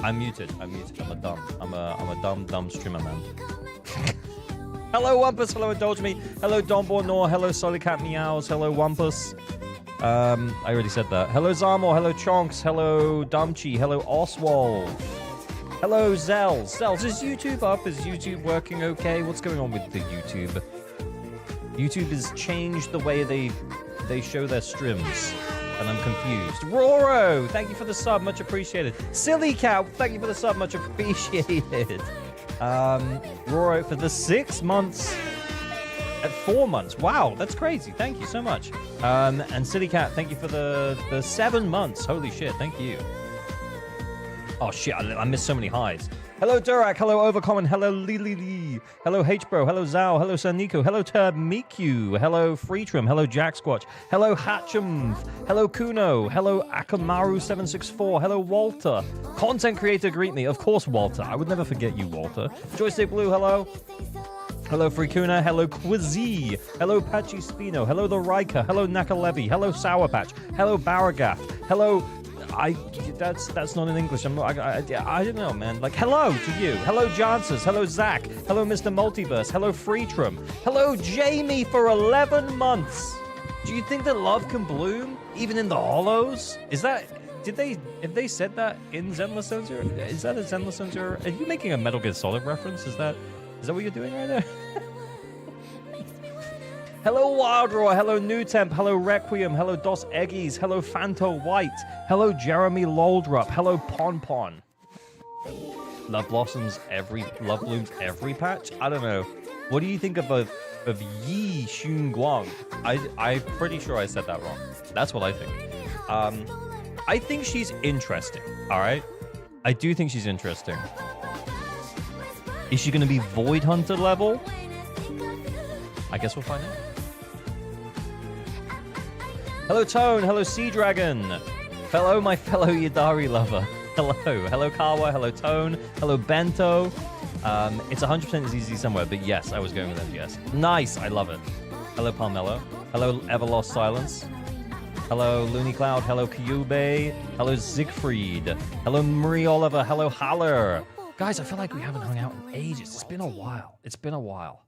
I'm muted. I'm muted. I'm a dumb streamer, man. Hello, Wumpus. Hello, Indulge Me. Hello, Don Bornor. Hello, Solicat Meows. Hello, Wumpus. I already said that. Hello, Zarmor. Hello, Chonks. Hello, Dumchi. Hello, Oswald. Hello, Zells. Zells, is YouTube up? Is YouTube working okay? What's going on with the YouTube? YouTube has changed the way they show their streams, and I'm confused. Roro, thank you for the sub, much appreciated. Silly Cow, thank you for the sub, much appreciated. Roro for the 6 months. At 4 months. Wow, that's crazy. Thank you so much. And Silly Cat, thank you for the 7 months. Holy shit, thank you. Oh shit, I missed so many highs. Hello Durak, hello Overcommon, hello Lili, hello H-Bro, hello Zao, hello Sir Nico, hello Termiku, hello Freetrim, hello Jack Squatch, hello Hatchum, hello Kuno, hello Akamaru764, hello Walter. Content creator, greet me. Of course, Walter. I would never forget you, Walter. Joystick Blue, hello. Hello Freakuna, hello Quizzy, hello Patchy Spino, hello The Riker, hello Nakalevi, hello Sour Patch, hello Baragath, hello... That's not in English. I'm not. I don't know, man. Like, hello to you. Hello, Janssens. Hello, Zach. Hello, Mr. Multiverse. Hello, Freetrum. Hello, Jamie for 11 months. Do you think that love can bloom even in the hollows? Is that? Have they said that in Zenless Zone Zero? Is that a Zenless Zone Zero? Are you making a Metal Gear Solid reference? Is that what you're doing right there? Hello, Wild Raw. Hello, New Temp. Hello, Requiem. Hello, Dos Eggies. Hello, Fanto White. Hello, Jeremy Loldrup. Hello, Pon Pon. Love blossoms love blooms every patch. I don't know. What do you think of Yi Xun Guang? I'm pretty sure I said that wrong. That's what I think. I think she's interesting. All right. I do think she's interesting. Is she going to be Void Hunter level? I guess we'll find out. Hello, Tone. Hello, Sea Dragon. Hello, my fellow Yadari lover. Hello. Hello, Kawa. Hello, Tone. Hello, Bento. It's 100% ZZ somewhere, but yes, I was going with MGS. Nice. I love it. Hello, Palmello. Hello, Everlost Silence. Hello, Looney Cloud. Hello, Kyube. Hello, Siegfried. Hello, Marie Oliver. Hello, Haller. Guys, I feel like we haven't hung out in ages. It's been a while. It's been a while.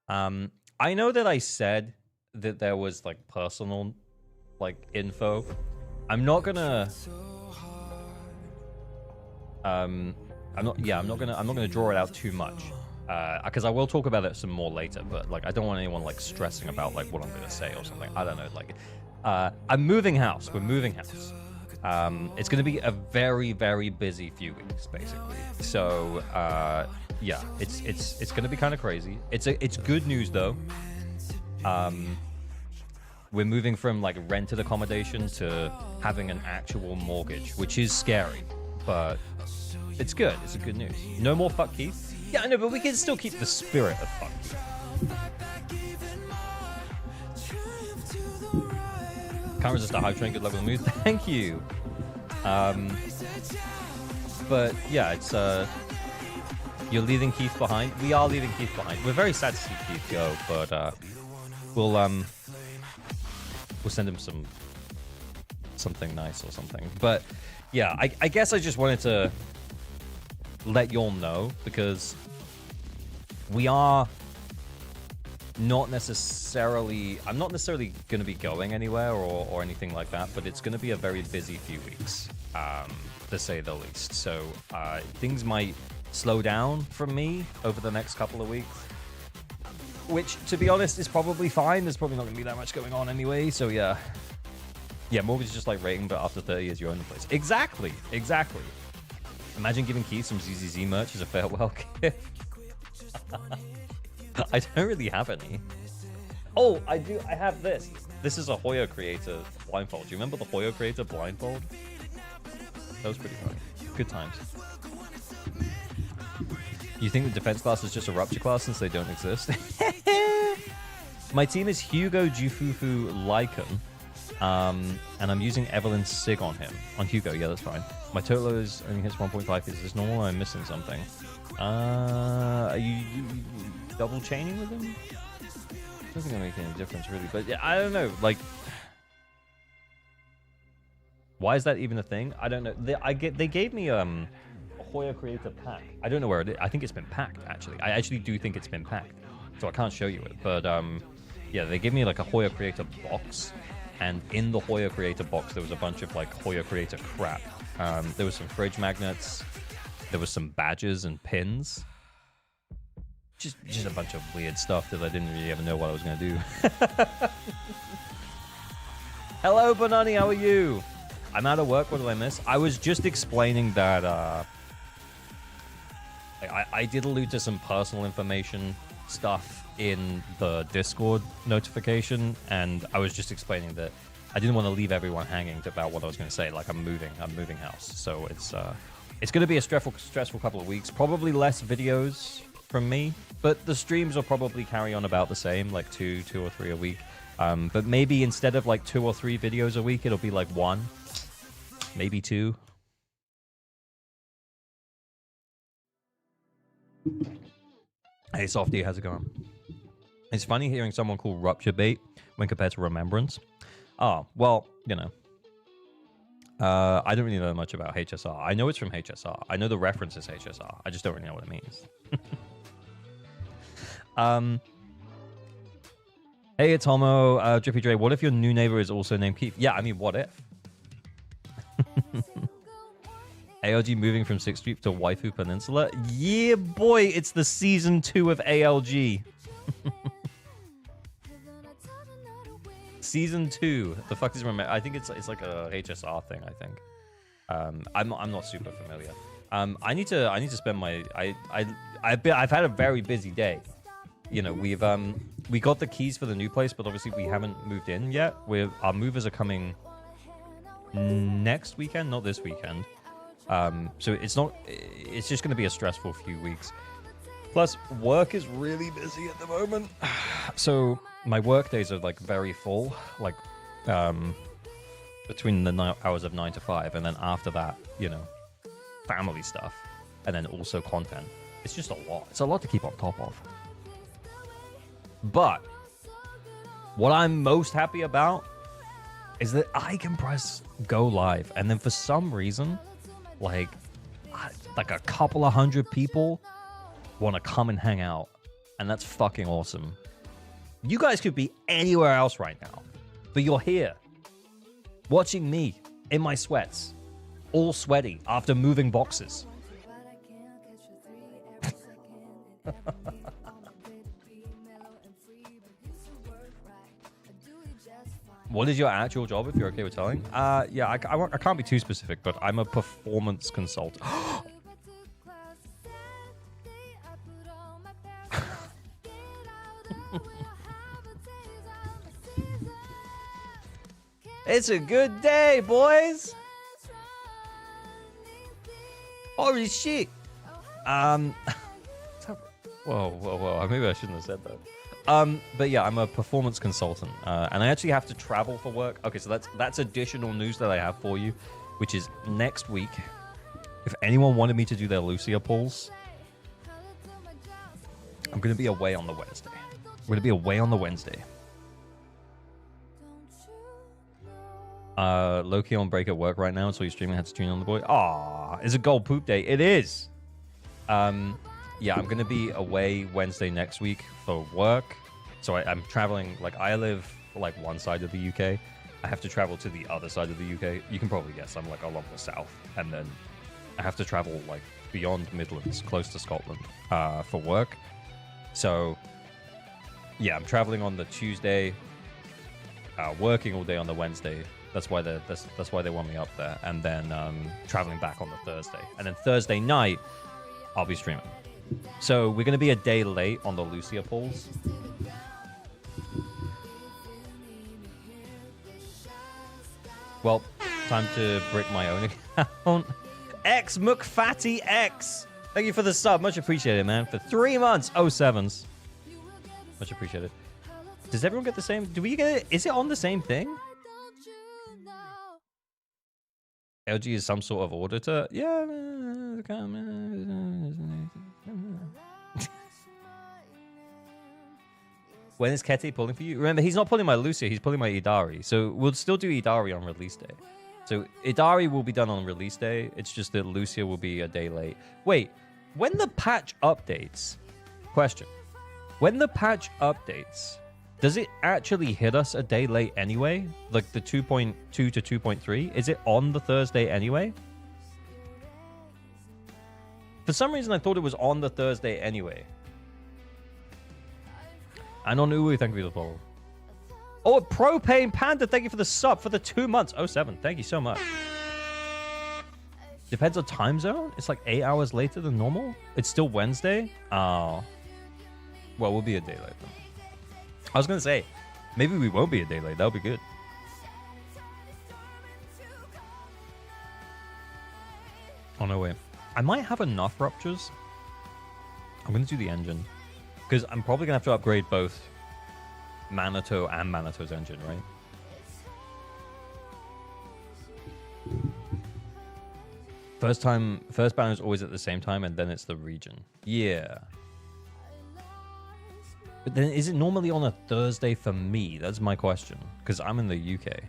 I know that I said that there was like personal info. I'm not gonna draw it out too much. Because I will talk about it some more later, but like I don't want anyone like stressing about like what I'm gonna say or something. I don't know. Like I'm moving house. We're moving house. It's gonna be a very, very busy few weeks, basically. So yeah, it's gonna be kind of crazy. It's good news though. We're moving from like rented accommodation to having an actual mortgage, which is scary, but it's good. It's a good news. No more fuck Keith. Yeah, I know, but we can still keep the spirit of fuck Keith. Can't resist a hype train. Good luck with the move. Thank you. But yeah, it's you're leaving Keith behind. We are leaving Keith behind. We're very sad to see Keith go, but we'll send him something nice or something. But yeah, I guess I just wanted to let y'all know, because we are not necessarily, I'm not necessarily going to be going anywhere or anything like that, but it's going to be a very busy few weeks, to say the least. So things might slow down from me over the next couple of weeks, which, to be honest, is probably fine. There's probably not going to be that much going on anyway, so yeah. Yeah, mortgage is just like rating, but after 30 years, you own the place. Exactly, exactly. Imagine giving Keith some ZZZ merch as a farewell gift. I don't really have any. Oh, I do. I have this. This is a Hoyo Creator blindfold. Do you remember the Hoyo Creator blindfold? That was pretty funny. Good times. You think the defense class is just a Rupture class since they don't exist? My team is Hugo Jufufu Lycan. And I'm using Evelyn Sig on him. On Hugo, yeah, that's fine. My total is only hits 1.5. Is this normal or am I missing something? Are you double chaining with him? I don't think I'm making any difference, really. But yeah, I don't know. Like, why is that even a thing? I don't know. They gave me Hoya Creator pack. I don't know where it is. I think it's been packed, actually. I actually do think it's been packed. So I can't show you it. But, yeah, they gave me, like, a Hoya Creator box. And in the Hoya Creator box, there was a bunch of, like, Hoya Creator crap. There was some fridge magnets. There was some badges and pins. Just a bunch of weird stuff that I didn't really ever know what I was going to do. Hello, Bonani, how are you? I'm out of work. What did I miss? I was just explaining that I did allude to some personal information stuff in the Discord notification, and I was just explaining that I didn't want to leave everyone hanging about what I was going to say. Like, I'm moving house, so it's going to be a stressful couple of weeks. Probably less videos from me, but the streams will probably carry on about the same, like two or three a week. But maybe instead of like 2 or 3 videos a week, it'll be like 1, maybe 2. Hey, Softy, how's it going? It's funny hearing someone call Rupture bait when compared to Remembrance. Oh, well, you know. I don't really know much about HSR. I know it's from HSR. I know the reference is HSR. I just don't really know what it means. Hey, it's Homo, Drippy Dre. What if your new neighbor is also named Keith? Yeah, I mean, what if? ALG moving from 6th Street to Waifu Peninsula? Yeah, boy, it's the season 2 of ALG. Season 2. The fuck is remember? I think it's like a HSR thing. I think. I'm not super familiar. I need to spend my I've had a very busy day. You know, we got the keys for the new place, but obviously we haven't moved in yet. Our movers are coming next weekend, not this weekend. So it's just going to be a stressful few weeks. Plus, work is really busy at the moment. So my work days are like very full, like between the hours of 9 to 5, and then after that, you know, family stuff, and then also content. It's just a lot. It's a lot to keep on top of. But what I'm most happy about is that I can press go live, and then for some reason, like a couple of hundred people want to come and hang out, and that's fucking awesome. You guys could be anywhere else right now, but you're here watching me in my sweats, all sweaty after moving boxes. What is your actual job, if you're okay with telling? Yeah, I can't be too specific, but I'm a performance consultant. It's a good day, boys. Holy shit. Whoa. Maybe I shouldn't have said that. But yeah, I'm a performance consultant, and I actually have to travel for work. Okay, so that's additional news that I have for you, which is next week. If anyone wanted me to do their Lucia pulls, I'm going to be away on the Wednesday. We're going to be away on the Wednesday. Low-key on break at work right now, so you're streaming. I had to stream on the boy. Aw, it's a gold poop day. It is. Yeah, I'm going to be away Wednesday next week for work. So I'm traveling, like, I live like one side of the UK. I have to travel to the other side of the UK. You can probably guess I'm like along the south. And then I have to travel like beyond Midlands, close to Scotland, for work. So yeah, I'm traveling on the Tuesday, working all day on the Wednesday. That's why they want me up there. And then traveling back on the Thursday. And then Thursday night, I'll be streaming. So we're going to be a day late on the Lucia pulls. Well, time to brick my own account. X McFatty X. Thank you for the sub. Much appreciated, man. For 3 months. 07s. Much appreciated. Does everyone get the same? Do we get it? Is it on the same thing? LG is some sort of auditor. Yeah. When is Kete pulling for you? Remember, he's not pulling my Lucia. He's pulling my Idari. So we'll still do Idari on release day. So Idari will be done on release day. It's just that Lucia will be a day late. Wait, when the patch updates, question, when the patch updates, does it actually hit us a day late anyway? Like the 2.2 to 2.3? Is it on the Thursday anyway? For some reason, I thought it was on the Thursday anyway. And on Uwu, thank you for the follow. Oh, Propane Panda, thank you for the sub for the 2 months. 07, thank you so much. Depends on time zone? It's like 8 hours later than normal? It's still Wednesday? Oh. Well, we'll be a day late then. I was going to say, maybe we won't be a day late. That'll be good. Oh, no, wait. I might have enough ruptures. I'm going to do the engine. Because I'm probably going to have to upgrade both Manitou and Manitou's engine, right? First banner is always at the same time, and then it's the region. Yeah. But then is it normally on a Thursday for me? That's my question. Because I'm in the UK.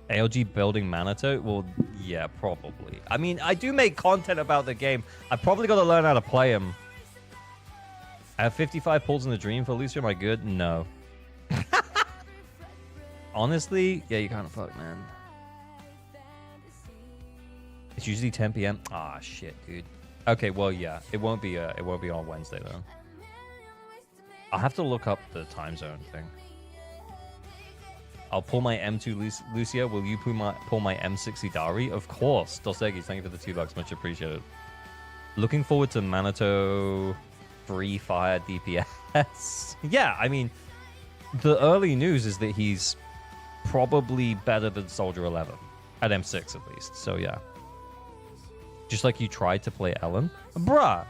ALG building Manitou? Well, yeah, probably. I mean, I do make content about the game. I probably got to learn how to play him. I have 55 pulls in the dream for Lucia. Am I good? No. Honestly, yeah, you kind of fucked, man. It's usually 10 p.m. Ah, shit, dude. Okay, well, yeah, it won't be on Wednesday though. I'll have to look up the time zone thing. I'll pull my M2 Lucia. Will you pull my M6 Idari? Of course. Dosegi, thank you for the $2. Much appreciated. Looking forward to Manitou Free Fire DPS. Yeah, I mean, the early news is that he's probably better than Soldier 11. At M6 at least. So yeah. Just like you tried to play Ellen. Bruh.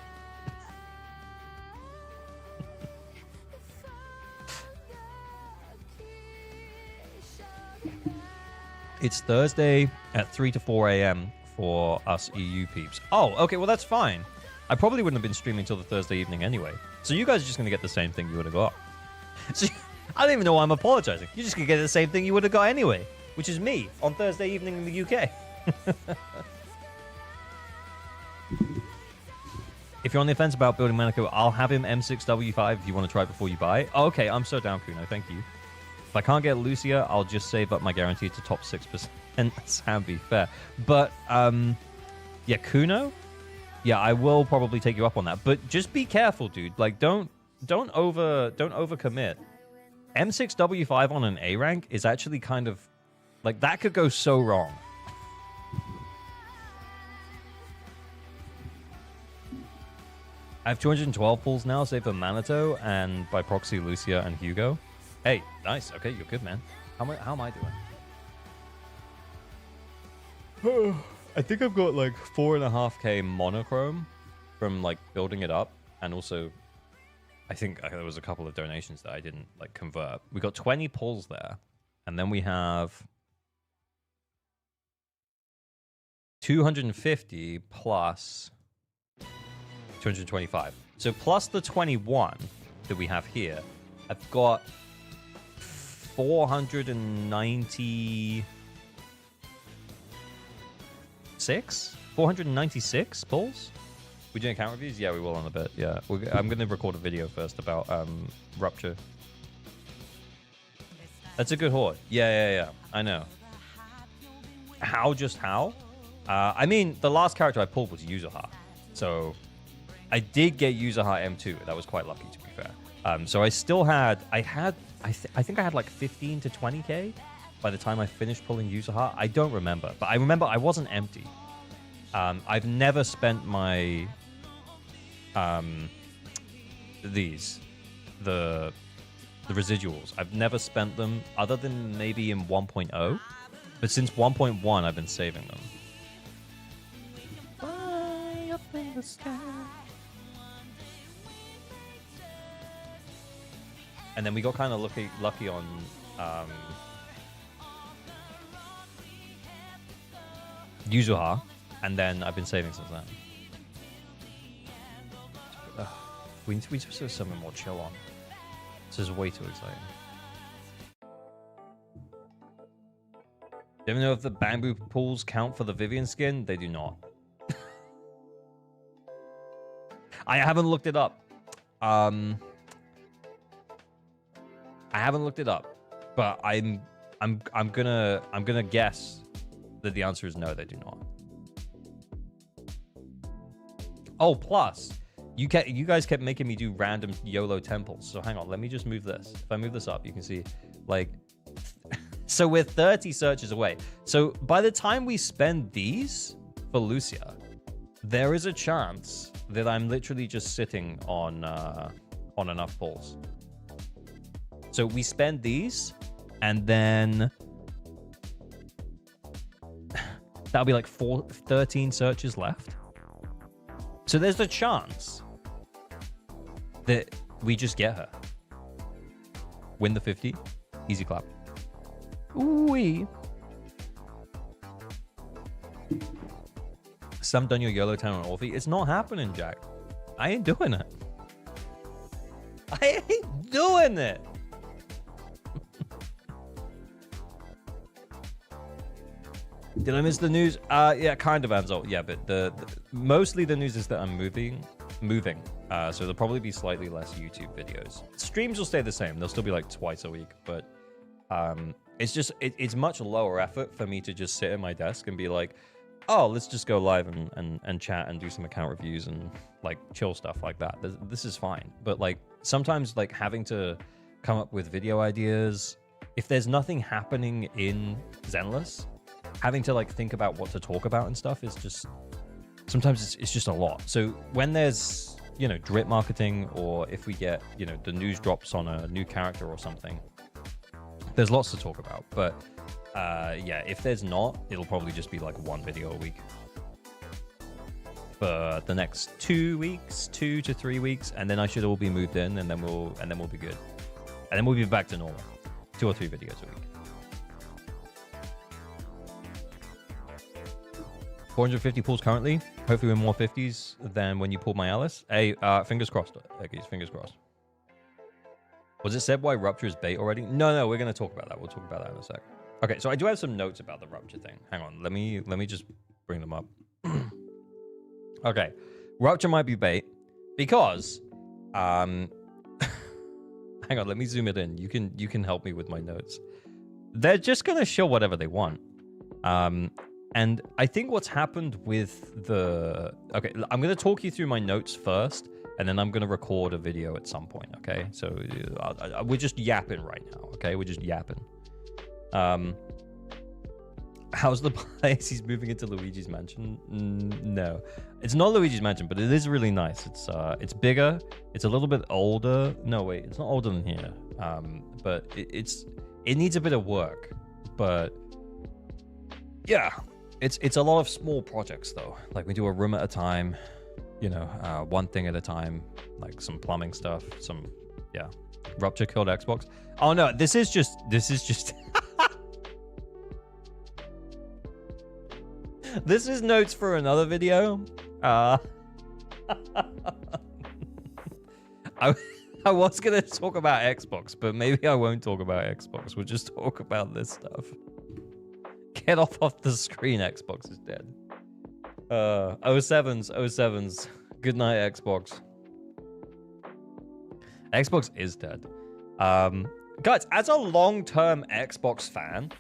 It's Thursday at 3 to 4 a.m. for us EU peeps. Oh, okay, well, that's fine. I probably wouldn't have been streaming till the Thursday evening anyway. So you guys are just going to get the same thing you would have got. So I don't even know why I'm apologizing. You're just going to get the same thing you would have got anyway, which is me on Thursday evening in the UK. If you're on the fence about building Manitou, I'll have him M6W5 if you want to try it before you buy. Oh, okay, I'm so down, Kuno. Thank you. If I can't get Lucia, I'll just save up my guarantee to top 6%. Sound be fair. But, yeah, Kuno? Yeah, I will probably take you up on that. But just be careful, dude. Like, don't overcommit. M6W5 on an A rank is actually kind of... Like, that could go so wrong. I have 212 pulls now, save for Manitou, and by proxy, Lucia and Hugo. Hey, nice. Okay, you're good, man. How am I doing? I think I've got like 4.5k monochrome from like building it up, and also I think there was a couple of donations that I didn't like convert. We got 20 pulls there, and then we have 250 plus 225. So plus the 21 that we have here, I've got 496 pulls. We doing account reviews? Yeah, we will in a bit. Yeah, I'm going to record a video first about Rupture. That's a good horde. Yeah. I know. How? I mean, the last character I pulled was Yuzuha, so I did get Yuzuha M2. That was quite lucky, to be fair. So I still had, I think I had like 15 to 20k by the time I finished pulling Yuzuha. I don't remember, but I remember I wasn't empty. I've never spent my the residuals. I've never spent them other than maybe in 1.0, but since 1.1 I've been saving them. Fly up in the sky. And then we got kind of lucky on Yuzuha, and then I've been saving since then. We just have something more chill on. This is way too exciting. Do you know if the bamboo pools count for the Vivian skin? They do not. I haven't looked it up. I haven't looked it up, but I'm gonna guess that the answer is no, they do not. Oh, plus you guys kept making me do random YOLO temples. So hang on, let me just move this. If I move this up, you can see like. So we're 30 searches away. So by the time we spend these for Lucia, there is a chance that I'm literally just sitting on enough pulls. So we spend these, and then that'll be like 13 searches left. So there's the chance that we just get her. Win the 50, easy clap. Ooh-wee. Some done your YOLO town on Orphe. It's not happening, Jack. I ain't doing it. I ain't doing it. Did I miss the news? Yeah, kind of, Ansel. Yeah, but the mostly the news is that I'm moving. So there'll probably be slightly less YouTube videos. Streams will stay the same. They'll still be like twice a week, but it's just it's much lower effort for me to just sit at my desk and be like, oh, let's just go live and chat and do some account reviews and like chill stuff like that. This is fine. But like sometimes like having to come up with video ideas, if there's nothing happening in Zenless, having to like think about what to talk about and stuff is just sometimes it's just a lot. So when there's, you know, drip marketing, or if we get, you know, the news drops on a new character or something, there's lots to talk about. But yeah, if there's not, it'll probably just be like one video a week for the next 2 weeks, 2 to 3 weeks, and then I should all be moved in, and then we'll be good, and then we'll be back to normal, 2 or 3 videos a week. 450 pulls currently. Hopefully with more 50s than when you pulled my Alice. Hey, fingers crossed. Okay, fingers crossed. Was it said why Rupture is bait already? No, we're going to talk about that. We'll talk about that in a sec. Okay, so I do have some notes about the Rupture thing. Hang on, let me just bring them up. Okay, Rupture might be bait because, hang on, let me zoom it in. You can help me with my notes. They're just going to show whatever they want. And I think what's happened with the... Okay, I'm going to talk you through my notes first, and then I'm going to record a video at some point, okay? So we're just yapping right now, okay? We're just yapping. How's the place? He's moving into Luigi's Mansion? No. It's not Luigi's Mansion, but it is really nice. It's bigger. It's a little bit older. No, wait. It's not older than here. But it needs a bit of work. But yeah, it's a lot of small projects, though. Like, we do a room at a time, you know, one thing at a time, like some plumbing stuff, yeah. Rupture killed Xbox. Oh, no, this is just... This is notes for another video. I was going to talk about Xbox, but maybe I won't talk about Xbox. We'll just talk about this stuff. Get off the screen. Xbox is dead. 07s. Good night, Xbox. Xbox is dead. Guys, as a long-term Xbox fan,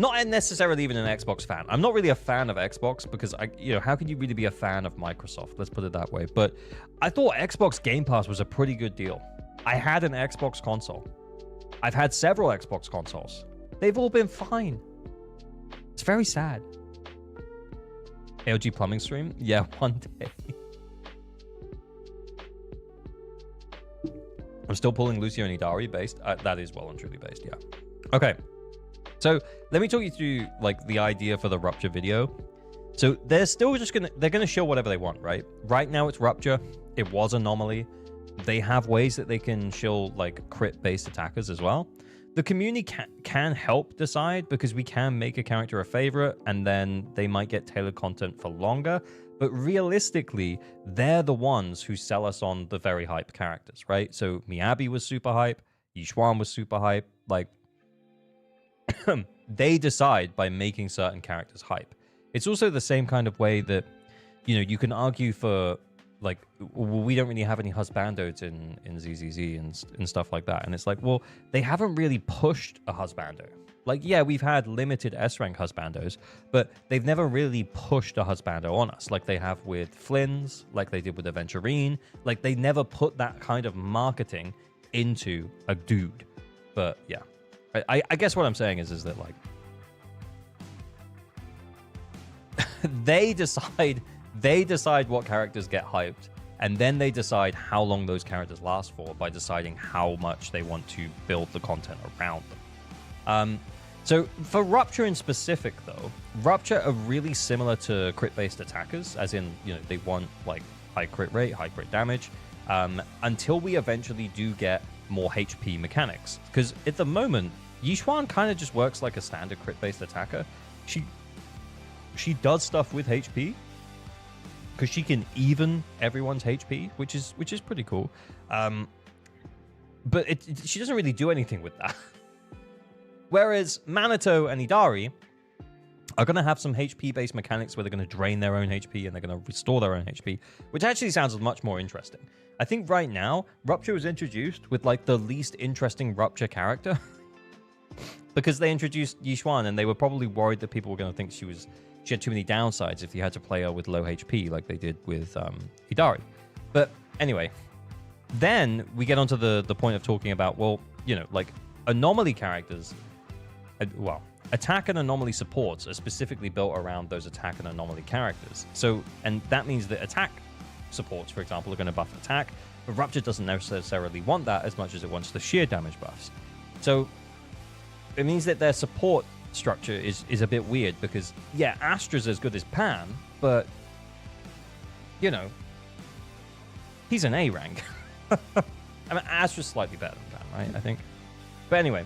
not necessarily even an Xbox fan. I'm not really a fan of Xbox because how can you really be a fan of Microsoft? Let's put it that way. But I thought Xbox Game Pass was a pretty good deal. I had an Xbox console. I've had several Xbox consoles. They've all been fine. It's very sad. AOG plumbing stream? Yeah, one day. I'm still pulling Lucio and Idari based. That is well and truly based, yeah. Okay. So let me talk you through like the idea for the Rupture video. So they're still just they're gonna show whatever they want, right? Right now it's Rupture. It was Anomaly. They have ways that they can show like crit based attackers as well. the community can help decide, because we can make a character a favorite and then they might get tailored content for longer. But realistically, they're the ones who sell us on the very hype characters, right? So Miyabi was super hype. Yixuan was super hype. Like, they decide by making certain characters hype. It's also the same kind of way that, you know, you can argue for, like, well, we don't really have any husbandos in ZZZ and stuff like that. And it's like, well, they haven't really pushed a husbando. Like, yeah, we've had limited S-rank husbandos, but they've never really pushed a husbando on us like they have with Flynn's, like they did with Aventurine. Like, they never put that kind of marketing into a dude. But yeah, I guess what I'm saying is that, like, they decide what characters get hyped, and then they decide how long those characters last for by deciding how much they want to build the content around them. So for Rupture in specific, though, Rupture are really similar to crit-based attackers, as in, you know, they want, like, high crit rate, high crit damage, until we eventually do get more HP mechanics. Because at the moment, Yixuan kind of just works like a standard crit-based attacker. She does stuff with HP, because she can even everyone's HP, which is pretty cool. But she doesn't really do anything with that. Whereas Minato and Idari are going to have some HP-based mechanics where they're going to drain their own HP and they're going to restore their own HP, which actually sounds much more interesting. I think right now, Rupture was introduced with, like, the least interesting Rupture character. Because they introduced Yixuan and they were probably worried that people were going to think she had too many downsides if you had to play her with low HP like they did with Idari. But anyway, then we get onto the point of talking about, well, you know, like, anomaly characters, well, attack and anomaly supports are specifically built around those attack and anomaly characters. So, and that means that attack supports, for example, are going to buff attack, but Rupture doesn't necessarily want that as much as it wants the sheer damage buffs. So it means that their support structure is a bit weird, because, yeah, Astra's as good as Pan, but, you know, he's an A rank. I mean, Astra's slightly better than Pan, right, I think. But anyway,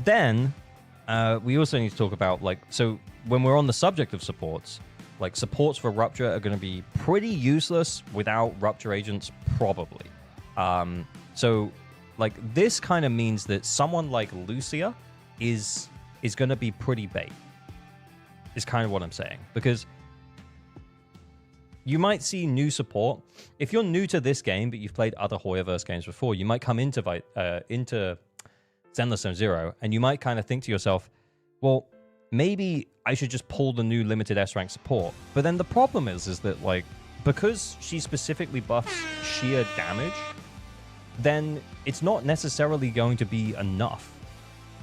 then we also need to talk about, like, so when we're on the subject of supports, like, supports for Rupture are going to be pretty useless without Rupture agents, probably. So, like, this kind of means that someone like Lucia is going to be pretty bait, is kind of what I'm saying. Because you might see new support. If you're new to this game, but you've played other Hoyoverse games before, you might come into Zenless Zone-Zero, and you might kind of think to yourself, well, maybe I should just pull the new limited S-rank support. But then the problem is that, like, because she specifically buffs sheer damage, then it's not necessarily going to be enough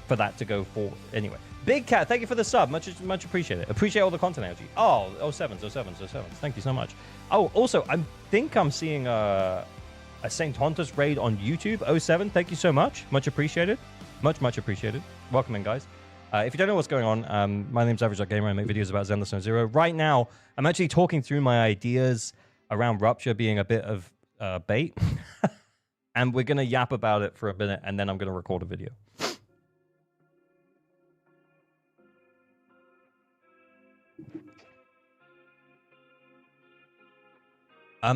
for that to go forward. Anyway, Big Cat, thank you for the sub. Much appreciated. Appreciate all the content energy. Oh, 07s. Thank you so much. Oh, also, I think I'm seeing a St. Hontus raid on YouTube. 07, thank you so much. Much appreciated. Much appreciated. Welcome in, guys. If you don't know what's going on, my name's Average.Gamer. I make videos about Zenless Zone-Zero. Right now, I'm actually talking through my ideas around Rupture being a bit of bait. And we're going to yap about it for a minute, and then I'm going to record a video.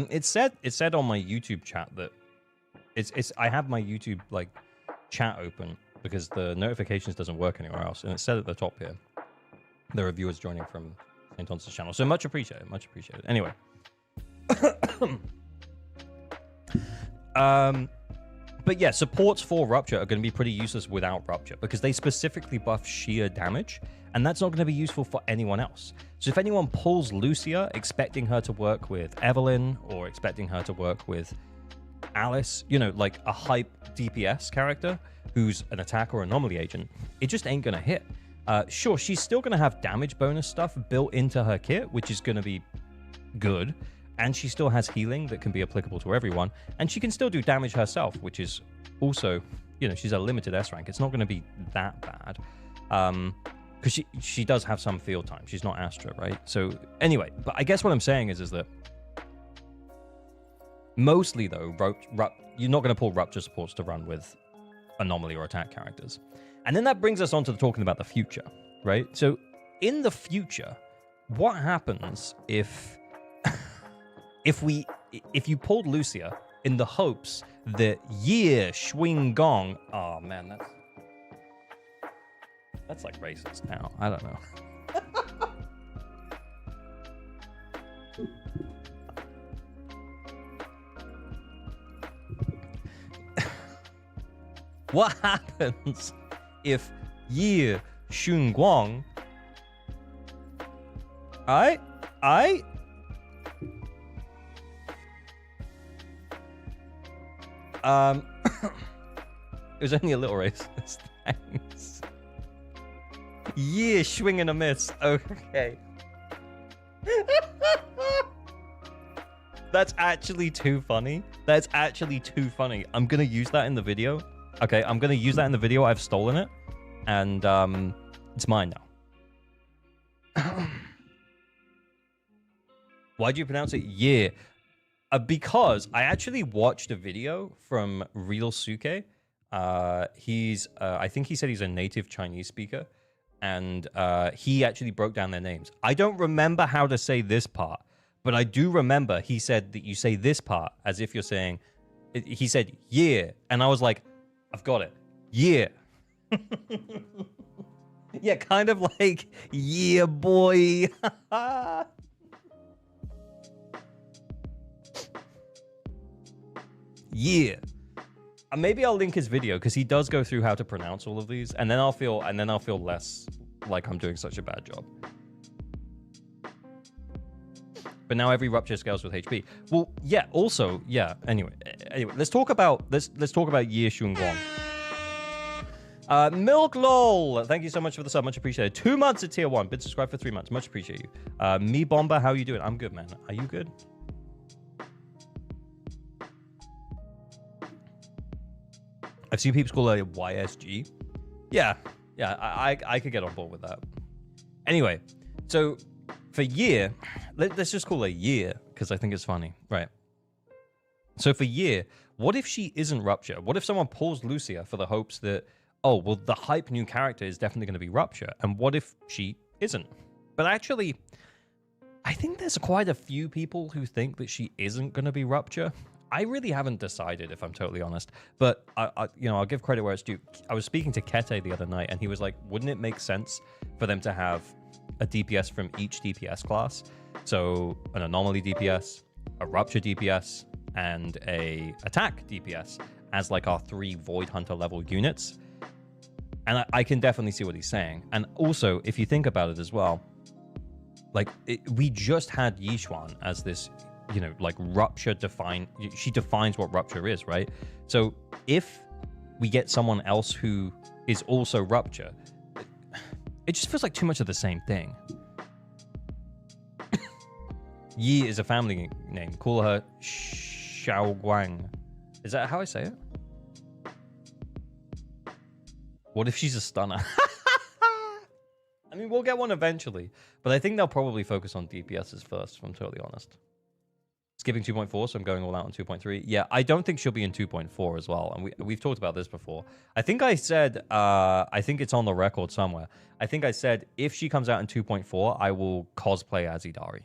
It said on my YouTube chat that I have my YouTube, like, chat open because the notifications doesn't work anywhere else, and it said at the top here there are viewers joining from St. Thomas's channel, so much appreciated. Anyway, but yeah, supports for Rupture are going to be pretty useless without Rupture, because they specifically buff sheer damage, and that's not going to be useful for anyone else. So if anyone pulls Lucia expecting her to work with Evelyn or expecting her to work with Alice, you know, like a hype DPS character who's an attack or anomaly agent, it just ain't going to hit. Sure, she's still going to have damage bonus stuff built into her kit, which is going to be good. And she still has healing that can be applicable to everyone. And she can still do damage herself, which is also, you know, she's a limited S rank. It's not going to be that bad. Because she does have some field time. She's not Astra, right? So anyway, but I guess what I'm saying is that Mostly, though, you're not going to pull Rupture supports to run with Anomaly or Attack characters. And then that brings us on to talking about the future, right? So in the future, what happens if if you pulled Lucia in the hopes that Shuing Gong... Oh, man, that's like racist now. I don't know. What happens if Shun Guang... It was only a little racist. Thanks. Swing and a miss. Okay. That's actually too funny. That's actually too funny. I'm gonna use that in the video. Okay, I'm gonna use that in the video. I've stolen it, and it's mine now. Why do you pronounce it yeah? Because I actually watched a video from Real Suke. He's I think he said he's a native Chinese speaker, and he actually broke down their names. I don't remember how to say this part, but I do remember he said that you say this part as if you're saying. He said yeah, and I was like, I've got it. Yeah. Yeah, kind of like yeah, boy. Yeah. Maybe I'll link his video because he does go through how to pronounce all of these, and then I'll feel less like I'm doing such a bad job. But now every Rupture scales with HP. Well, yeah. Also, yeah. Anyway, let's talk about Ye Shun Guang. Milk Lol, thank you so much for the sub, much appreciated. 2 months at tier 1, been subscribed for 3 months, much appreciate you. Me Bomber, how you doing? I'm good, man. Are you good? I've seen people call it a YSG. Yeah, I could get on board with that. Anyway, so for year, let's just call it year because I think it's funny, right? So for year, what if she isn't Rupture? What if someone pulls Lucia for the hopes that, oh, well, the hype new character is definitely going to be Rupture, and what if she isn't? But actually, I think there's quite a few people who think that she isn't going to be Rupture. I really haven't decided, if I'm totally honest. But I'll give credit where it's due. I was speaking to Kete the other night, and he was like, "Wouldn't it make sense for them to have a DPS from each DPS class? So an Anomaly DPS, a Rupture DPS, and a Attack DPS as like our 3 Void Hunter level units." And I can definitely see what he's saying. And also, if you think about it as well, like we just had Yishuan as this, like Rupture she defines what Rupture is, right? So if we get someone else who is also Rupture, it just feels like too much of the same thing. Yi is a family name. Call her Xiaoguang. Is that how I say it? What if she's a stunner? I mean, we'll get one eventually, but I think they'll probably focus on DPSs first, if I'm totally honest. Skipping 2.4, so I'm going all out on 2.3. Yeah, I don't think she'll be in 2.4 as well, and we've talked about this before. I think I said, I think it's on the record somewhere. I think I said, if she comes out in 2.4, I will cosplay as Idari.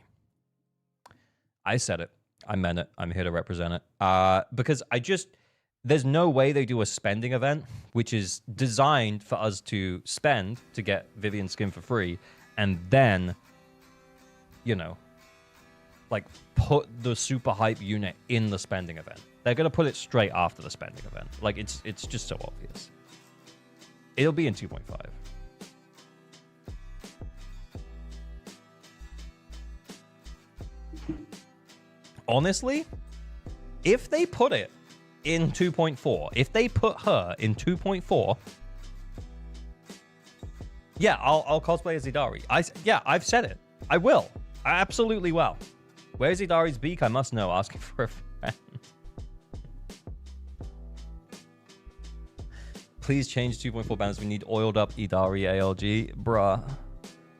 I said it. I meant it. I'm here to represent it. Because there's no way they do a spending event, which is designed for us to spend to get Vivian skin for free, and then, like, put the super hype unit in the spending event. They're going to put it straight after the spending event. Like, it's just so obvious. It'll be in 2.5. Honestly, if they put it in 2.4, if they put her in 2.4, yeah, I'll cosplay as Idari. I've said it. I will. I absolutely will. Where's Idari's beak? I must know. Asking for a friend. Please change 2.4 banners. We need oiled up Idari ALG. Bruh.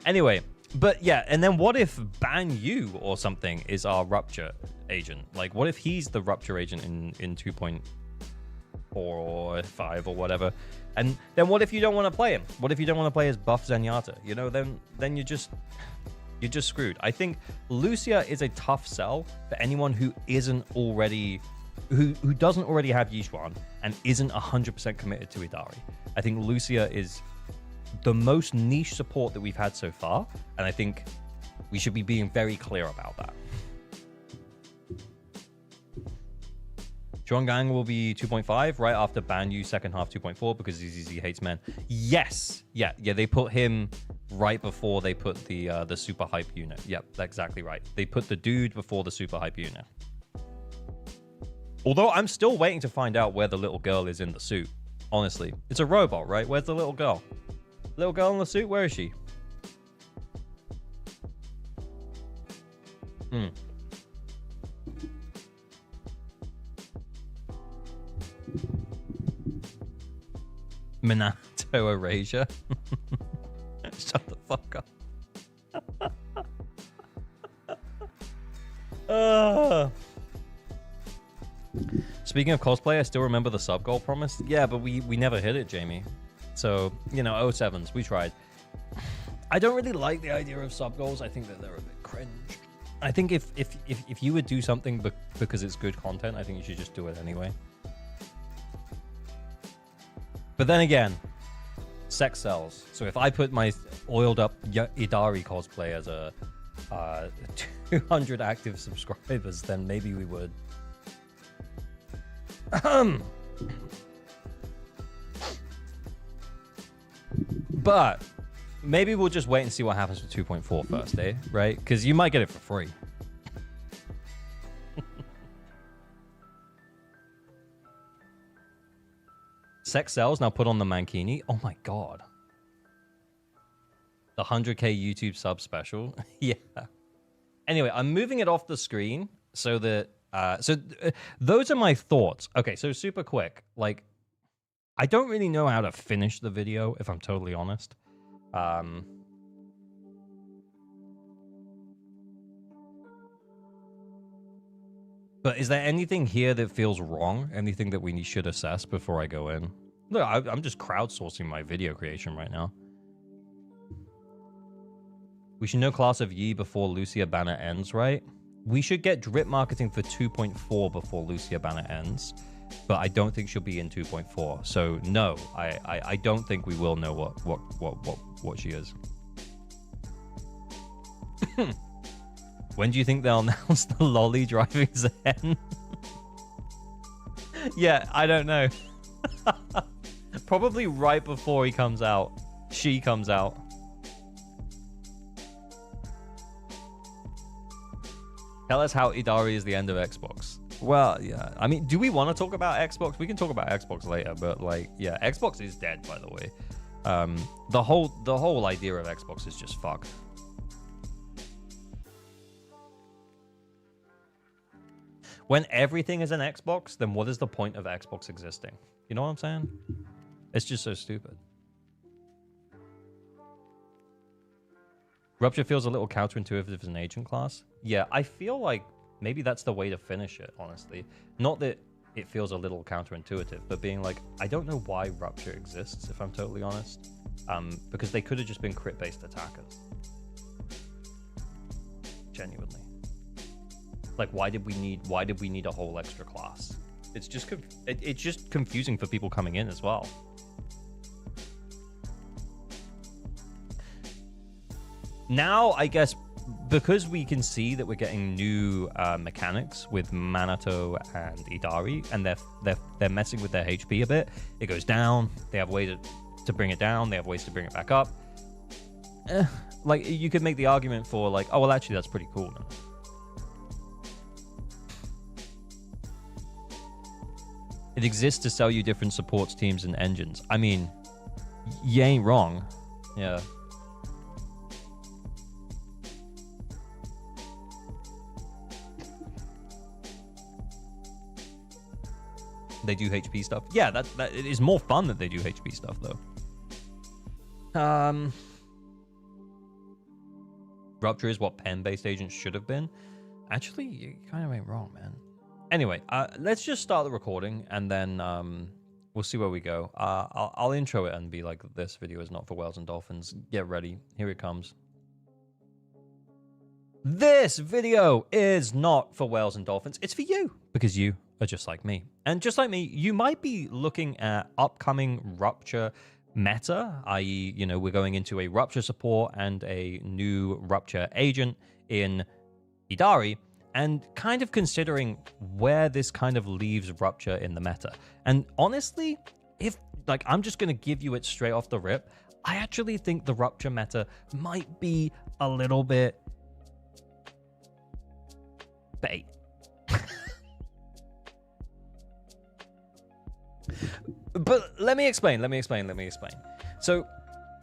Anyway, But yeah, and then what if Ban Yu or something is our Rupture agent? Like, what if he's the Rupture agent in 2.4 or 5 or whatever? And then what if you don't want to play him? What if you don't want to play as buff Zenyatta? You know, then you're just screwed. I think Lucia is a tough sell for anyone who isn't already, who doesn't already have Yishuan and isn't 100% committed to Idari. I think Lucia is the most niche support that we've had so far, and I think we should be being very clear about that. Zhuanggang will be 2.5 right after Ban Yu second half 2.4 because ZZZ hates men. Yes, yeah, they put him right before they put the super hype unit. Yep, that's exactly right. They put the dude before the super hype unit. Although I'm still waiting to find out where the little girl is in the suit. Honestly, it's a robot, right? Where's the little girl? Little girl in the suit, where is she? Minato erasure. Shut the fuck up. Speaking of cosplay, I still remember the sub goal promise. Yeah, but we never hit it, Jamie. So, you know, 07s, we tried. I don't really like the idea of sub goals. I think that they're a bit cringe. I think if you would do something because it's good content, I think you should just do it anyway. But then again, sex sells. So if I put my oiled up Idari cosplay as a 200 active subscribers, then maybe we would. But maybe we'll just wait and see what happens with 2.4 first, eh? Right? Because you might get it for free. Sex sells, now put on the Mankini. Oh my god. The 100k YouTube sub special. Yeah. Anyway, I'm moving it off the screen so that... those are my thoughts. Okay, so super quick. Like, I don't really know how to finish the video, if I'm totally honest. But is there anything here that feels wrong? Anything that we should assess before I go in? Look, I'm just crowdsourcing my video creation right now. We should know class of Yi before Lucia banner ends, right? We should get drip marketing for 2.4 before Lucia banner ends. But I don't think she'll be in 2.4. So no, I don't think we will know what she is. When do you think they'll announce the lolly driving Zen? Yeah, I don't know. Probably right before he comes out. She comes out. Tell us how Idari is the end of Xbox. Well, yeah. I mean, do we want to talk about Xbox? We can talk about Xbox later, but like, yeah, Xbox is dead, by the way. The whole idea of Xbox is just fucked. When everything is an Xbox, then what is the point of Xbox existing? You know what I'm saying? It's just so stupid. Rupture feels a little counterintuitive as an agent class. Yeah, I feel like maybe that's the way to finish it, honestly. Not that it feels a little counterintuitive, but being like, I don't know why Rupture exists, if I'm totally honest. Because they could have just been crit-based attackers. Genuinely. Like, why did we need a whole extra class? It's just it's just confusing for people coming in as well. Now, I guess, because we can see that we're getting new mechanics with Minato and Idari, and they're messing with their HP a bit. It goes down. They have ways to bring it down. They have ways to bring it back up. Like, you could make the argument for like, oh well, actually that's pretty cool now. It exists to sell you different supports, teams, and engines. I mean, you ain't wrong. Yeah. They do HP stuff. Yeah, that it is more fun that they do HP stuff though. Rupture is what pen-based agents should have been. Actually, you kind of ain't wrong, man. Anyway, let's just start the recording, and then we'll see where we go. I'll intro it and be like, this video is not for whales and dolphins. Get ready. Here it comes. This video is not for whales and dolphins. It's for you, because you are just like me. And just like me, you might be looking at upcoming Rupture meta, i.e., you know, we're going into a Rupture support and a new Rupture agent in Idari, and kind of considering where this kind of leaves Rupture in the meta. And honestly, if, like, I'm just going to give you it straight off the rip, I actually think the Rupture meta might be a little bit bait. But let me explain. So,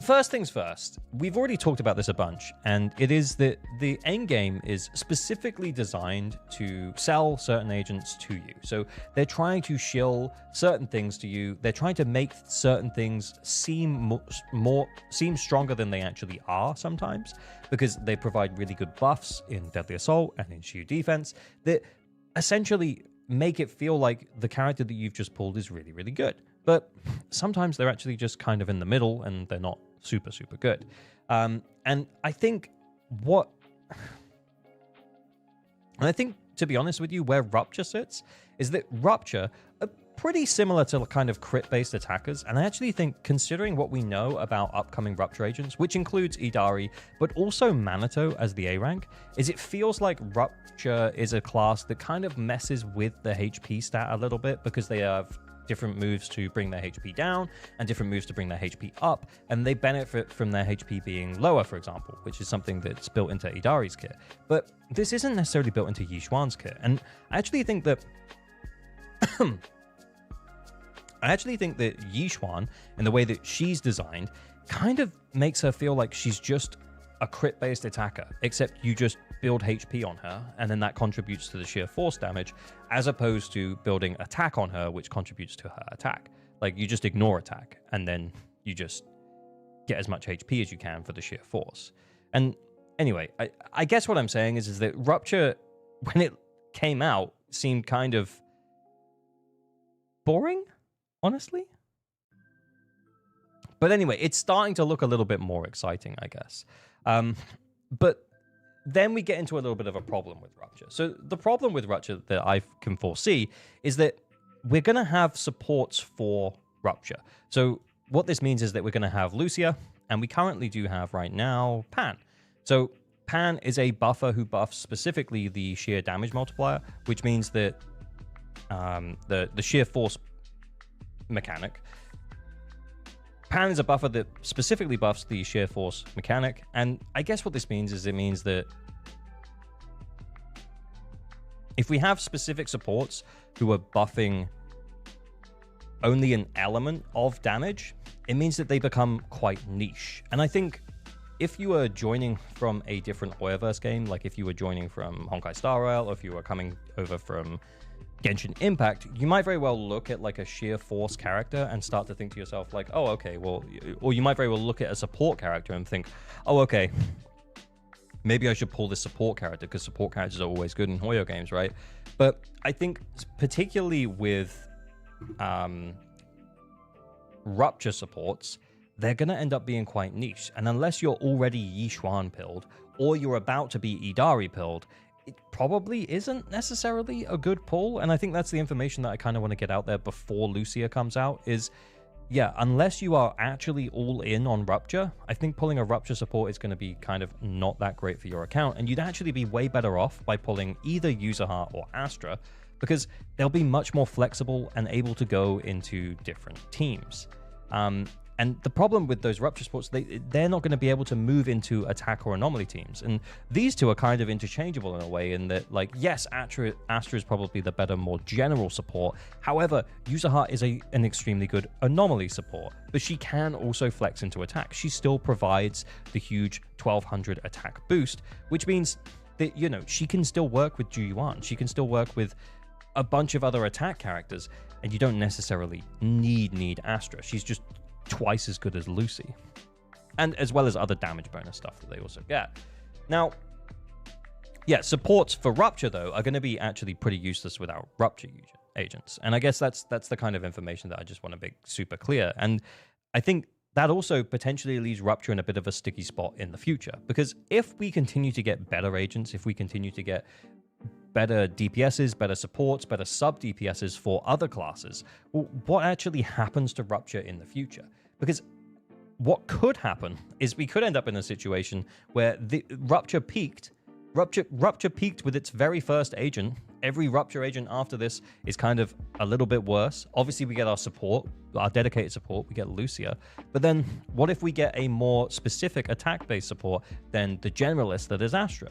first things first, we've already talked about this a bunch, and it is that the endgame is specifically designed to sell certain agents to you. So they're trying to shill certain things to you. They're trying to make certain things seem seem stronger than they actually are sometimes, because they provide really good buffs in Deadly Assault and in Shield Defense that essentially make it feel like the character that you've just pulled is really, really good. But sometimes they're actually just kind of in the middle, and they're not super, super good. And I think to be honest with you, where Rupture sits is that Rupture are pretty similar to kind of crit-based attackers. And I actually think, considering what we know about upcoming Rupture agents, which includes Idari, but also Manito as the A rank, is it feels like Rupture is a class that kind of messes with the HP stat a little bit, because they have different moves to bring their HP down and different moves to bring their HP up, and they benefit from their HP being lower, for example, which is something that's built into Idari's kit. But this isn't necessarily built into Yixuan's kit, and I actually think that Yixuan, and the way that she's designed, kind of makes her feel like she's just a crit-based attacker, except you just build HP on her, and then that contributes to the sheer force damage, as opposed to building attack on her, which contributes to her attack. Like, you just ignore attack, and then you just get as much HP as you can for the sheer force. And anyway, I guess what I'm saying is that Rupture, when it came out, seemed kind of boring, honestly. But anyway, it's starting to look a little bit more exciting, I guess. But then we get into a little bit of a problem with Rupture. So the problem with Rupture that I can foresee is that we're going to have supports for Rupture. So what this means is that we're going to have Lucia, and we currently do have right now Pan. So Pan is a buffer who buffs specifically the sheer damage multiplier, which means that the sheer force mechanic. Pan is a buffer that specifically buffs the sheer force mechanic, and I guess what this means is it means that if we have specific supports who are buffing only an element of damage, it means that they become quite niche. And I think if you are joining from a different Hoyoverse game, like if you were joining from Honkai Star Rail, or if you were coming over from Genshin Impact, you might very well look at like a sheer force character and start to think to yourself like, oh, okay, well, or you might very well look at a support character and think, oh, okay, maybe I should pull this support character, because support characters are always good in Hoyo games, right? But I think particularly with Rupture supports, they're going to end up being quite niche. And unless you're already Yixuan pilled, or you're about to be Idari pilled, it probably isn't necessarily a good pull. And I think that's the information that I kind of want to get out there before Lucia comes out is, yeah, unless you are actually all in on Rupture, I think pulling a Rupture support is going to be kind of not that great for your account. And you'd actually be way better off by pulling either Userheart or Astra, because they'll be much more flexible and able to go into different teams. And the problem with those Rupture supports, they're not going to be able to move into attack or anomaly teams. And these two are kind of interchangeable in a way, in that, like, yes, Astra is probably the better, more general support. However, Userheart is an extremely good anomaly support, but she can also flex into attack. She still provides the huge 1200 attack boost, which means that, you know, she can still work with Juyuan. She can still work with a bunch of other attack characters, and you don't necessarily need Astra. She's just twice as good as Lucy, and as well as other damage bonus stuff that they also get. Now, yeah, supports for Rupture, though, are going to be actually pretty useless without Rupture agents. And I guess that's the kind of information that I just want to make super clear. And I think that also potentially leaves Rupture in a bit of a sticky spot in the future. Because if we continue to get better agents, if we continue to get better DPSs, better supports, better sub-DPSs for other classes, well, what actually happens to Rupture in the future? Because what could happen is we could end up in a situation where the Rupture peaked with its very first agent. Every Rupture agent after this is kind of a little bit worse. Obviously, we get our support, our dedicated support, we get Lucia. But then what if we get a more specific attack-based support than the generalist that is Astra?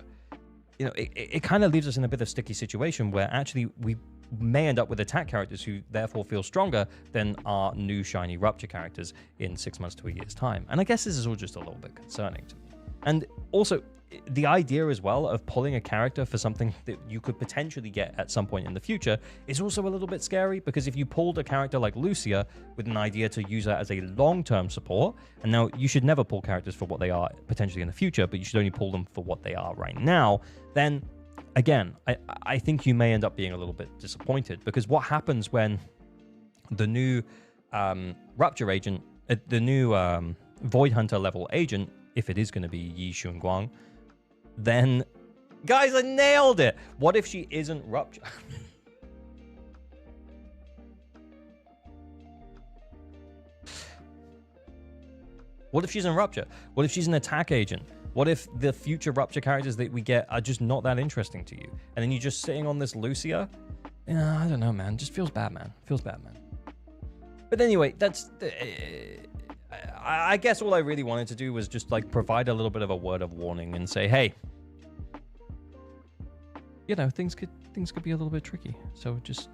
You know, it kind of leaves us in a bit of a sticky situation where actually we may end up with attack characters who therefore feel stronger than our new shiny Rupture characters in 6 months to a year's time. And I guess this is all just a little bit concerning to me. And also, the idea as well of pulling a character for something that you could potentially get at some point in the future is also a little bit scary, because if you pulled a character like Lucia with an idea to use her as a long-term support, and now you should never pull characters for what they are potentially in the future, but you should only pull them for what they are right now, then again, I think you may end up being a little bit disappointed, because what happens when the new Rupture agent, the new Void Hunter level agent, if it is going to be Yi Xunguang, then, guys, I nailed it. What if she isn't Rupture? What if she's in Rupture? What if she's an attack agent? What if the future Rupture characters that we get are just not that interesting to you? And then you're just sitting on this Lucia? Yeah, I don't know, man. Just feels bad, man. Feels bad, man. But anyway, that's... I guess all I really wanted to do was just like provide a little bit of a word of warning and say, hey, you know, things could be a little bit tricky. So just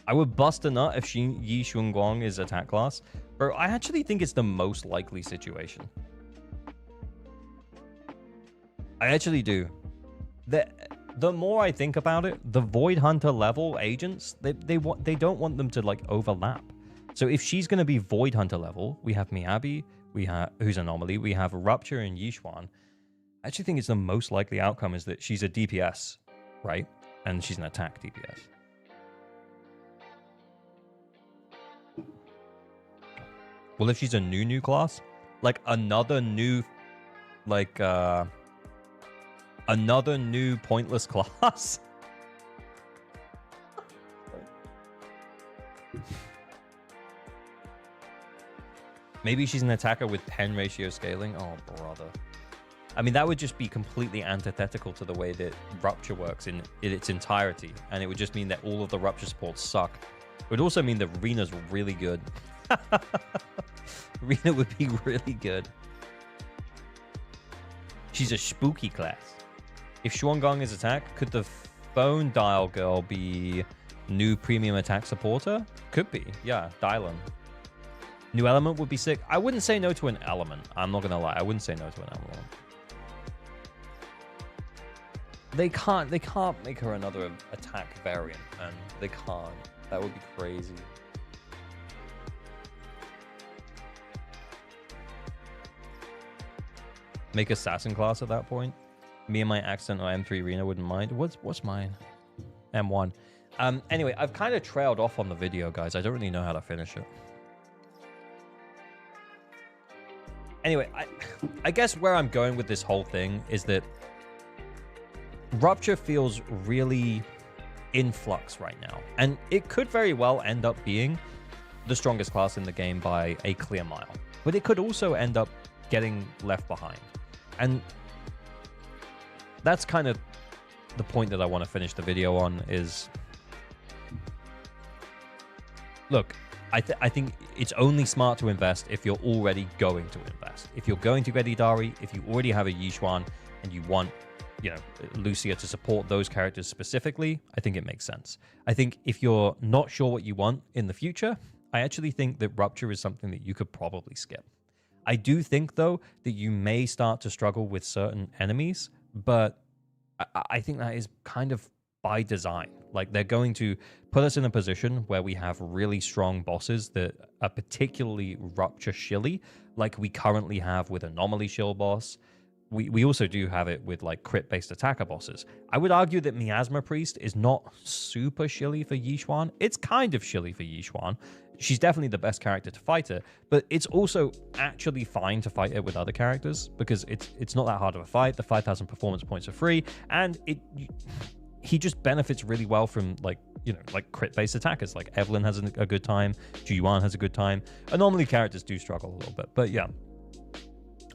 I would bust a nut if Yi Xunguang is attack class. Bro, I actually think it's the most likely situation. I actually do. The more I think about it, the Void Hunter level agents, they don't want them to like overlap. So if she's going to be Void Hunter level, we have Miyabi, who's Anomaly, we have Rupture and Yixuan. I actually think it's the most likely outcome is that she's a DPS, right? And she's an attack DPS. Well, if she's a new class, like another new, like another new pointless class. Maybe she's an attacker with pen ratio scaling. Oh, brother. I mean, that would just be completely antithetical to the way that Rupture works in its entirety. And it would just mean that all of the Rupture supports suck. It would also mean that Rena's really good. Rena would be really good. She's a spooky class. If Xuangong is attack, could the phone dial girl be new premium attack supporter? Could be, yeah, Dylan. New element would be sick. I wouldn't say no to an element. I'm not gonna lie, I wouldn't say no to an element. They can't make her another attack variant, and they can't. That would be crazy. Make assassin class at that point. Me and my accent or M3 Rena wouldn't mind. What's mine? M1. Anyway, I've kind of trailed off on the video, guys. I don't really know how to finish it. Anyway, I guess where I'm going with this whole thing is that Rupture feels really in flux right now. And it could very well end up being the strongest class in the game by a clear mile. But it could also end up getting left behind. And that's kind of the point that I want to finish the video on is... Look, I think it's only smart to invest if you're already going to invest. If you're going to get Idari, if you already have a Yixuan and you want, you know, Lucia to support those characters specifically, I think it makes sense. I think if you're not sure what you want in the future, I actually think that Rupture is something that you could probably skip. I do think, though, that you may start to struggle with certain enemies, but I think that is kind of by design. Like, they're going to put us in a position where we have really strong bosses that are particularly Rupture shilly, like we currently have with Anomaly shill boss. We also do have it with like crit-based attacker bosses. I would argue that Miasma Priest is not super shilly for Yixuan. It's kind of shilly for Yixuan. She's definitely the best character to fight her, but it's also actually fine to fight it with other characters because it's not that hard of a fight. The 5,000 performance points are free, and he just benefits really well from like crit-based attackers. Like Evelyn has a good time, Juyuan has a good time. Anomaly characters do struggle a little bit, but yeah.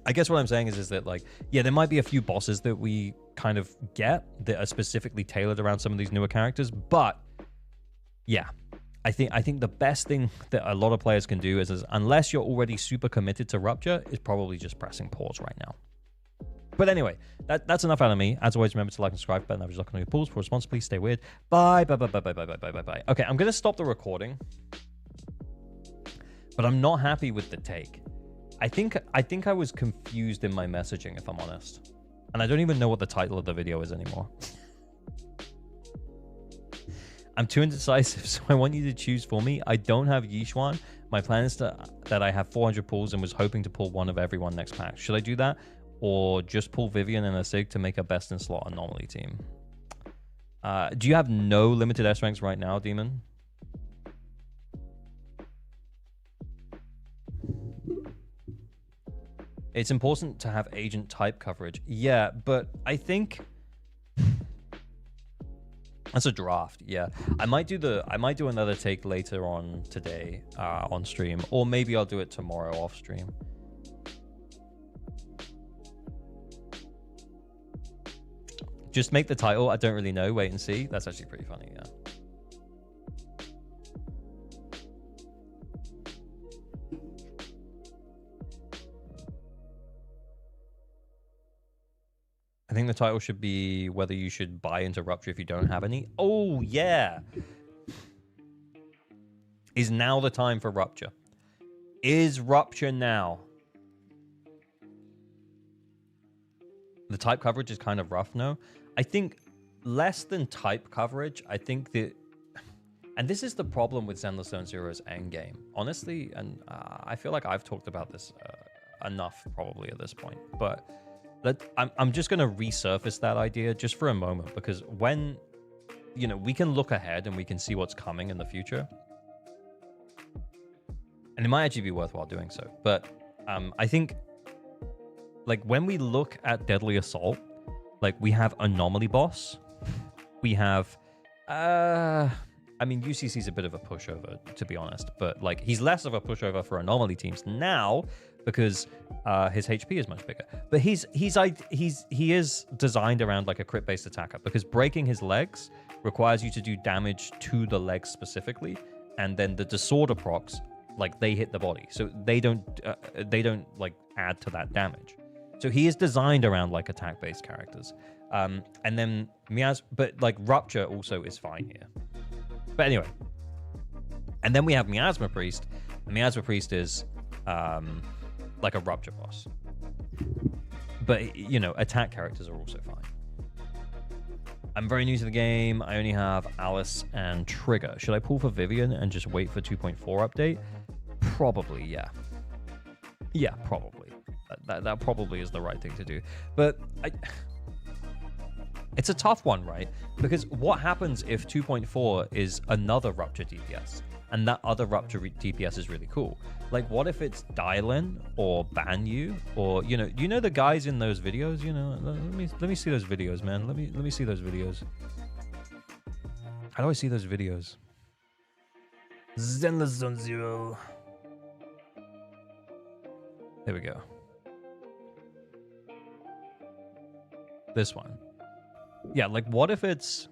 I guess what I'm saying is that, like, yeah, there might be a few bosses that we kind of get that are specifically tailored around some of these newer characters, but yeah, I think the best thing that a lot of players can do is unless you're already super committed to Rupture, is probably just pressing pause right now. But anyway, that's enough out of me. As always, remember to like and subscribe button. I was looking at your pause for response. Please stay weird. Bye. Okay, I'm gonna stop the recording, but I'm not happy with the take. I think I was confused in my messaging, if I'm honest. And I don't even know what the title of the video is anymore. I'm too indecisive, so I want you to choose for me. I don't have Yixuan. My plan is that I have 400 pulls and was hoping to pull one of everyone next pack. Should I do that? Or just pull Vivian and a Sig to make a best in slot anomaly team? Do you have no limited S ranks right now, Demon? It's important to have agent type coverage. Yeah, but I think that's a draft. Yeah, I might do another take later on today on stream, or maybe I'll do it tomorrow off stream. Just make the title. I don't really know. Wait and see. That's actually pretty funny. Yeah. I think the title should be whether you should buy into Rupture if you don't have any. Oh, yeah. Is now the time for Rupture? Is Rupture now? The type coverage is kind of rough, no? I think less than type coverage, I think that... And this is the problem with Zenless Zone Zero's endgame. Honestly, and I feel like I've talked about this enough probably at this point, but... I'm just going to resurface that idea just for a moment, because when, we can look ahead and we can see what's coming in the future. And it might actually be worthwhile doing so. But I think, like, when we look at Deadly Assault, like, we have Anomaly Boss. We have, I mean, UCC's a bit of a pushover, to be honest. But, like, he's less of a pushover for Anomaly teams now, because his HP is much bigger. But he is designed around like a crit-based attacker, because breaking his legs requires you to do damage to the legs specifically, and then the disorder procs, like, they hit the body, so they don't like add to that damage. So he is designed around like attack-based characters. And then but like Rupture also is fine here. But anyway, and then we have Miasma Priest. And Miasma Priest is like a Rupture boss. But, attack characters are also fine. I'm very new to the game. I only have Alice and Trigger. Should I pull for Vivian and just wait for 2.4 update? Probably, yeah. Yeah, probably. That probably is the right thing to do. But it's a tough one, right? Because what happens if 2.4 is another Rupture DPS? And that other Rupture DPS is really cool. Like, what if it's Dylan or Banyu, or you know the guys in those videos? Let me see those videos, man. Let me see those videos. How do I see those videos? Zenless Zone Zero. There we go. This one. Yeah, like, what if it's...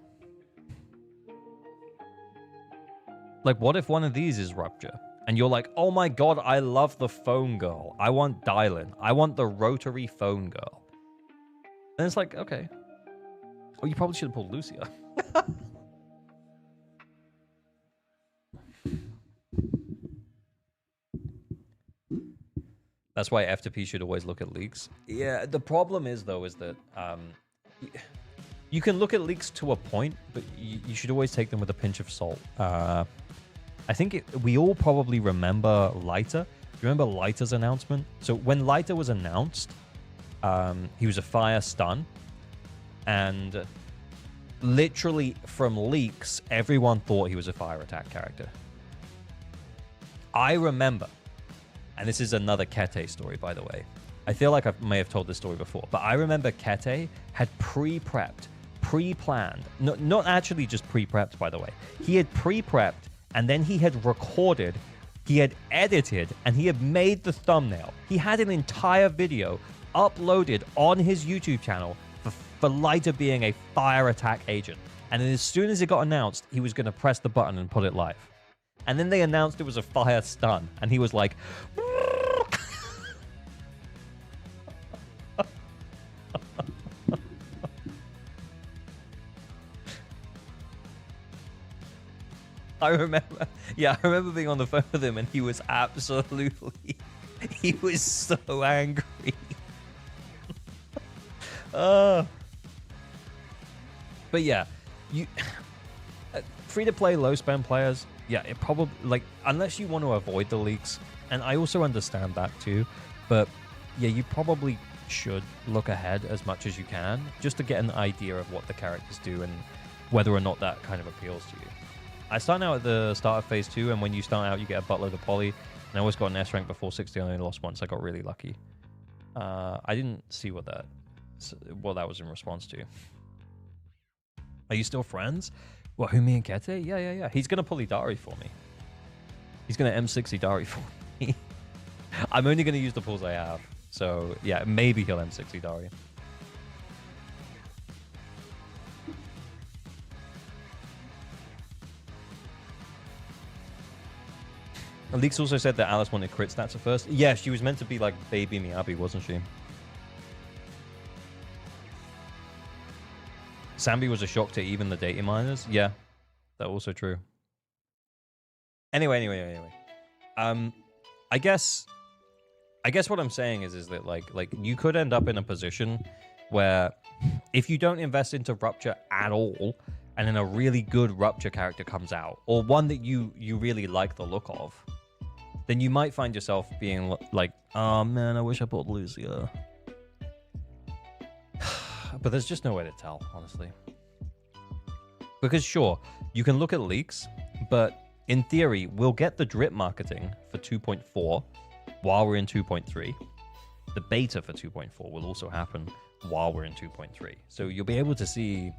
Like, what if one of these is Rupture? And you're like, oh my god, I love the phone girl. I want Dylan. I want the rotary phone girl. And it's like, okay. Oh, you probably should have pulled Lucia. That's why F2P should always look at leaks. Yeah, the problem is, though, is that You can look at leaks to a point, but you should always take them with a pinch of salt. I think we all probably remember Lighter. Do you remember Lighter's announcement? So when Lighter was announced, he was a fire stun, and literally from leaks, everyone thought he was a fire attack character. I remember, and this is another Kete story, by the way. I feel like I may have told this story before, but I remember Kete had pre-prepped, pre-planned, not actually just pre-prepped, by the way. He had pre-prepped, and then he had recorded, he had edited, and he had made the thumbnail. He had an entire video uploaded on his YouTube channel for Lighter being a fire attack agent. And then as soon as it got announced, he was going to press the button and put it live. And then they announced it was a fire stun, and he was like... I remember being on the phone with him, and he was absolutely... He was so angry. But yeah, free-to-play, low-spend players, yeah, it probably, like, unless you want to avoid the leaks, and I also understand that too, but yeah, you probably should look ahead as much as you can, just to get an idea of what the characters do and whether or not that kind of appeals to you. I started out at the start of Phase 2, and when you start out, you get a buttload of poly, and I always got an S rank before 60, I only lost once, I got really lucky. I didn't see what that was in response to. Are you still friends? What, who, me and Kete? Yeah. He's going to pull Dari for me. He's going to M60 Dari for me. I'm only going to use the pulls I have. So, yeah, maybe he'll M60 Dari. Leaks also said that Alice wanted crit stats at first. Yeah, she was meant to be like baby Miyabi, wasn't she? Sambi was a shock to even the data miners. Yeah, that's also true. Anyway. I guess what I'm saying is that like you could end up in a position where if you don't invest into Rupture at all, and then a really good Rupture character comes out, or one that you really like the look of, then you might find yourself being like, oh man, I wish I bought Lucia. But there's just no way to tell, honestly. Because sure, you can look at leaks, but in theory, we'll get the drip marketing for 2.4 while we're in 2.3. The beta for 2.4 will also happen while we're in 2.3. So you'll be able to see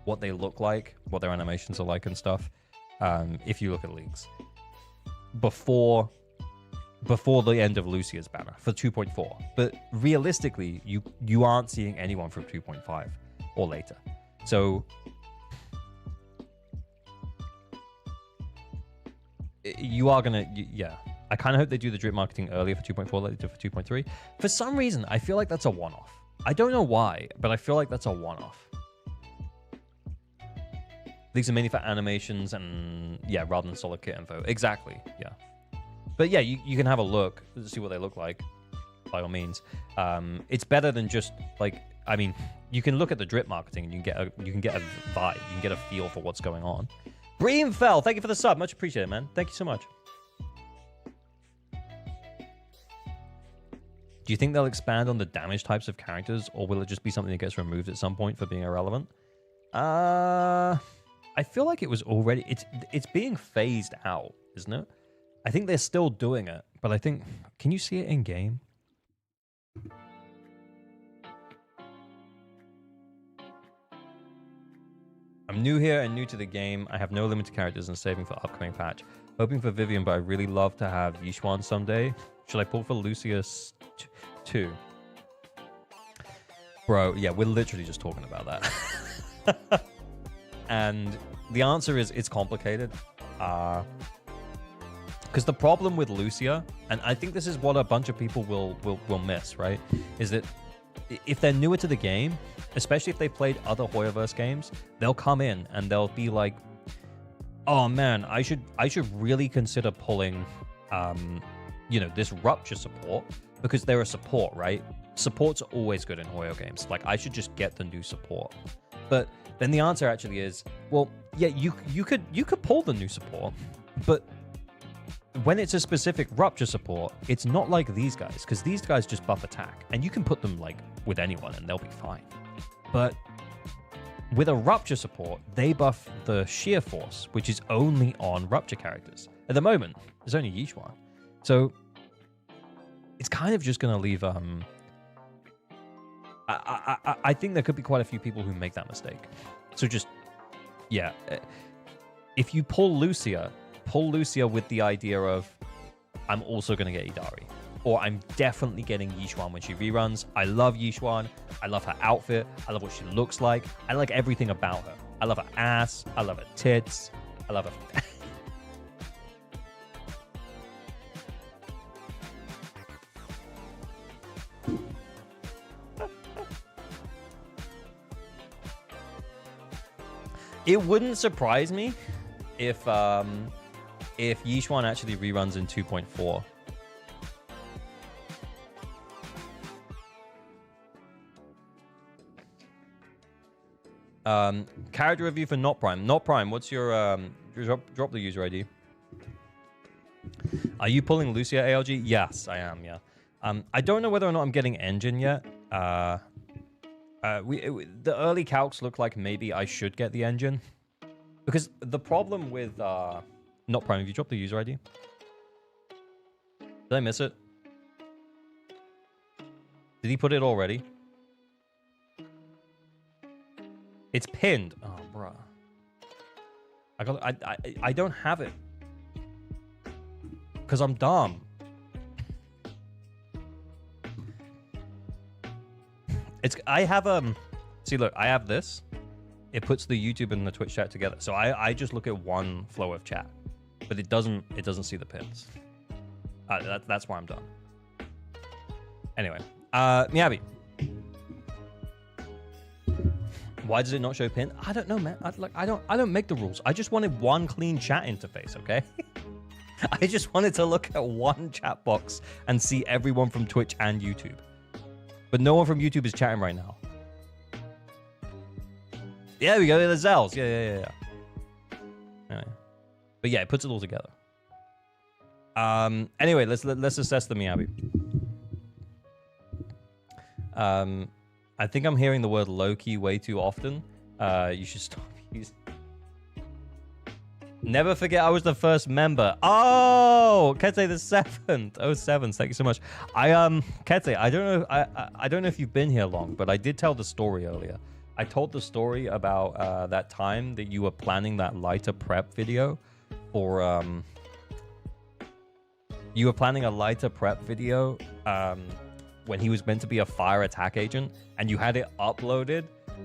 what they look like, what their animations are like and stuff, if you look at leaks. Before the end of Lucia's banner for 2.4. But realistically, you aren't seeing anyone from 2.5 or later. So you are gonna, yeah. I kind of hope they do the drip marketing earlier for 2.4, later for 2.3. For some reason, I feel like that's a one-off. I don't know why, but I feel like that's a one-off. These are mainly for animations and, yeah, rather than solid kit info. Exactly, yeah. But yeah, you can have a look, see what they look like, by all means. It's better than just, like, I mean, you can look at the drip marketing and you can get a vibe, you can get a feel for what's going on. Breamfell, thank you for the sub. Much appreciated, man. Thank you so much. Do you think they'll expand on the damage types of characters, or will it just be something that gets removed at some point for being irrelevant? I feel like it was already... It's being phased out, isn't it? I think they're still doing it, but I think... Can you see it in-game? I'm new here and new to the game. I have no limited characters and saving for upcoming patch. Hoping for Vivian, but I really love to have Yixuan someday. Should I pull for Lucius 2? Bro, yeah, we're literally just talking about that. And the answer is it's complicated. Because the problem with Lucia, and I think this is what a bunch of people will miss, right? Is that if they're newer to the game, especially if they played other Hoyoverse games, they'll come in and they'll be like, oh man, I should really consider pulling this Rupture support, because they're a support, right? Supports are always good in Hoyo games. Like, I should just get the new support. But then the answer actually is, well, yeah, you could pull the new support, but when it's a specific Rupture support, it's not like these guys, because these guys just buff attack, and you can put them like with anyone and they'll be fine. But with a Rupture support, they buff the sheer force, which is only on Rupture characters. At the moment, there's only Yixuan. So it's kind of just going to leave... I think there could be quite a few people who make that mistake. So just, yeah. If you pull Lucia with the idea of, I'm also going to get Idari. Or I'm definitely getting Yixuan when she reruns. I love Yixuan. I love her outfit. I love what she looks like. I like everything about her. I love her ass. I love her tits. I love her... It wouldn't surprise me if Yixuan actually reruns in 2.4. Character review for Not Prime. Not Prime, what's your drop the user ID? Are you pulling Lucia ALG? Yes, I am, yeah. I don't know whether or not I'm getting engine yet. The early calcs look like maybe I should get the engine. Because the problem with Not Prime, have you dropped the user ID? Did I miss it? Did he put it already? It's pinned. Oh, bruh. I don't have it. Because I'm dumb. I have see, look, I have this. It puts the YouTube and the Twitch chat together. So I just look at one flow of chat, but it doesn't see the pins. That's why I'm done. Anyway, Miyabi. Why does it not show pin? I don't know, man. I don't make the rules. I just wanted one clean chat interface, okay? I just wanted to look at one chat box and see everyone from Twitch and YouTube. But no one from YouTube is chatting right now. Yeah, we go. The Zells. Yeah. Anyway. But yeah, it puts it all together. Anyway, let's assess the Miyabi. I think I'm hearing the word Loki way too often. You should stop using... Never forget I was the first member. Oh, Kete the 7th. Oh, 7th. Thank you so much. Kete, I don't know if you've been here long, but I did tell the story earlier. I told the story about that time that you were planning that lighter prep video for you were planning a lighter prep video when he was meant to be a fire attack agent, and you had it uploaded,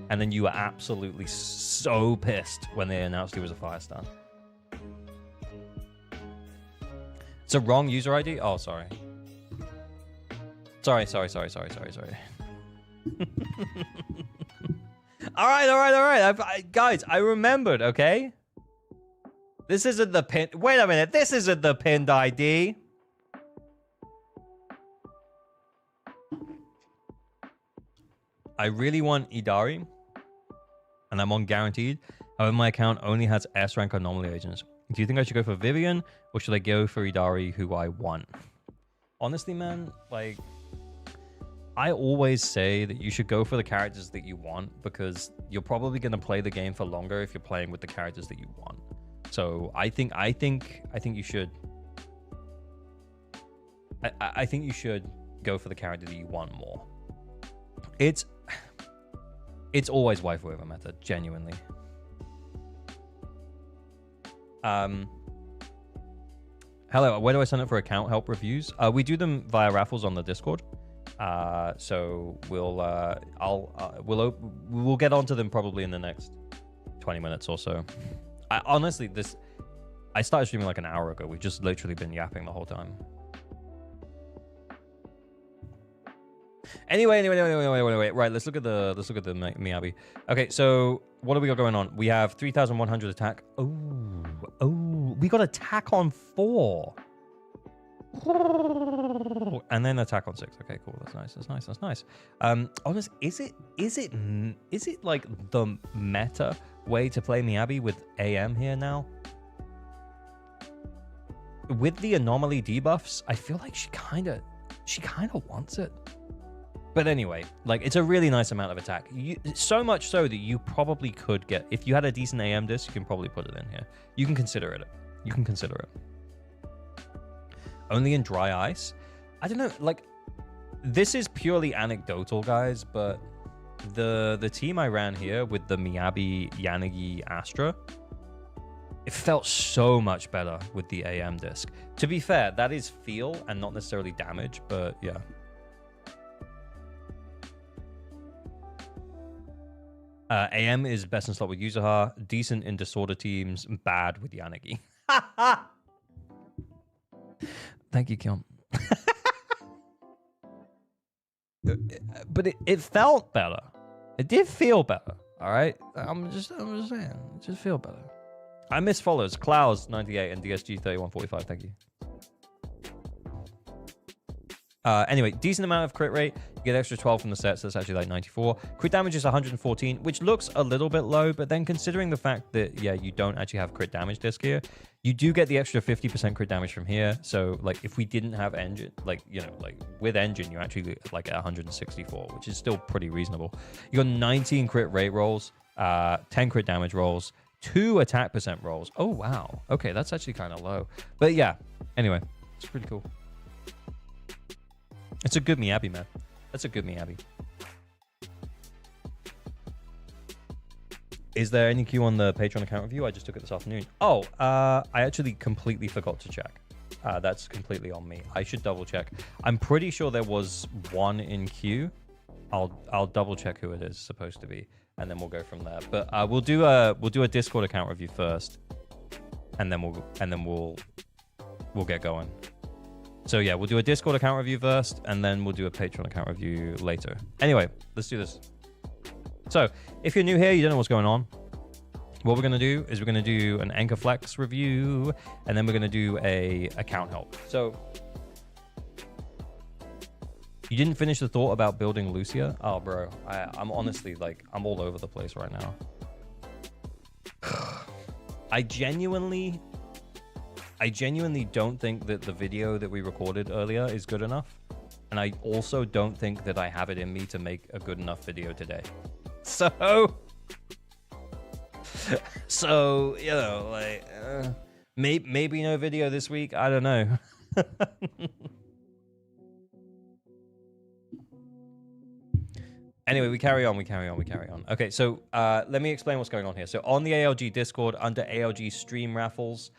and then you were absolutely so pissed when they announced he was a fire star. It's a wrong user ID? Oh, sorry. Sorry. All right. Guys, I remembered, okay? This isn't the pin... Wait a minute. This isn't the pinned ID. I really want Idari, and I'm on guaranteed. However, my account only has S-rank anomaly agents. Do you think I should go for Vivian, or should I go for Idari, who I want? Honestly, man, like... I always say that you should go for the characters that you want, because you're probably going to play the game for longer if you're playing with the characters that you want. So I think you should... I think you should go for the character that you want more. It's always waifu over meta, genuinely. Hello, where do I sign up for account help reviews? We do them via raffles on the Discord. So we'll get onto them probably in the next 20 minutes or so. Honestly, I started streaming like an hour ago. We've just literally been yapping the whole time. Anyway, right, let's look at the Miyabi. Okay, so what do we got going on? We have 3,100 attack. Oh, we got attack on 4. And then attack on 6. Okay, cool. That's nice. That's nice. That's nice. Honest, is it like the meta way to play Miyabi with AM here now? With the anomaly debuffs, I feel like she kind of wants it. But anyway, like, it's a really nice amount of attack. So much so that you probably could get, if you had a decent AM disc, you can probably put it in here. You can consider it. You can consider it. Only in dry ice? I don't know, like, this is purely anecdotal, guys, but the team I ran here with the Miyabi, Yanagi, Astra, it felt so much better with the AM disc. To be fair, that is feel and not necessarily damage, but yeah. AM is best in slot with Yuzuha, decent in disorder teams, bad with Yanagi. Thank you, Kion. But it felt better. It did feel better. All right, I'm just saying, it just feel better. I miss follows Klaus 98 and DSG 3145. Thank you. Anyway, decent amount of crit rate. You get extra 12 from the set, so that's actually like 94. Crit damage is 114, which looks a little bit low, but then considering the fact that, yeah, you don't actually have crit damage disc here, you do get the extra 50% crit damage from here. So, like, if we didn't have engine, like, you know, like, with engine, you actually like at 164, which is still pretty reasonable. You got 19 crit rate rolls, 10 crit damage rolls, 2 attack percent rolls. Oh, wow. Okay, that's actually kind of low. But yeah, anyway, it's pretty cool. It's a good Miyabi, man. That's a good Miyabi. Is there any queue on the Patreon account review? I just took it this afternoon. Oh, I actually completely forgot to check. That's completely on me. I should double check. I'm pretty sure there was one in queue. I'll double check who it is supposed to be, and then we'll go from there. But we'll do a Discord account review first, and then we'll get going. So yeah, we'll do a Discord account review first, and then we'll do a Patreon account review later. Anyway, let's do this. So if you're new here, you don't know what's going on. What we're going to do is we're going to do an Anchor Flex review, and then we're going to do a account help. So you didn't finish the thought about building Lucia? Oh, bro, I'm honestly, like, I'm all over the place right now. I genuinely don't think that the video that we recorded earlier is good enough. And I also don't think that I have it in me to make a good enough video today. So, you know, like, maybe no video this week. I don't know. Anyway, we carry on. Okay, so let me explain what's going on here. So on the ALG Discord, under ALG Stream Raffles,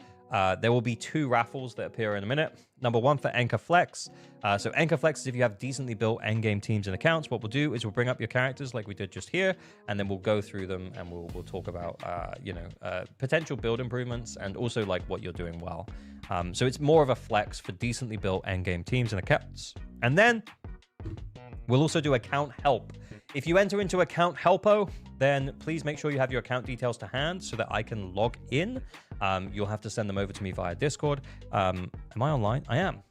there will be 2 raffles that appear in a minute. Number 1 for Anchor Flex. So Anchor Flex is if you have decently built endgame teams and accounts. What we'll do is we'll bring up your characters like we did just here, and then we'll go through them and we'll talk about potential build improvements and also like what you're doing well. So it's more of a flex for decently built endgame teams and accounts. And then we'll also do account help. If you enter into account helpo, then please make sure you have your account details to hand so that I can log in. You'll have to send them over to me via Discord. Am I online? I am.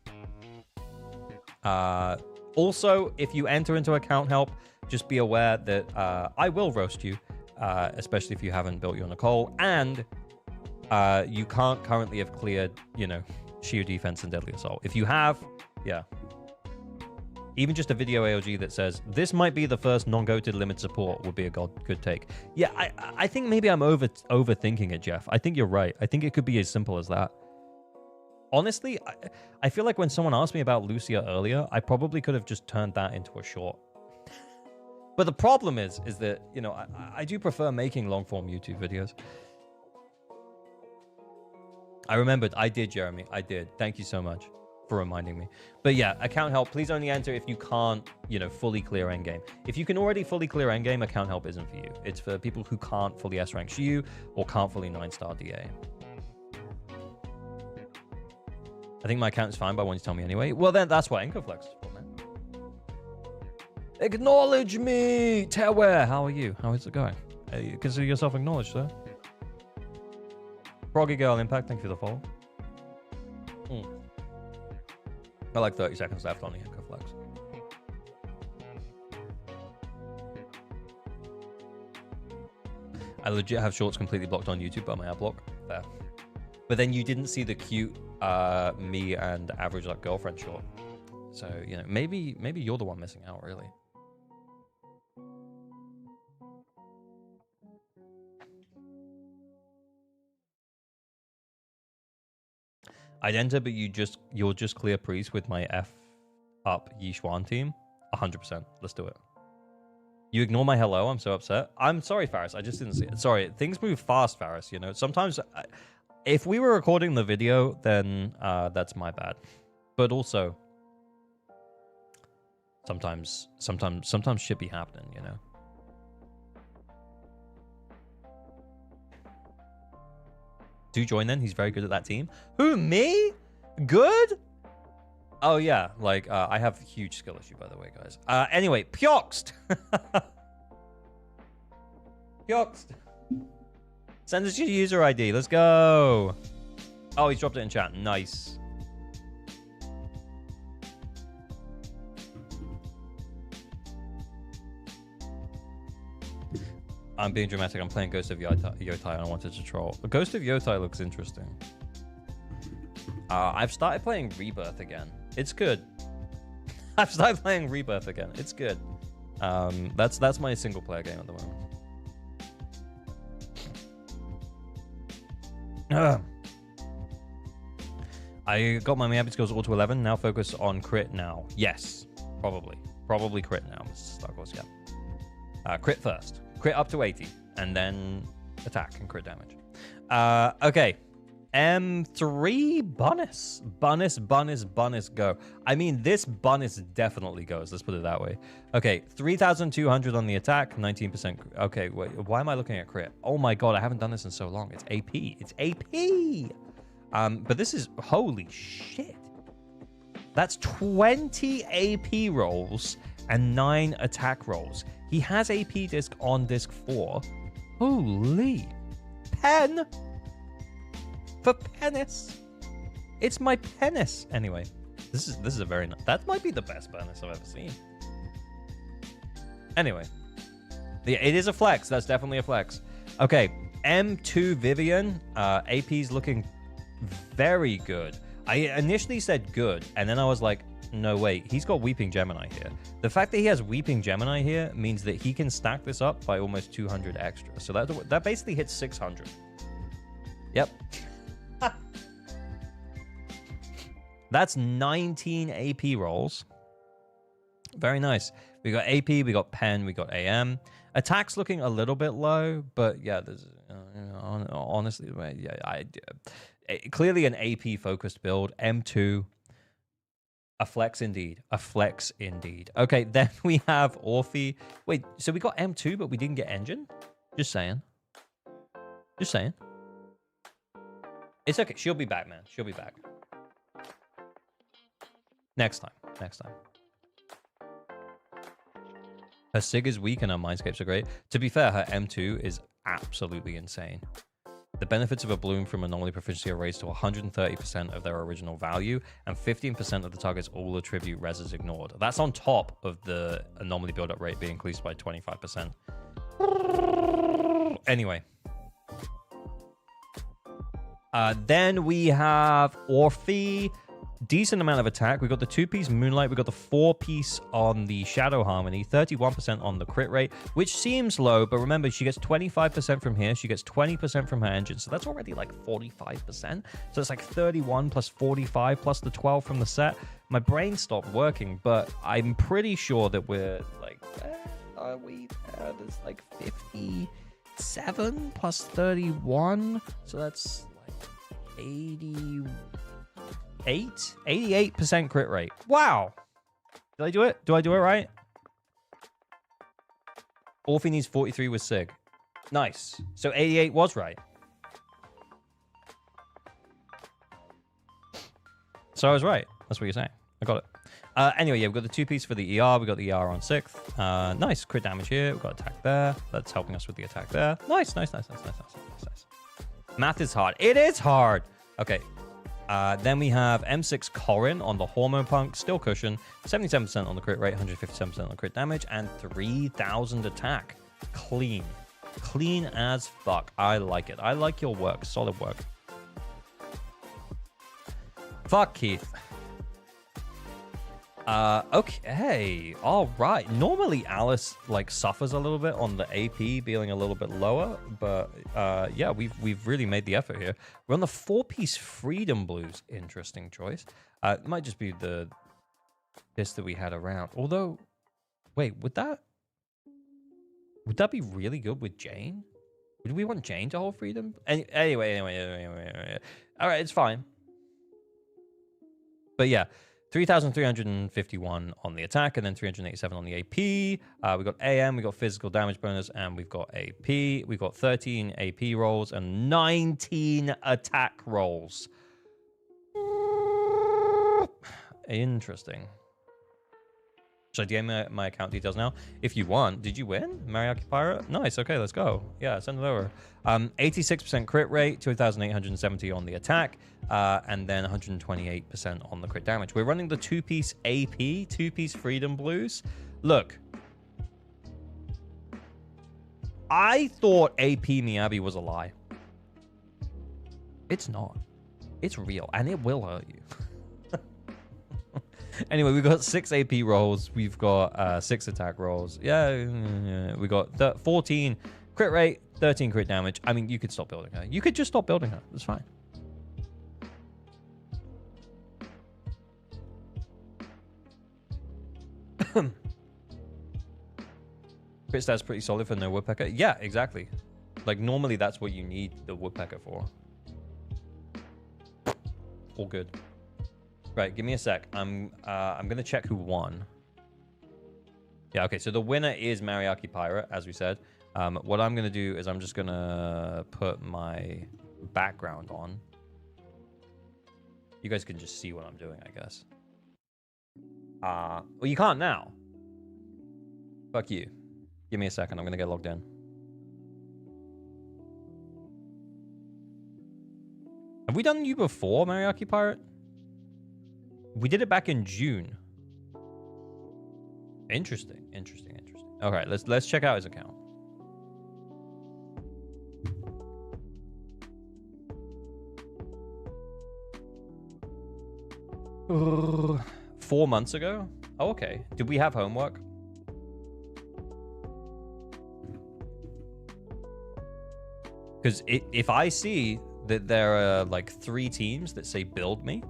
Also, if you enter into account help, just be aware that I will roast you, especially if you haven't built your Nicole, and you can't currently have cleared, sheer defense and deadly assault. If you have, yeah. Even just a video AOG that says, this might be the first non-goated limit support would be a good take. Yeah, I think maybe I'm overthinking it, Jeff. I think you're right. I think it could be as simple as that. Honestly, I feel like when someone asked me about Lucia earlier, I probably could have just turned that into a short. But the problem is that, I do prefer making long-form YouTube videos. I remembered. I did, Jeremy. I did. Thank you so much for reminding me. But yeah, account help, please only enter if you can't, fully clear endgame. If you can already fully clear endgame, account help isn't for you. It's for people who can't fully S-rank Shiyu or can't fully 9-star DA. I think my account is fine, but I want you to tell me anyway. Well, then that's what Anchor Flex is for, man. Acknowledge me! Tearware, how are you? How is it going? You consider yourself acknowledged, sir? Froggy Girl Impact, thank you for the follow. Got like 30 seconds left on the Echo Flex. I legit have shorts completely blocked on YouTube by my ad block. Fair. But then you didn't see the cute me and average like girlfriend short. So, you know, maybe you're the one missing out, really. I'd enter, but you'll just clear priest with my F up Yixuan team. 100%. Let's do it. You ignore my hello. I'm so upset. I'm sorry, Faris. I just didn't see it. Sorry. Things move fast, Faris. You know, sometimes if we were recording the video, then that's my bad. But also, sometimes shit be happening, you know. Do join then. He's very good at that team. Who, me? Good? Oh, yeah. Like, I have huge skill issue, by the way, guys. Anyway, Pyoxt. Pyoxt. Send us your user ID. Let's go. Oh, he's dropped it in chat. Nice. I'm being dramatic. I'm playing Ghost of Yotai and I wanted to troll. The Ghost of Yotai looks interesting. I've started playing Rebirth again. It's good. I've started playing Rebirth again. It's good. That's my single player game at the moment. I got my Miyabi skills all to 11. Now focus on crit now. Yes, probably. Probably crit now, Mr. Star Wars, yeah. Crit first. Crit up to 80, and then attack and crit damage. Okay. M3 bonus, go. I mean, this bonus definitely goes. Let's put it that way. Okay, 3,200 on the attack, 19%. Okay, wait, why am I looking at crit? Oh my god, I haven't done this in so long. It's AP. It's AP. But this is, holy shit. That's 20 AP rolls and 9 attack rolls. He has AP disc on disc 4. Holy. Pen. For penis. It's my penis. Anyway, this is a very nice. That might be the best penis I've ever seen. Anyway. Yeah, it is a flex. That's definitely a flex. Okay. M2 Vivian. AP's looking very good. I initially said good, and then I was like, no, wait, he's got Weeping Gemini here. The fact that he has Weeping Gemini here means that he can stack this up by almost 200 extra. So that basically hits 600. Yep. That's 19 AP rolls. Very nice. We got AP, we got Pen, we got AM. Attack's looking a little bit low, but yeah, there's honestly, yeah, clearly an AP focused build. M2. A flex indeed. A flex indeed. Okay, then we have Orphe. Wait, so we got M2, but we didn't get engine? Just saying. Just saying. It's okay. She'll be back, man. She'll be back. Next time. Next time. Her SIG is weak and her mindscapes are great. To be fair, her M2 is absolutely insane. The benefits of a bloom from anomaly proficiency are raised to 130% of their original value, and 15% of the target's all attribute res is ignored. That's on top of the anomaly build-up rate being increased by 25%. Anyway. Then we have Orphe. Decent amount of attack. We got the 2-piece Moonlight. We got the 4-piece on the Shadow Harmony. 31% on the crit rate, which seems low, but remember, she gets 25% from here. She gets 20% from her engine, so that's already like 45%. So it's like 31 plus 45 plus the 12 from the set. My brain stopped working, but I'm pretty sure that we're like, are we? There's like 57 plus 31, so that's like 88% crit rate. Wow. Did I do it? Do I do it right? Orphe needs 43 with SIG. Nice. So 88 was right. So I was right. That's what you're saying. I got it. Anyway, yeah, we've got the 2-piece for the ER. We've got the ER on 6th. Nice. Crit damage here. We've got attack there. That's helping us with the attack there. Nice. Math is hard. It is hard. Okay. Then we have M6 Corin on the Hormone Punk, still cushion, 77% on the crit rate, 157% on the crit damage, and 3,000 attack. Clean. Clean as fuck. I like it. I like your work. Solid work. Fuck, Keith. Okay. All right. Normally, Alice, like, suffers a little bit on the AP being a little bit lower, but, yeah, we've really made the effort here. We're on the 4-piece Freedom Blues. Interesting choice. It might just be this that we had around. Although, wait, would that be really good with Jane? Would we want Jane to hold Freedom? Anyway. All right, it's fine. But yeah, 3,351 on the attack, and then 387 on the AP. We got AM, we got physical damage bonus, and we've got AP. We've got 13 AP rolls and 19 attack rolls. Interesting. Should I DM my account details now? If you want. Did you win? Mariaki Pirate? Nice. Okay, let's go. Yeah, send it over. 86% crit rate, 2,870 on the attack, and then 128% on the crit damage. We're running the 2-piece AP, 2-piece Freedom Blues. Look. I thought AP Miyabi was a lie. It's not. It's real, and it will hurt you. Anyway, we've got 6 AP rolls. We've got 6 attack rolls. Yeah, we got 14 crit rate, 13 crit damage. I mean, you could stop building her. You could just stop building her. It's fine. Crit stats pretty solid for no woodpecker. Yeah, exactly. Like, normally that's what you need the woodpecker for. All good. Right, give me a sec. I'm gonna check who won. Yeah, okay, so the winner is Mariaki Pirate, as we said. What I'm gonna do is I'm just gonna put my background on. You guys can just see what I'm doing, I guess. Well, you can't now. Fuck you. Give me a second, I'm gonna get logged in. Have we done you before, Mariaki Pirate? We did it back in June. Interesting. All right, let's check out his account. Uh, 4 months ago? Oh, okay. Did we have homework? Because if I see that there are like 3 teams that say build me,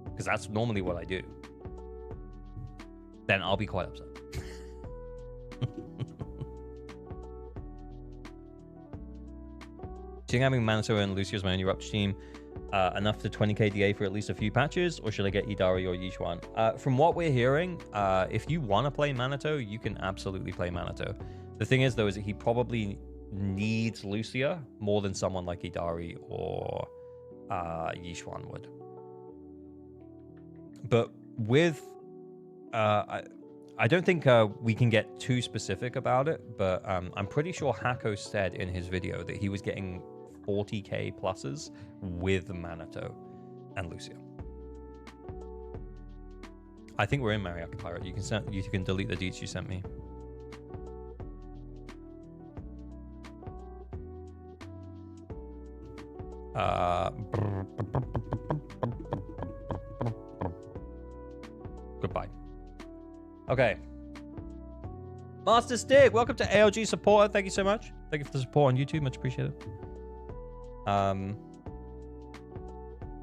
because that's normally what I do, then I'll be quite upset. Do you think having Manato and Lucio as my only Rupture team enough to 20k DA for at least a few patches, or should I get Idari or Yishuan? From what we're hearing, if you want to play Manato, you can absolutely play Manato. The thing is, though, is that he probably needs Lucia more than someone like Idari or Yishuan would. But with, I don't think we can get too specific about it, but I'm pretty sure Hako said in his video that he was getting 40k pluses with Manato and Lucio. I think we're in Mariaki Pirate. You can delete the deets you sent me. Goodbye. Okay. Master Stig, welcome to ALG supporter. Thank you so much. Thank you for the support on YouTube. Much appreciated. Are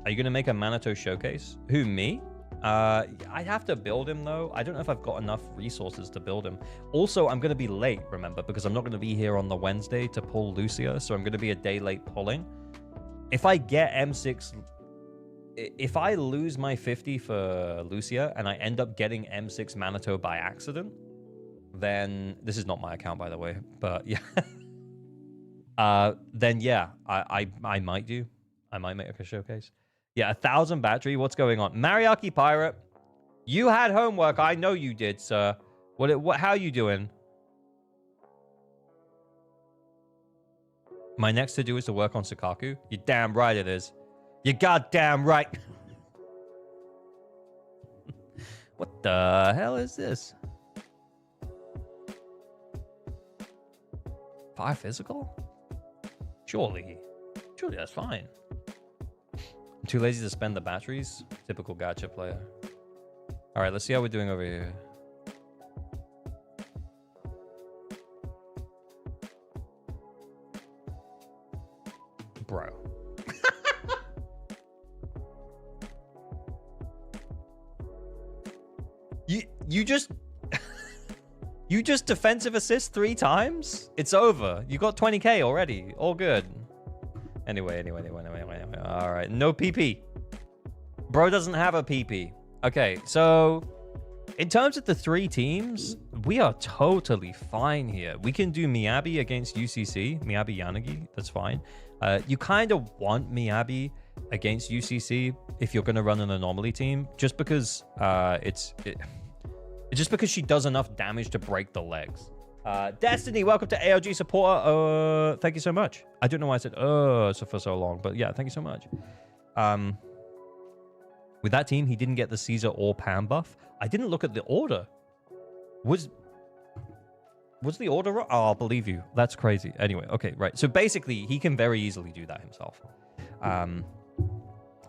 you going to make a Manato showcase? Who, me? I'd have to build him, though. I don't know if I've got enough resources to build him. Also, I'm going to be late, remember, because I'm not going to be here on the Wednesday to pull Lucia, so I'm going to be a day late pulling. If I get M6... If I lose my 50 for Lucia and I end up getting M6 Manato by accident, then... This is not my account, by the way, but yeah. Then yeah, I might do. I might make a showcase. Yeah, 1,000 battery. What's going on? Mariaki Pirate, you had homework. I know you did, sir. How you doing? My next to do is to work on Sukaku. You're damn right it is. You goddamn right. What the hell is this? Fire physical? Surely that's fine. I'm too lazy to spend the batteries. Typical gacha player. All right, let's see how we're doing over here. Bro. You just you just defensive assist 3 times? It's over. You got 20k already. All good. Anyway. All right, no PP. Bro doesn't have a PP. Okay, so in terms of the 3 teams, we are totally fine here. We can do Miyabi against UCC, Miyabi Yanagi. That's fine. You kind of want Miyabi against UCC if you're going to run an anomaly team, just because just because she does enough damage to break the legs. Destiny, welcome to ALG supporter. Thank you so much. I don't know why I said for so long, but yeah, thank you so much. With that team, he didn't get the Caesar or Pam buff. I didn't look at the order. Was the order wrong? Oh, I'll believe you. That's crazy. Anyway, okay, right. So basically, he can very easily do that himself.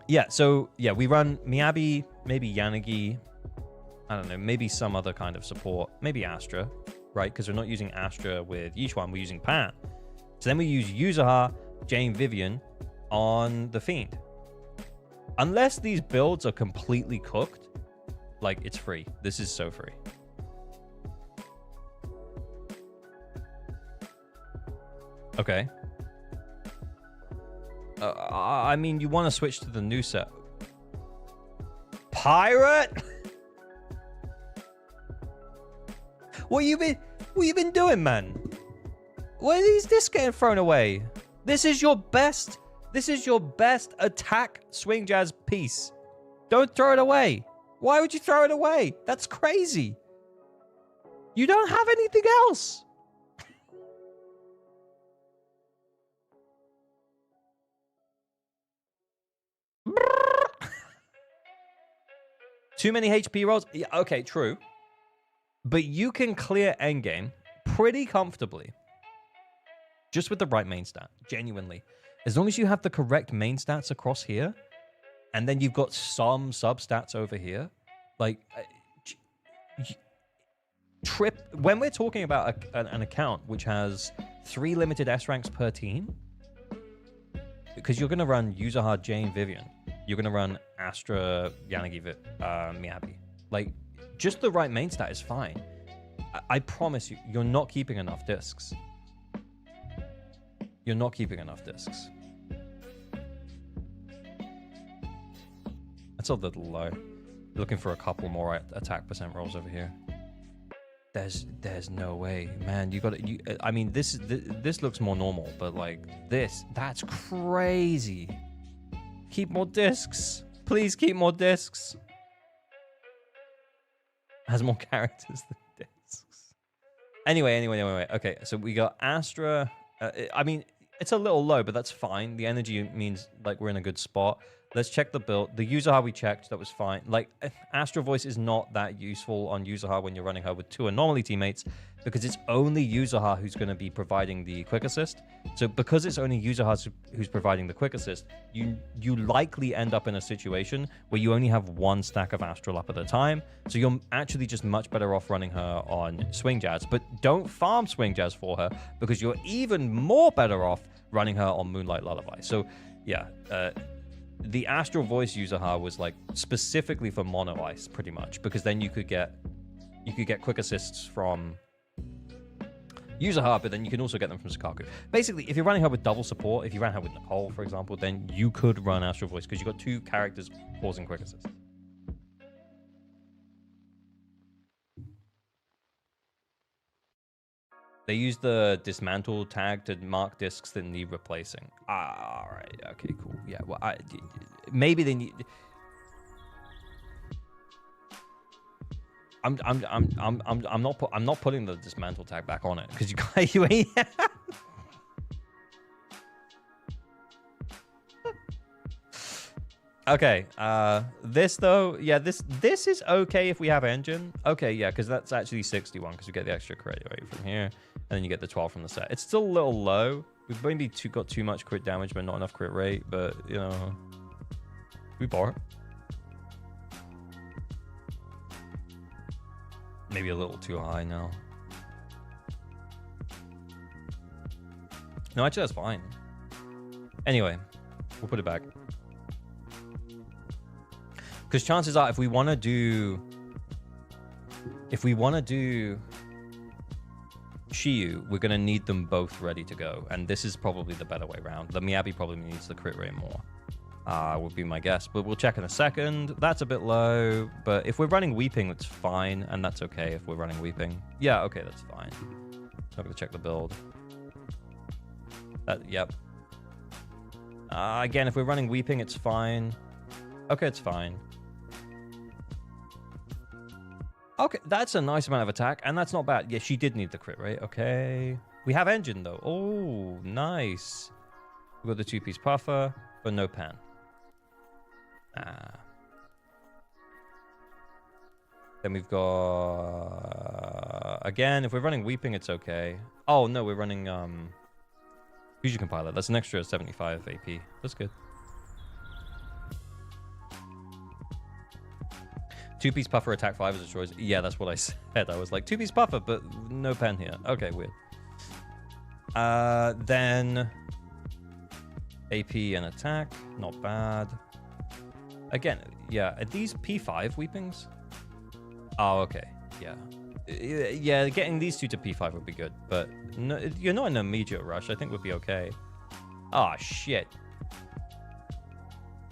Yeah, so yeah, we run Miyabi, maybe Yanagi. I don't know, maybe some other kind of support. Maybe Astra, right? Because we're not using Astra with Yixuan, we're using Pan. So then we use Yuzuha, Jane Vivian on the Fiend. Unless these builds are completely cooked, like, it's free. This is so free. Okay. I mean, you want to switch to the new set. Pirate? What you been doing, man? Why is this getting thrown away? This is your best attack swing jazz piece. Don't throw it away. Why would you throw it away? That's crazy. You don't have anything else. Too many HP rolls? Yeah, okay, true. But you can clear endgame pretty comfortably. Just with the right main stat, genuinely. As long as you have the correct main stats across here, and then you've got some sub-stats over here, like, when we're talking about an account which has 3 limited S ranks per team, because you're going to run Yuzuha, Jane, Vivian, you're going to run Astra, Yanagi, Miyabi. Like, just the right main stat is fine. I promise you, you're not keeping enough discs. You're not keeping enough discs. That's a little low. Looking for a couple more attack percent rolls over here. There's no way, man. You got to. I mean, this looks more normal, but like that's crazy. Keep more discs, please. Keep more discs. Has more characters than discs. Anyway. Okay, so we got Astra. I mean, it's a little low, but that's fine. The energy means like we're in a good spot. Let's check the build. The Yuzuha we checked, that was fine. Like, Astra Voice is not that useful on Yuzuha when you're running her with 2 anomaly teammates, because it's only Yuzuha who's going to be providing the quick assist. So because it's only Yuzuha who's providing the quick assist, you likely end up in a situation where you only have 1 stack of Astral up at a time. So you're actually just much better off running her on Swing Jazz. But don't farm Swing Jazz for her, because you're even more better off running her on Moonlight Lullaby. So yeah, the Astral Voice Yuzuha was like specifically for Mono Ice, pretty much, because then you could get quick assists from Yuzuha, but then you can also get them from Sakaku. Basically, if you're running her with double support, if you ran her with Nicole, for example, then you could run Astral Voice because you've got 2 characters causing quick assists. They use the dismantle tag to mark discs that need replacing. All right. Okay. Cool. Yeah. Well, maybe they need. I'm not putting the dismantle tag back on it because you ain't. Okay, this though, yeah, this is okay if we have engine. Okay, yeah, because that's actually 61 because we get the extra crit rate from here, and then you get the 12 from the set. It's still a little low. We've maybe got too much crit damage, but not enough crit rate. But you know, we bar it. Maybe a little too high now. No, actually, that's fine. Anyway, we'll put it back. Because chances are, if we want to do Shiyu, we're going to need them both ready to go. And this is probably the better way around. The Miyabi probably needs the crit rate more. Would be my guess. But we'll check in a second. That's a bit low. But if we're running Weeping, that's fine. And that's okay if we're running Weeping. Yeah, okay, that's fine. Not going to check the build. Yep. Again, if we're running Weeping, it's fine. Okay, it's fine. Okay, that's a nice amount of attack, and that's not bad. Yeah, she did need the crit rate. Okay. We have engine, though. Oh, nice. We've got the two-piece puffer, but no pan. Then we've got... Again, if we're running Weeping, it's okay. Oh, no, we're running... Fusion Compiler. That's an extra 75 AP. That's good. Two-piece puffer, attack 5 as a choice. Yeah, that's what I said. I was like, two-piece puffer, but no pen here. Okay, weird. Then AP and attack. Not bad. Again, yeah. Are these P5 Weepings? Oh, okay. Yeah. Yeah, getting these two to P5 would be good. But no, you're not in an immediate rush. I think we'd be okay. Oh, shit.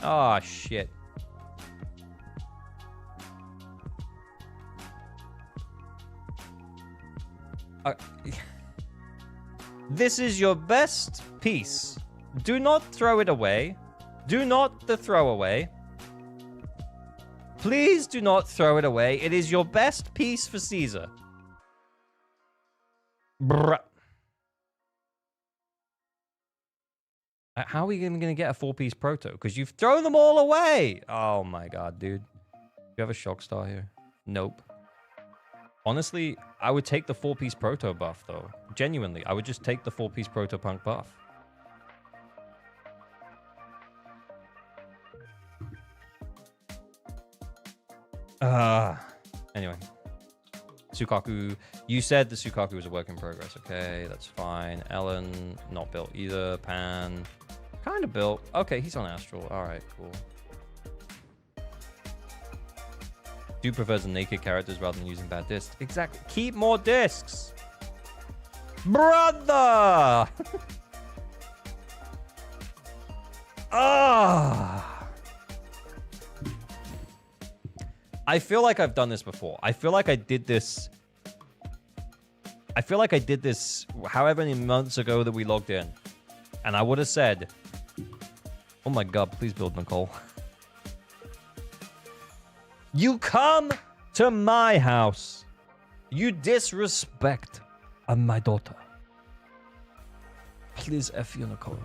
Oh, shit. This is your best piece. Do not throw it away. Do not throw away. Please do not throw it away. It is your best piece for Caesar. Bruh. How are we even going to get a 4-piece proto? Because you've thrown them all away. Oh my god, dude. Do you have a shock star here? Nope. Honestly, I would take the 4-piece proto buff, though. Genuinely, I would just take the 4-piece proto punk buff. Anyway. Sukaku. You said the Sukaku was a work in progress. Okay, that's fine. Ellen, not built either. Pan, kind of built. Okay, he's on Astral. All right, cool. Do prefers the naked characters rather than using bad discs. Exactly. Keep more discs. Brother! I feel like I've done this before. I feel like I did this however many months ago that we logged in. And I would have said, oh my god, please build Nicole. You come to my house. You disrespect my daughter. Please F you, Nicole.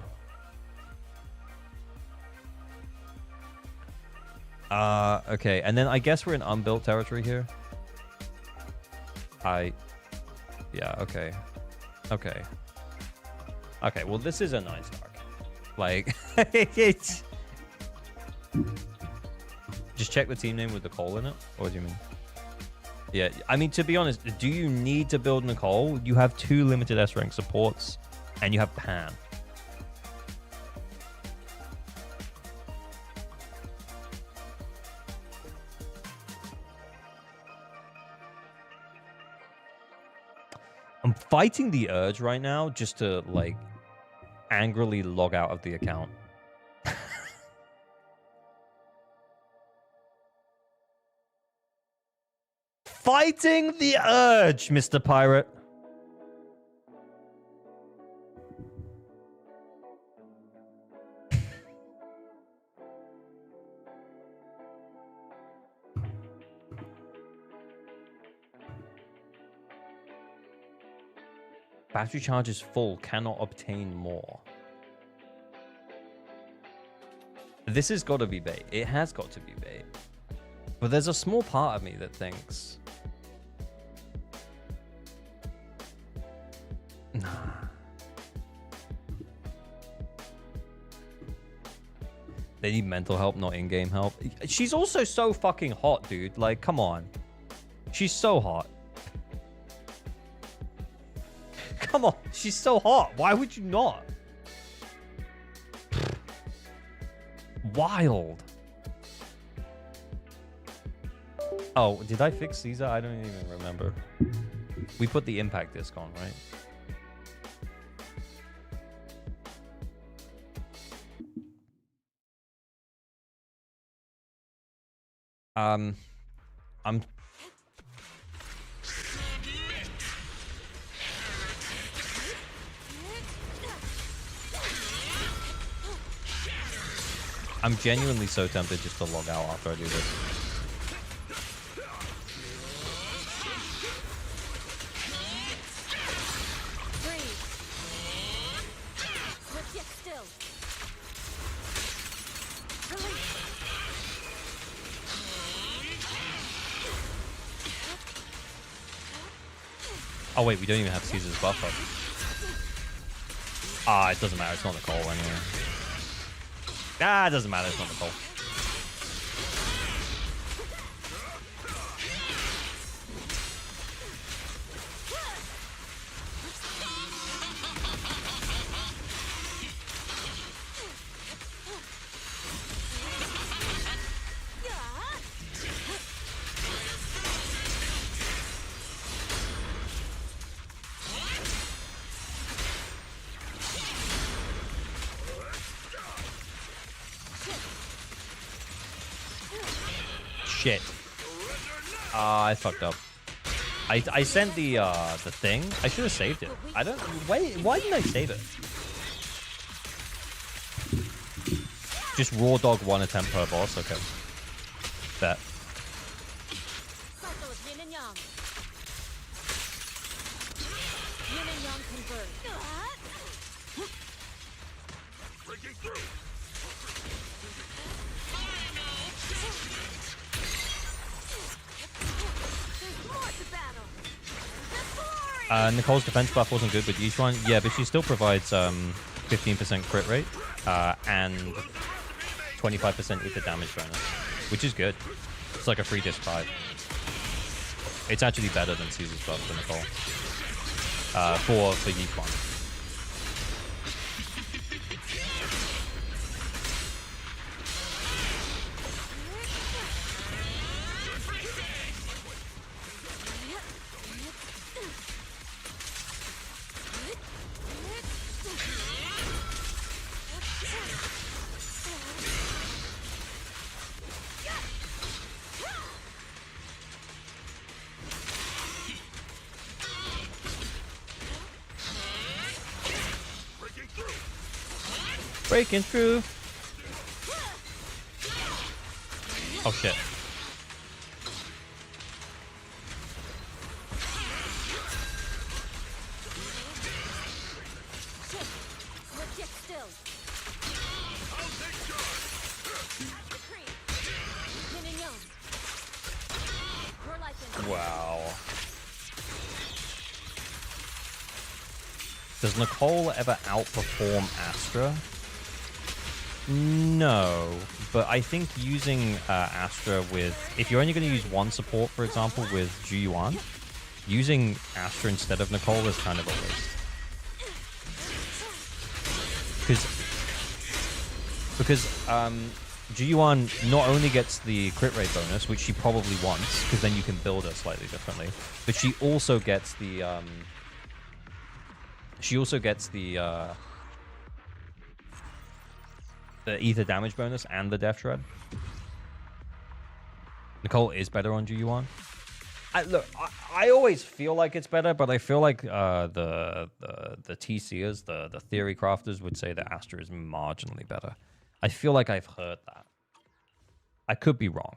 Okay, and then I guess we're in unbuilt territory here. Yeah, okay. Okay. Okay, well, this is a nice arc. Like, it's... Just check the team name with Nicole in it? Or what do you mean? Yeah, I mean, to be honest, do you need to build Nicole? You have 2 limited S-rank supports, and you have Pan. I'm fighting the urge right now just to, like, angrily log out of the account. Fighting the urge, Mr. Pirate. Battery charge is full. Cannot obtain more. This has got to be bait. It has got to be bait. But there's a small part of me that thinks... Nah. They need mental help, not in-game help. She's also so fucking hot, dude. Like, come on. She's so hot. Come on. She's so hot. Why would you not? Wild. Oh, did I fix Caesar? I don't even remember. We put the impact disc on, right? I'm genuinely so tempted just to log out after I do this. Oh wait, we don't even have Caesar's buff up. Ah, it doesn't matter. It's not Nicole anyway. Ah, it doesn't matter. It's not Nicole. Shit. I fucked up. I sent the thing. I should have saved it. I don't. Why didn't I save it? Just raw dog 1 attempt per boss. Okay. Bet. Nicole's defense buff wasn't good with each one. Yeah, but she still provides 15% crit rate and 25% ether damage bonus, which is good. It's like a free disc 5. It's actually better than Caesar's buff for Nicole. For each one. Breaking through. Oh shit. Wow. Does Nicole ever outperform Astra? No, but I think using Astra with... If you're only going to use one support, for example, with Ju-Yuan, using Astra instead of Nicole is kind of a waste. Because Ju-Yuan not only gets the crit rate bonus, which she probably wants, because then you can build her slightly differently, but she also gets the... the ether damage bonus and the death shred. Nicole is better on Ju-Yuan. Look, I always feel like it's better, but I feel like the TCers, the theory crafters, would say that Astra is marginally better. I feel like I've heard that. I could be wrong.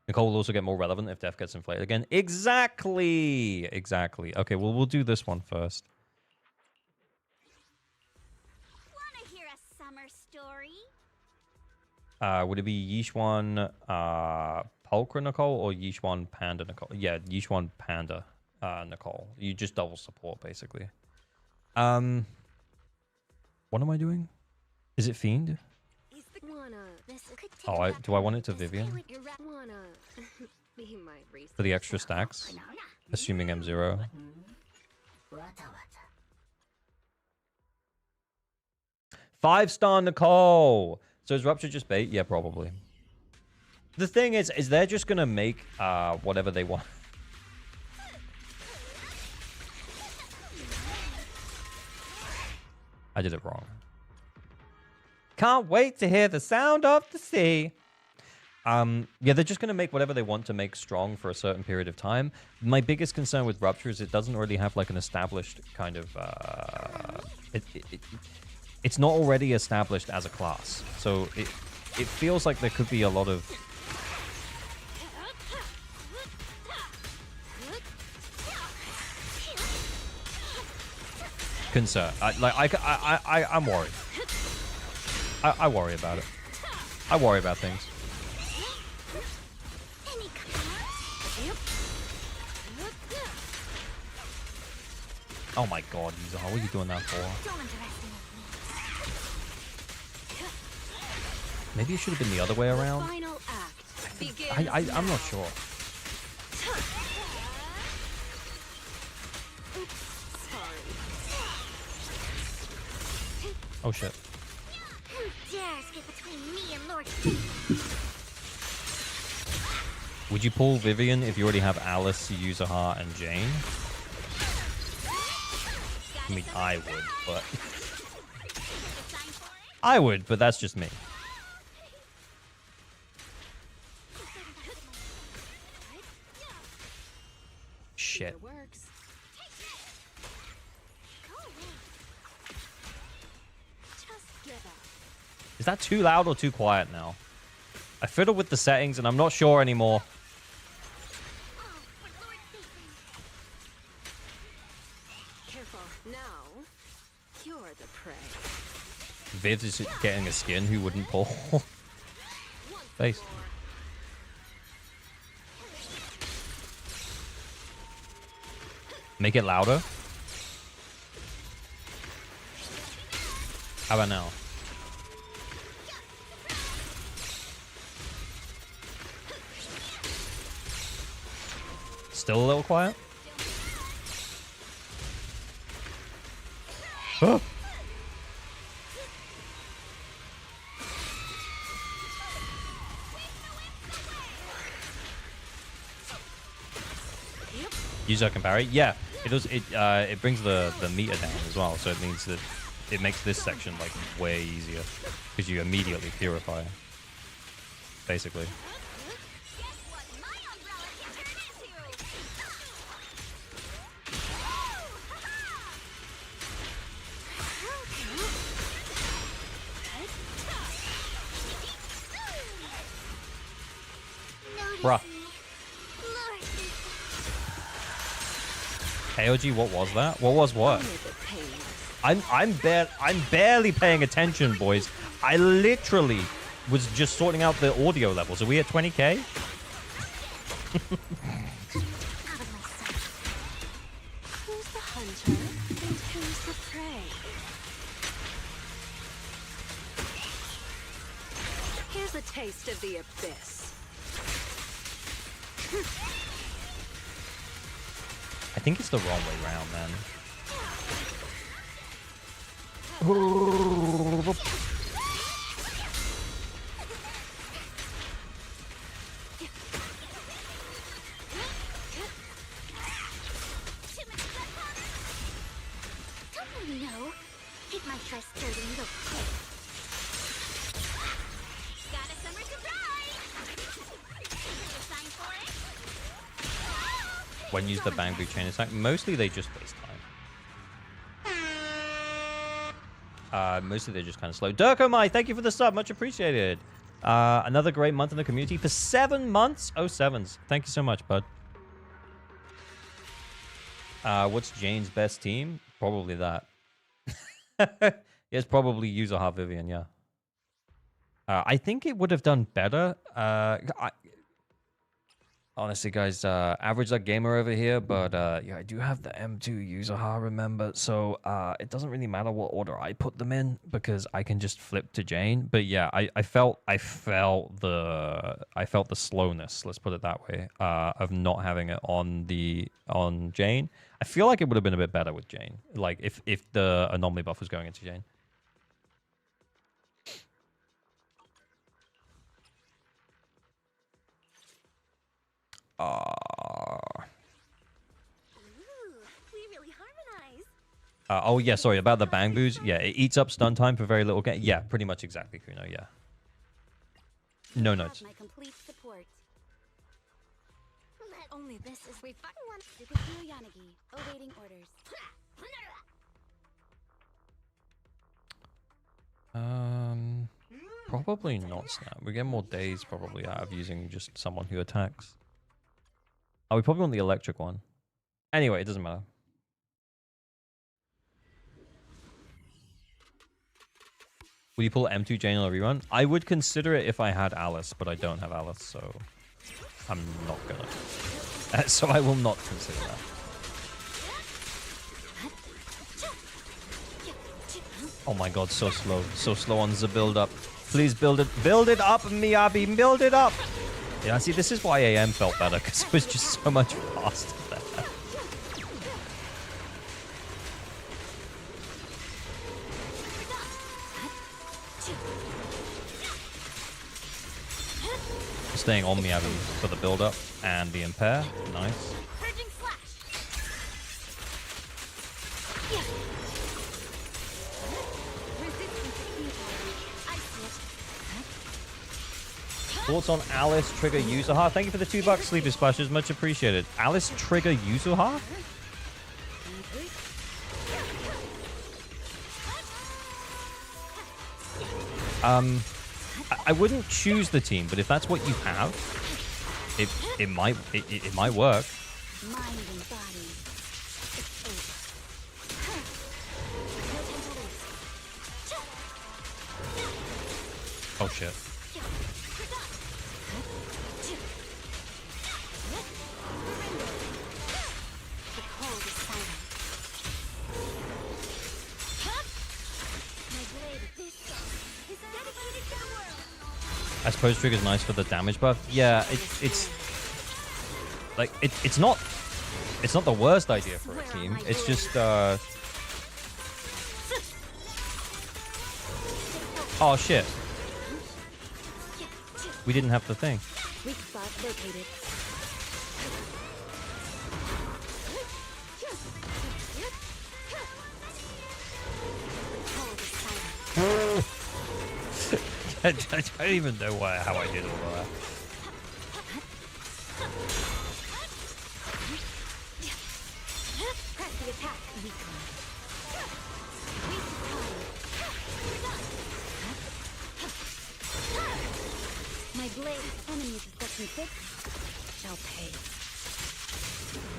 Nicole will also get more relevant if Death gets inflated again. Exactly. Exactly. Okay, well, we'll do this one first. Would it be Yishuan Pulcra Nicole or Yishuan Panda Nicole? Yeah, Yishuan Panda Nicole. You just double support basically. What am I doing? Is it Fiend? Oh, do I want it to Vivian? For the extra stacks? Assuming M0. 5-star Nicole! So is Rupture just bait? Yeah, probably. The thing is they're just gonna make whatever they want. I did it wrong. Can't wait to hear the sound of the sea. Yeah, they're just going to make whatever they want to make strong for a certain period of time. My biggest concern with Rupture is it doesn't already have like an established kind of... it's not already established as a class. So it feels like there could be a lot of... concern. I'm worried. I worry about it. I worry about things. Oh my god, Yuzaha, what are you doing that for? Maybe it should have been the other way around. I'm not sure. Oh shit. Would you pull Vivian if you already have Alice, Yuzaha, and Jane? I mean, I would, but... I would, but that's just me. Shit. Is that too loud or too quiet now? I fiddle with the settings and I'm not sure anymore. Careful. Now, you're the prey. Viv is getting a skin who wouldn't pull. Face. Make it louder. How about now? Still a little quiet? Huh? User can parry? Yeah, it does. It brings the meter down as well, so it means that it makes this section like way easier because you immediately purify, basically. Bruh. AOG, what was that? What was what? I'm barely paying attention, boys. I literally was just sorting out the audio levels. Are we at 20k? Who's the hunter and who's the prey? Here's a taste of the abyss. I think it's the wrong way round, man. No, take my trust dirty little pig. Got a summer surprise. Sign for it. When use the bang boot chain attack, mostly they just waste time. Mostly they're just kind of slow. Durkomai, thank you for the sub, much appreciated. Another great month in the community for 7 months. Oh, sevens. Thank you so much, bud. What's Jane's best team? Probably that. It's probably Yuzaha Vivian, yeah. I think it would have done better. Honestly, guys, average like gamer over here, but yeah, I do have the M2 user ha, remember, so it doesn't really matter what order I put them in because I can just flip to Jane. But yeah, I felt the slowness, let's put it that way, of not having it on Jane. I feel like it would have been a bit better with Jane, like if the anomaly buff was going into Jane. Ooh, we really harmonize. Oh yeah, sorry about the bang boos. Yeah, it eats up stun time for very little game. Yeah, pretty much exactly, Kuno. Yeah. No You notes. have my complete support. Only this is we fucking want. Zzzero Yanagi, awaiting orders. Probably not snap. We get more days probably out of using just someone who attacks. Oh, we probably want the electric one. Anyway, it doesn't matter. Will you pull M2 Jane on a rerun? I would consider it if I had Alice, but I don't have Alice, so I'm not gonna. So I will not consider that. Oh my god, so slow. So slow on the build up. Please build it. Build it up, Miyabi. Build it up. Yeah, see, this is why AM felt better, because it was just so much faster there. Staying on Miyabi for the build up and the impair. Nice. Purging slash. Resistance to futile. I see it. Thoughts on Alice Trigger Yuzuha? Thank you for the $2 Sleepy Splashes. Much appreciated. Alice Trigger Yuzuha? I wouldn't choose the team, but if that's what you have, it might work. Mind and body. It's over. No time to lose. Oh shit. The cold is silent. My blade, this song is dedicated to the world. I suppose Trigger's nice for the damage buff. Yeah, it's like it's not the worst idea for a team. It's just oh shit. We didn't have the thing. Weak spot located. The cold is silent. I don't even know how I did all of that. Press the attack. Weak one. Weak time. My blade, enemies of section 6 shall pay.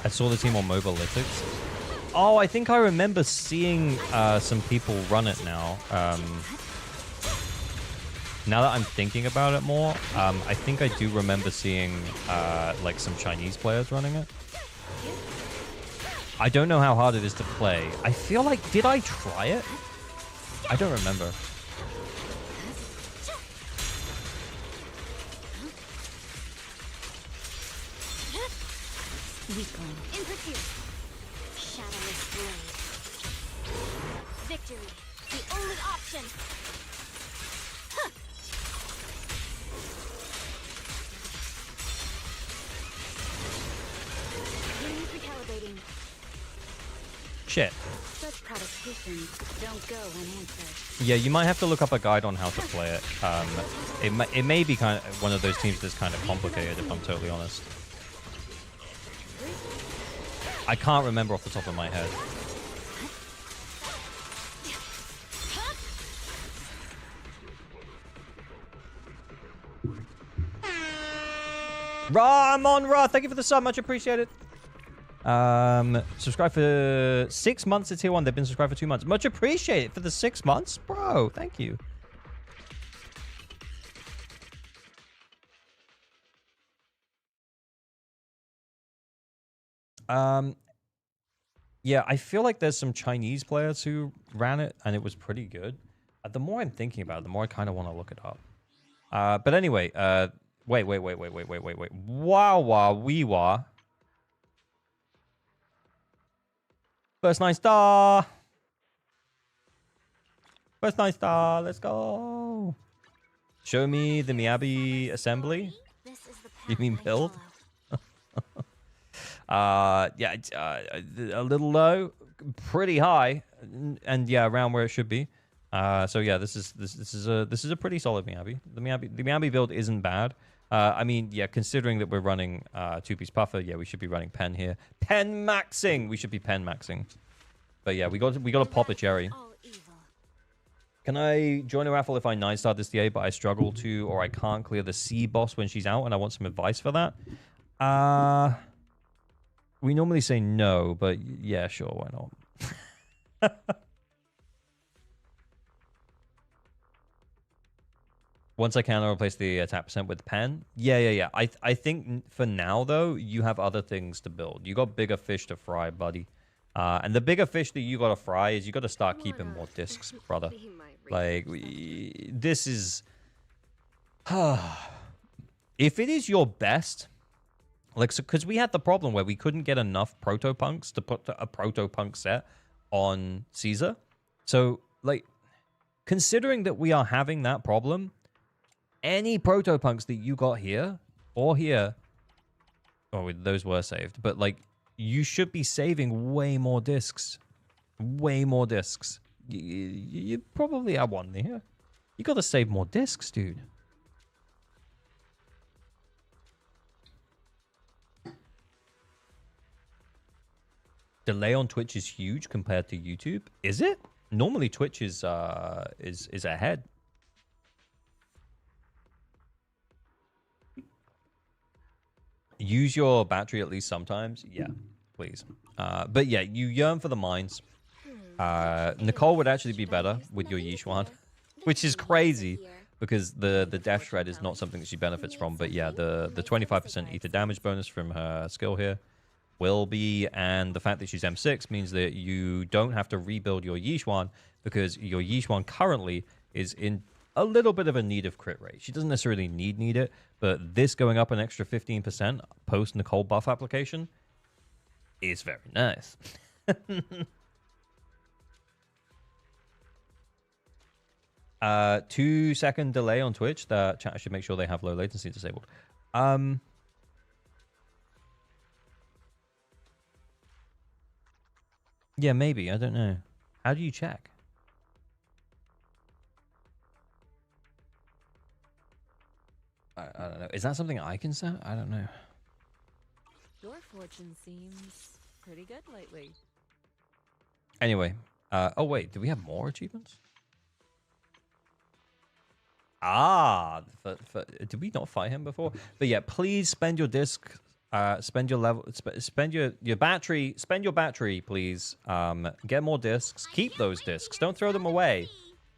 I saw the team on Mobalytics. Oh, I think I remember seeing some people run it now. Now that I'm thinking about it more, I think I do remember seeing like some Chinese players running it. I don't know how hard it is to play. I feel like, did I try it? I don't remember. Weak one. In pursuit. Shadowless blade. Victory. The only option. Recalibrating. Shit. Such provocations don't go unanswered. Yeah, you might have to look up a guide on how to play it. It may be kind of one of those teams that's kind of complicated, if I'm totally honest. I can't remember off the top of my head. Ramon Ra, thank you for the sub, much appreciated. Subscribe for 6 months to tier 1. They've been subscribed for 2 months. Much appreciated for the 6 months, bro. Thank you. Yeah, I feel like there's some Chinese players who ran it, and it was pretty good. The more I'm thinking about it, the more I kind of want to look it up. But anyway, wait. Wow, wee wah. First 9 star. First 9 star. Let's go. Show me the Miyabi assembly. This is the path You mean I build? follow. Yeah, it's, a little low, pretty high, and yeah, around where it should be. So yeah, this is a pretty solid Miyabi. The Miyabi build isn't bad. I mean, yeah, considering that we're running 2-piece puffer, yeah, we should be running pen here. Pen maxing. We should be pen maxing. But yeah, we got to pop a cherry. All evil. Can I join a raffle if I 9-star this DA, but I struggle to, or I can't clear the C boss when she's out, and I want some advice for that? We normally say no, but yeah, sure, why not? Once I can, I'll replace the attack percent with pen. Yeah. I think for now, though, you have other things to build. You got bigger fish to fry, buddy. And the bigger fish that you got to fry is you got to start keeping more discs, brother. Like, this is... if it is your best... Like, so, because we had the problem where we couldn't get enough proto-punks to put a proto-punk set on Caesar. So, like, considering that we are having that problem, any proto-punks that you got here or here, oh, those were saved, but, like, you should be saving way more discs. Way more discs. You probably have one here. You got to save more discs, dude. Delay on Twitch is huge compared to YouTube. Is it? Normally Twitch is ahead. Use your battery at least sometimes. Yeah, please. But yeah, you yearn for the mines. Nicole would actually be better with your Yishuan, which is crazy because the death shred is not something that she benefits from. But yeah, the 25% ether damage bonus from her skill here will be, and the fact that she's M6 means that you don't have to rebuild your Yishuan because your Yishuan currently is in a little bit of a need of crit rate. She doesn't necessarily need it, but this going up an extra 15% post Nicole buff application is very nice. 2-second delay on Twitch. The chat should make sure they have low latency disabled. Yeah, maybe. I don't know. How do you check? I don't know. Is that something I can set? I don't know. Your fortune seems pretty good lately. Anyway. Oh, wait. Do we have more achievements? Ah. Did we not fight him before? But yeah, please spend your disc. Spend your level. Spend your battery. Spend your battery, please. Get more discs. Keep those discs. Don't throw them away.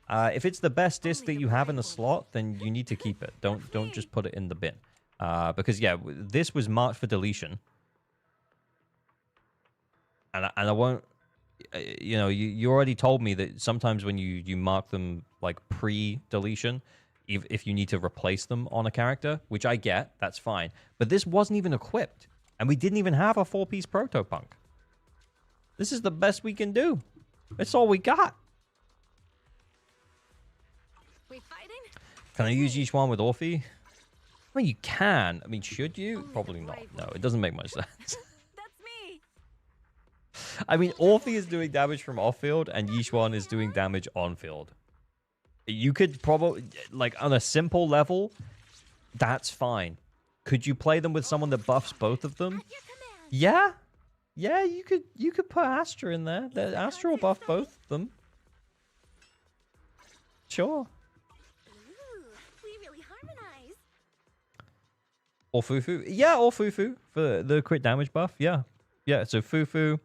If it's the best disc that you have in the slot, then you need to keep it. Don't just put it in the bin. Because yeah, this was marked for deletion, and I won't. You know, you already told me that sometimes when you mark them like pre-deletion, if you need to replace them on a character, which I get, that's fine. But this wasn't even equipped, and we didn't even have a 4-piece proto-punk. This is the best we can do. That's all we got. We fighting? Can I use Yishuan with Orphe? I mean, you can. I mean, should you? Probably not. No, it doesn't make much sense. That's me. I mean, Orphe is doing damage from off-field, and Yishuan is doing damage on-field. You could probably, like, on a simple level, that's fine. Could you play them with someone that buffs both of them? Yeah. Yeah, you could put Astra in there. Astra will buff both of them. Sure. We really harmonize. Or Fufu. Yeah, or Fufu for the crit damage buff. Yeah. Yeah, so Fufu,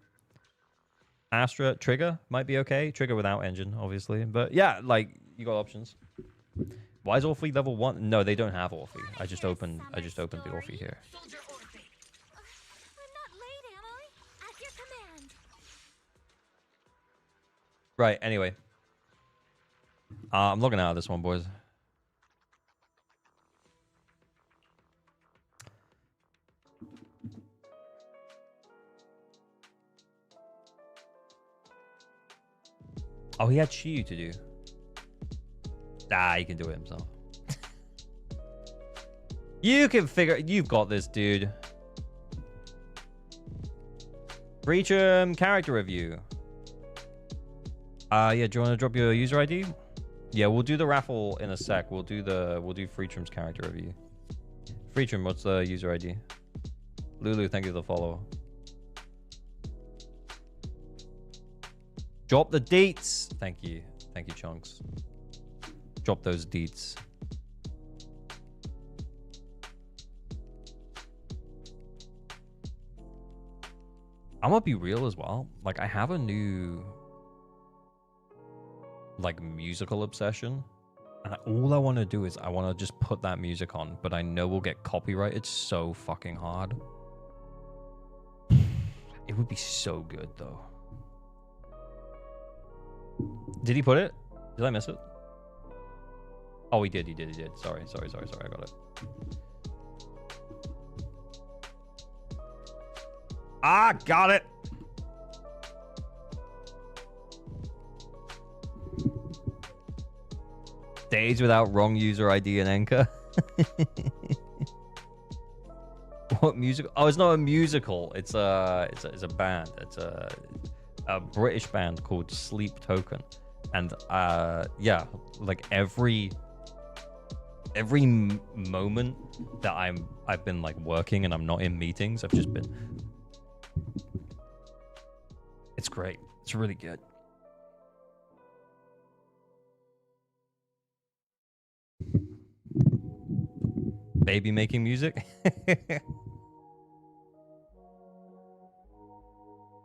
Astra, Trigger might be okay. Trigger without engine, obviously. But yeah, like, you got options. Why is Orphe level 1? No, they don't have Orphe. I just opened the Orphe here. I'm not late, am I? Right, anyway. I'm logging out of this one, boys. Oh, he had Shiyu to do. Ah, he can do it himself. You can figure... You've got this, dude. Rupture character review. Yeah, do you want to drop your user ID? Yeah, we'll do the raffle in a sec. We'll do Freetrum's character review. Freetrum, what's the user ID? Lulu, thank you for the follow. Drop the deets. Thank you. Thank you, Chunks. Drop those deets. I'm gonna be real as well. Like, I have a new, like, musical obsession. And all I want to do is I want to just put that music on. But I know we'll get copyrighted so fucking hard. It would be so good, though. Did he put it? Did I miss it? Oh, he did. He did. Sorry. I got it. Ah, got it. Days without wrong user ID and anchor. What music? Oh, it's not a musical. It's a band. It's a British band called Sleep Token, and yeah, like every moment that I've been like working and I'm not in meetings, I've just been. It's great. It's really good. Baby making music.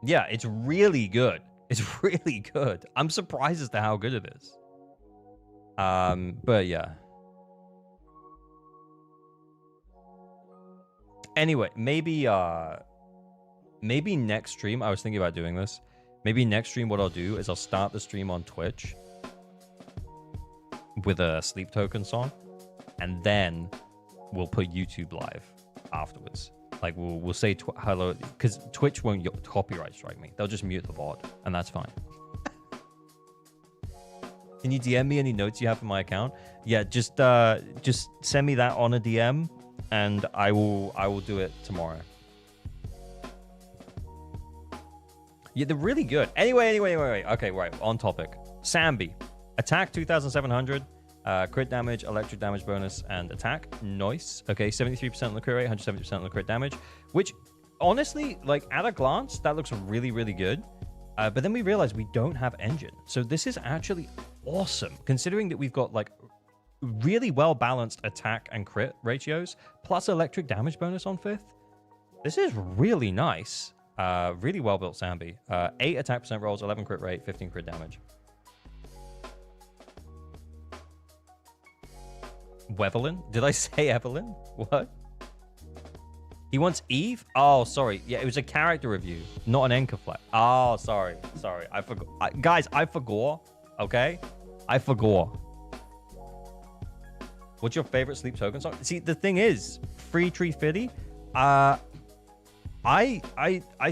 Yeah, it's really good. It's really good. I'm surprised as to how good it is. But yeah. Anyway, maybe next stream, I was thinking about doing this. Maybe next stream what I'll do is I'll start the stream on Twitch with a Sleep Token song, and then we'll put YouTube live afterwards. Like we'll say hello, because Twitch won't copyright strike me. They'll just mute the VOD, and that's fine. Can you DM me any notes you have for my account? Yeah, just send me that on a DM, and I will do it tomorrow. Yeah, they're really good. Anyway. Okay, right, on topic. Sambi, attack 2,700. Crit damage, electric damage bonus, and attack. Nice. Okay, 73% on the crit rate, 170% on the crit damage, which honestly, like at a glance, that looks really, really good. But then we realize we don't have engine. So this is actually awesome, considering that we've got like really well balanced attack and crit ratios, plus electric damage bonus on 5th. This is really nice. Really well built Sambi. 8 attack percent rolls, 11 crit rate, 15 crit damage. Wevelin? Did I say Evelyn? What? He wants Eve? Oh, sorry. Yeah, it was a character review, not an Enkerfleck. Oh, sorry. I forgot. Guys, I forgot. Okay? I forgot. What's your favorite Sleep Token song? See, the thing is, Free Tree Fitty, I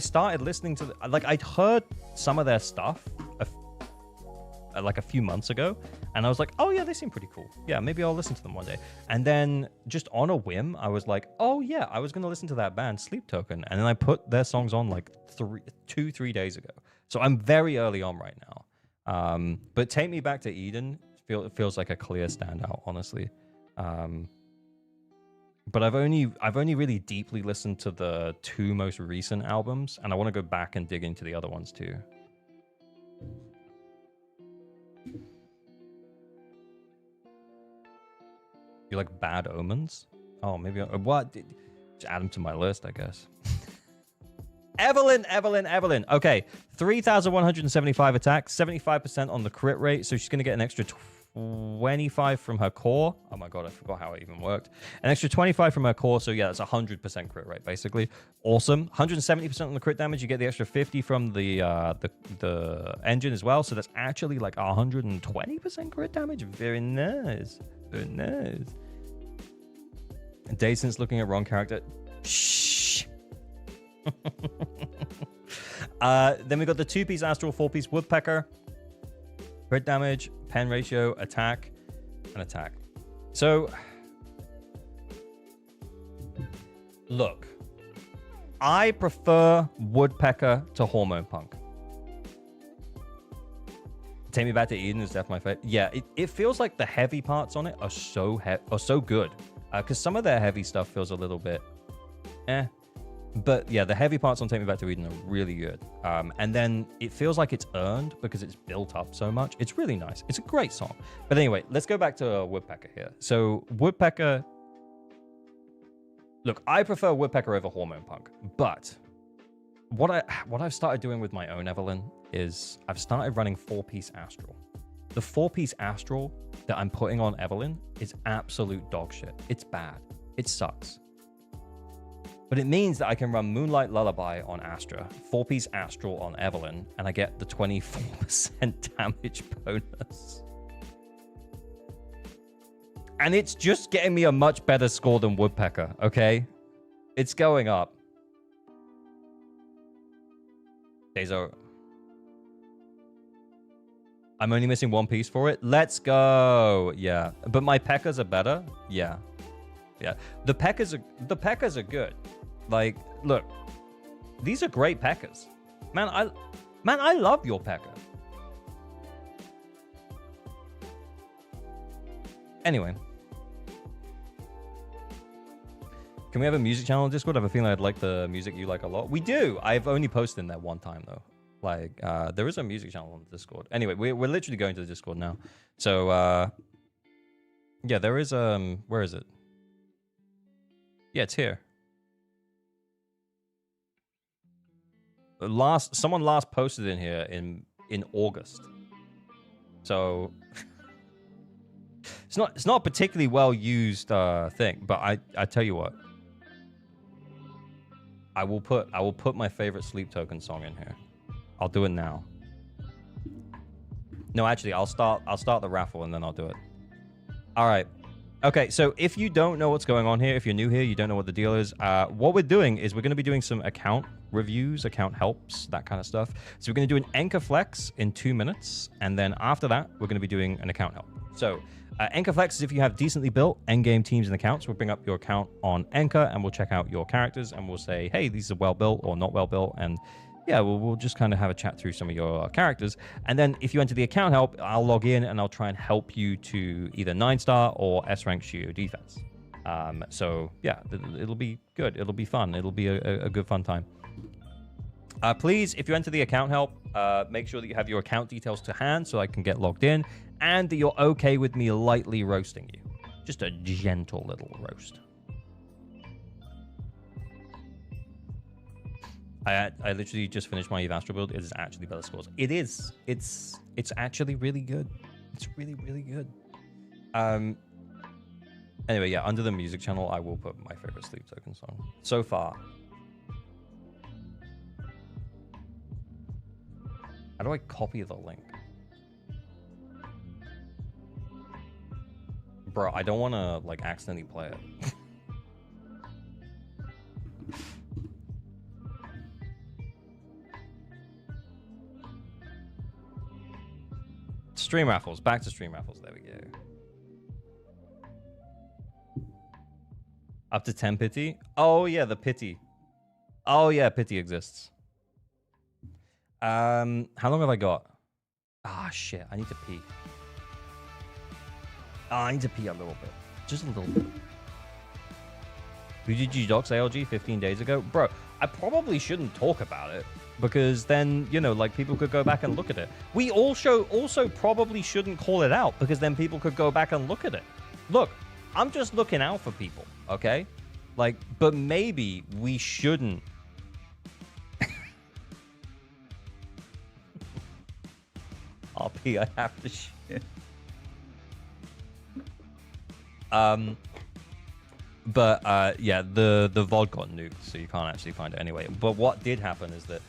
started listening to like I'd heard some of their stuff like a few months ago, and I was like, oh yeah, they seem pretty cool. Yeah, maybe I'll listen to them one day. And then just on a whim, I was like, oh yeah, I was gonna listen to that band Sleep Token, and then I put their songs on like 3 days ago. So I'm very early on right now. But Take Me Back to Eden feels like a clear standout, honestly. But I've only really deeply listened to the 2 most recent albums, and I want to go back and dig into the other ones too. You like Bad Omens? Oh, maybe what? Just add them to my list, I guess. Evelyn. Okay, 3,175 attack, 75% on the crit rate, so she's gonna get an extra 25 from her core. Oh my god, I forgot how it even worked. An extra 25 from her core, so yeah, that's 100% crit rate, basically. Awesome. 170% on the crit damage. You get the extra 50 from the engine as well, so that's actually like 120% crit damage. Very nice. Very nice. A day since looking at wrong character. Shh. Then we got the 2-piece Astral, 4-piece Woodpecker. Crit damage, pen ratio, attack, and attack. So, look. I prefer Woodpecker to Hormone Punk. Take Me Back to Eden is definitely my favorite. Yeah, it feels like the heavy parts on it are so good. Because some of their heavy stuff feels a little bit But yeah, the heavy parts on Take Me Back to Eden are really good. And then it feels like it's earned because it's built up so much. It's really nice. It's a great song. But anyway, let's go back to Woodpecker here. So Woodpecker... Look, I prefer Woodpecker over Hormone Punk. But what I've started doing with my own Evelyn is I've started running 4-piece Astral. The 4-piece Astral that I'm putting on Evelyn is absolute dog shit. It's bad. It sucks. But it means that I can run Moonlight Lullaby on Astra, 4-piece Astral on Evelyn, and I get the 24% damage bonus. And it's just getting me a much better score than Woodpecker, okay? It's going up. Zzzero. I'm only missing 1 piece for it. Let's go. Yeah. But my Pekkas are better. Yeah. Yeah. The Pekkas are good. Like, look. These are great Pekkas. Man, I love your Pekka. Anyway. Can we have a music channel on Discord? I have a feeling I'd like the music you like a lot. We do. I've only posted in there 1 time, though. Like, there is a music channel on Discord. Anyway, we're literally going to the Discord now. So, yeah, there is, where is it? Yeah, it's here. Someone last posted in here in August. So, it's not a particularly well used thing, but I tell you what. I will put my favorite Sleep Token song in here. I'll do it now. No, actually, I'll start the raffle and then I'll do it. All right. Okay, so if you don't know what's going on here, if you're new here, you don't know what the deal is, what we're doing is we're going to be doing some account reviews, account helps, that kind of stuff. So we're going to do an Anchor Flex in 2 minutes, and then after that, we're going to be doing an account help. So Anchor Flex is if you have decently built endgame teams and accounts. We'll bring up your account on Anchor, and we'll check out your characters, and we'll say, hey, these are well built or not well built, and yeah, we'll just kind of have a chat through some of your characters. And then if you enter the account help, I'll log in and I'll try and help you to either 9-star or S-rank Shio defense. So yeah, it'll be good. It'll be fun. It'll be a good fun time. Please, if you enter the account help, make sure that you have your account details to hand so I can get logged in, and that you're okay with me lightly roasting you. Just a gentle little roast. I literally just finished my Astral build. It is actually better scores. It is. It's actually really good. It's really, really good. Anyway, yeah, under the music channel, I will put my favorite Sleep Token song. So far. How do I copy the link? Bro, I don't want to, like, accidentally play it. Stream raffles. Back to stream raffles. There we go. Up to 10 pity? Oh, yeah, the pity. Oh, yeah, pity exists. How long have I got? Ah, shit. I need to pee. I need to pee a little bit. Just a little bit. VGG Docs ALG 15 days ago? Bro, I probably shouldn't talk about it. Because then, you know, like, people could go back and look at it. We also probably shouldn't call it out, because then people could go back and look at it. Look, I'm just looking out for people, okay? Like, but maybe we shouldn't. I'll pee, I have to shit. Yeah, the VOD got nuked, so you can't actually find it anyway. But what did happen is that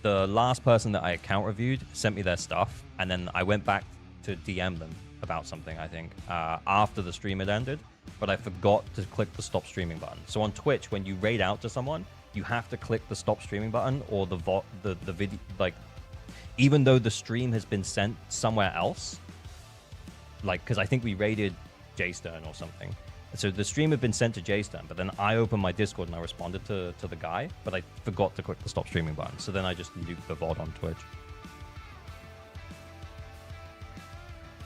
the last person that I account reviewed sent me their stuff, and then I went back to DM them about something, I think, after the stream had ended, but I forgot to click the stop streaming button. So on Twitch, when you raid out to someone, you have to click the stop streaming button, or the video, like, even though the stream has been sent somewhere else, like, because I think we raided J-Stern or something. So the stream had been sent to J-Stern, but then I opened my Discord and I responded to the guy, but I forgot to click the stop streaming button. So then I just nuked the VOD on Twitch.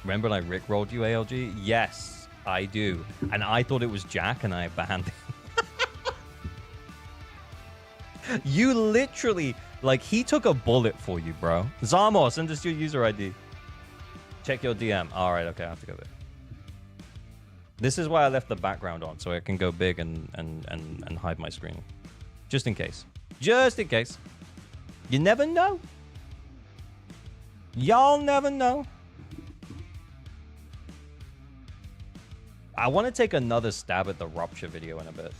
Remember when I rickrolled you, ALG? Yes, I do. And I thought it was Jack and I banned him. You literally, like, he took a bullet for you, bro. Zamo, send us your user ID. Check your DM. All right, okay, I have to go there. This is why I left the background on, so I can go big and hide my screen. Just in case. Just in case. You never know. Y'all never know. I want to take another stab at the Rupture video in a bit.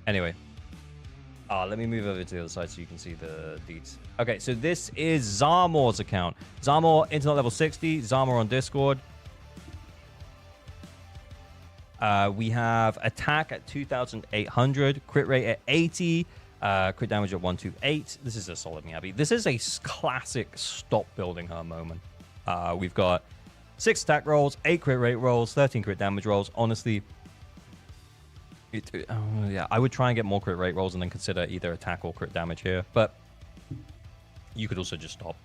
Anyway. Let me move over to the other side so you can see the deets. Okay, so this is Zarmor's account. Zarmor, internet level 60. Zarmor on Discord. We have attack at 2,800, crit rate at 80, crit damage at 128. This is a solid Miyabi. This is a classic stop building her moment. We've got 6 attack rolls, 8 crit rate rolls, 13 crit damage rolls. Honestly, yeah, I would try and get more crit rate rolls and then consider either attack or crit damage here. But you could also just stop.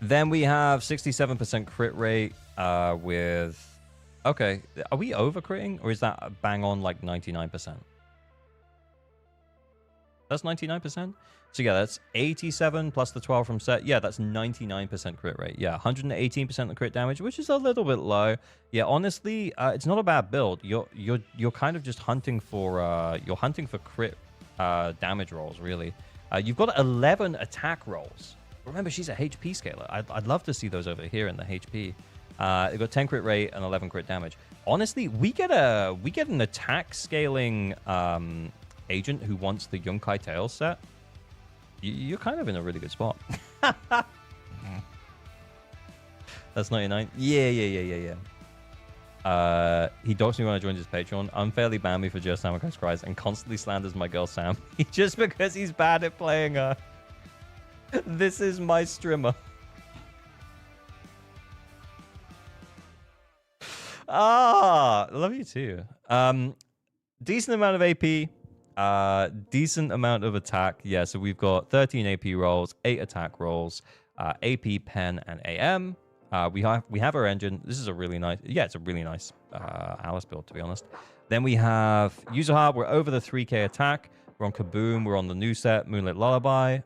Then we have 67% crit rate with... Okay, are we over critting? Or is that bang on like 99%? That's 99%? So yeah, that's 87 plus the 12 from set. Yeah, that's 99% crit rate. Yeah, 118% of crit damage, which is a little bit low. Yeah, honestly, it's not a bad build. You're kind of just hunting for crit damage rolls, really. You've got 11 attack rolls. Remember, she's a HP scaler. I'd love to see those over here in the HP. They've got 10 crit rate and 11 crit damage. Honestly, we get an attack scaling agent who wants the Yunkai Tail set. You're kind of in a really good spot. That's 99. Yeah. He dogs me when I joined his Patreon. Unfairly banned me for just Samurai Cries and constantly slanders my girl Sam just because he's bad at playing her. This is my streamer. Love you too. Decent amount of AP. Decent amount of attack. Yeah, so we've got 13 AP rolls, 8 attack rolls, AP, pen, and AM. We have our engine. This is a really nice... Yeah, it's a really nice Alice build, to be honest. Then we have user hard. We're over the 3k attack. We're on Kaboom. We're on the new set, Moonlit Lullaby.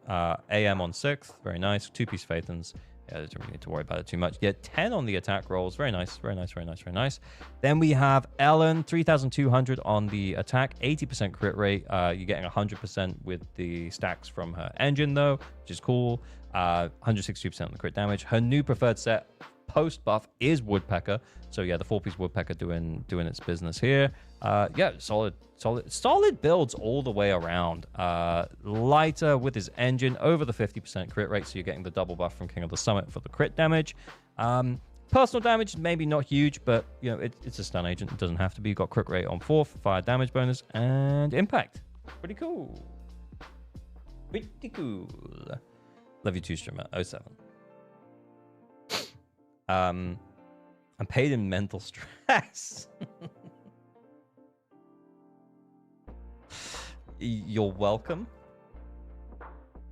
AM on 6th. Very nice. 2-piece Phaethons. Yeah, don't really need to worry about it too much. Yeah, 10 on the attack rolls. Very nice. Very nice. Very nice. Very nice. Then we have Ellen, 3,200 on the attack. 80% crit rate. You're getting 100% with the stacks from her engine, though, which is cool. 162% on the crit damage. Her new preferred set post buff is Woodpecker. So yeah, the 4-piece Woodpecker doing its business here. Yeah, solid builds all the way around. Lighter with his engine, over the 50% crit rate, so you're getting the double buff from King of the Summit for the crit damage. Personal damage, maybe not huge, but you know it's a stun agent. It doesn't have to be. Got crit rate on 4th, fire damage bonus, and impact. Pretty cool. Pretty cool. Love you too, streamer. 07. I'm paid in mental stress. You're welcome.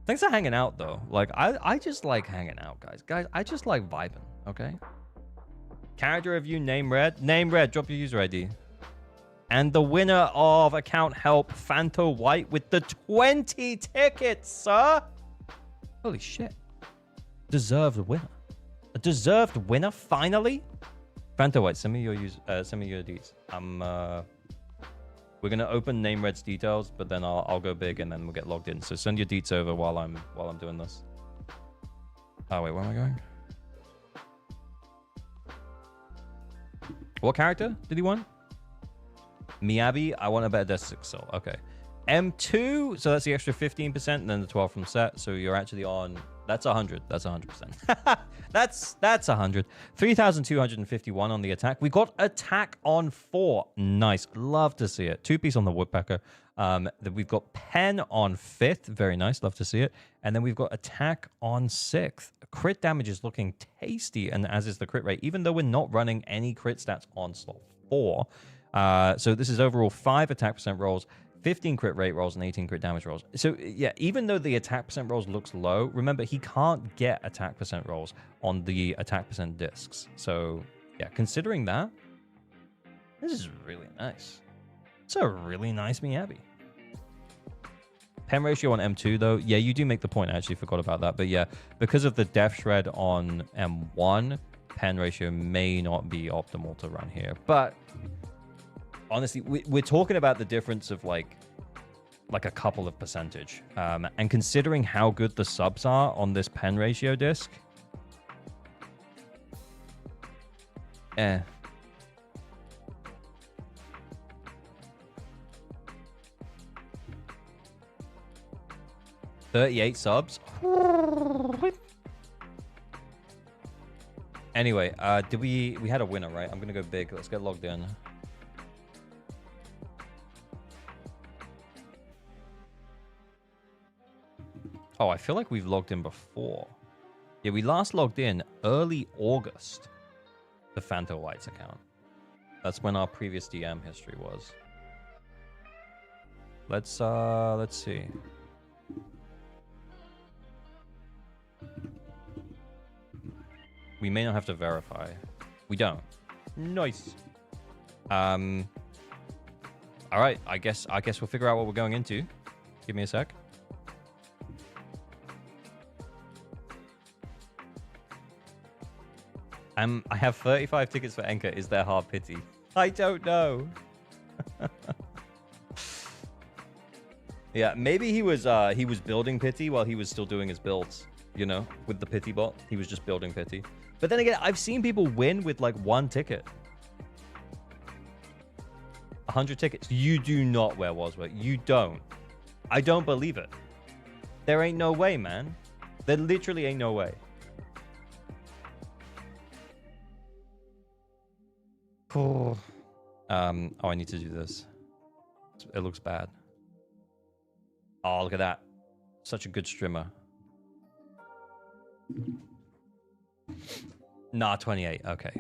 Thanks for hanging out, though. Like, I just like hanging out, guys. Guys, I just like vibing, okay? Character review, name red. Name red, drop your user ID. And the winner of account help, Fanto White, with the 20 tickets, sir. Holy shit. Deserved winner. A deserved winner, finally? Fanto White, send me your deeds. We're gonna open name red's details, but then I'll go big and then we'll get logged in. So send your deets over while I'm doing this. Oh wait, where am I going? What character did he want? Miyabi, I want a better desk 6 soul. Okay. M2, so that's the extra 15%, and then the 12 from set. So you're actually on. That's 100. That's 100%. that's 100. 3,251 on the attack. We got attack on 4. Nice. Love to see it. 2-piece on the woodpecker. Then we've got pen on 5th. Very nice. Love to see it. And then we've got attack on 6th. Crit damage is looking tasty, and as is the crit rate, even though we're not running any crit stats on slot 4. So this is overall 5 attack percent rolls, 15 crit rate rolls, and 18 crit damage rolls. So yeah, even though the attack percent rolls looks low, remember he can't get attack percent rolls on the attack percent discs. So yeah, considering that, this is really nice. It's a really nice Miyabi. Pen ratio on M2 though, yeah, you do make the point. I actually forgot about that, but yeah, because of the def shred on M1, pen ratio may not be optimal to run here. But honestly, we're talking about the difference of like a couple of percentage. And considering how good the subs are on this pen ratio disc, eh. $38 subs. Anyway, we had a winner, right? I'm gonna go big. Let's get logged in. Oh, I feel like we've logged in before. Yeah, we last logged in early August. The Phanto Whites account. That's when our previous DM history was. Let's see. We may not have to verify. We don't. Nice. All right. I guess we'll figure out what we're going into. Give me a sec. I have 35 tickets for Enka. Is there hard pity? I don't know. Yeah, maybe he was building pity while he was still doing his builds. You know, with the pity bot, he was just building pity. But then again, I've seen people win with like 1 ticket. 100 tickets. You do not wear Wasworth. You don't. I don't believe it. There ain't no way, man. There literally ain't no way. Oh, I need to do this. It looks bad. Oh, look at that. Such a good streamer. Nah, 28. Okay.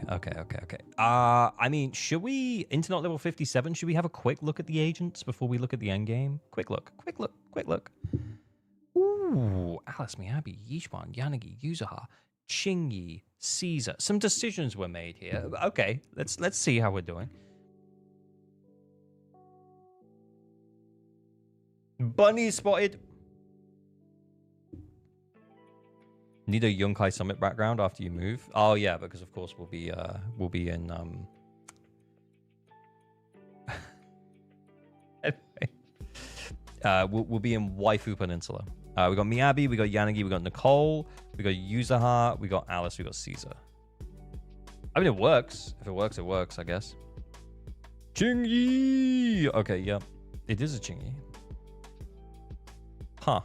I mean, should we, Internet level 57, should we have a quick look at the agents before we look at the end game? Quick look. Ooh, Alice, Miyabi, Yishwan, Yanagi, Yuzaha, Chingy, Caesar. Some decisions were made here. Okay, let's see how we're doing. Bunny spotted. Need a Yunkai Summit background after you move. Oh yeah, because of course we'll be in we'll be in Waifu Peninsula. We got Miyabi, we got Yanagi, we got Nicole, we got Yuzaha, we got Alice, we got Caesar. I mean, it works. If it works, it works, I guess. Chingy! Okay, yeah. It is a Chingy. Huh.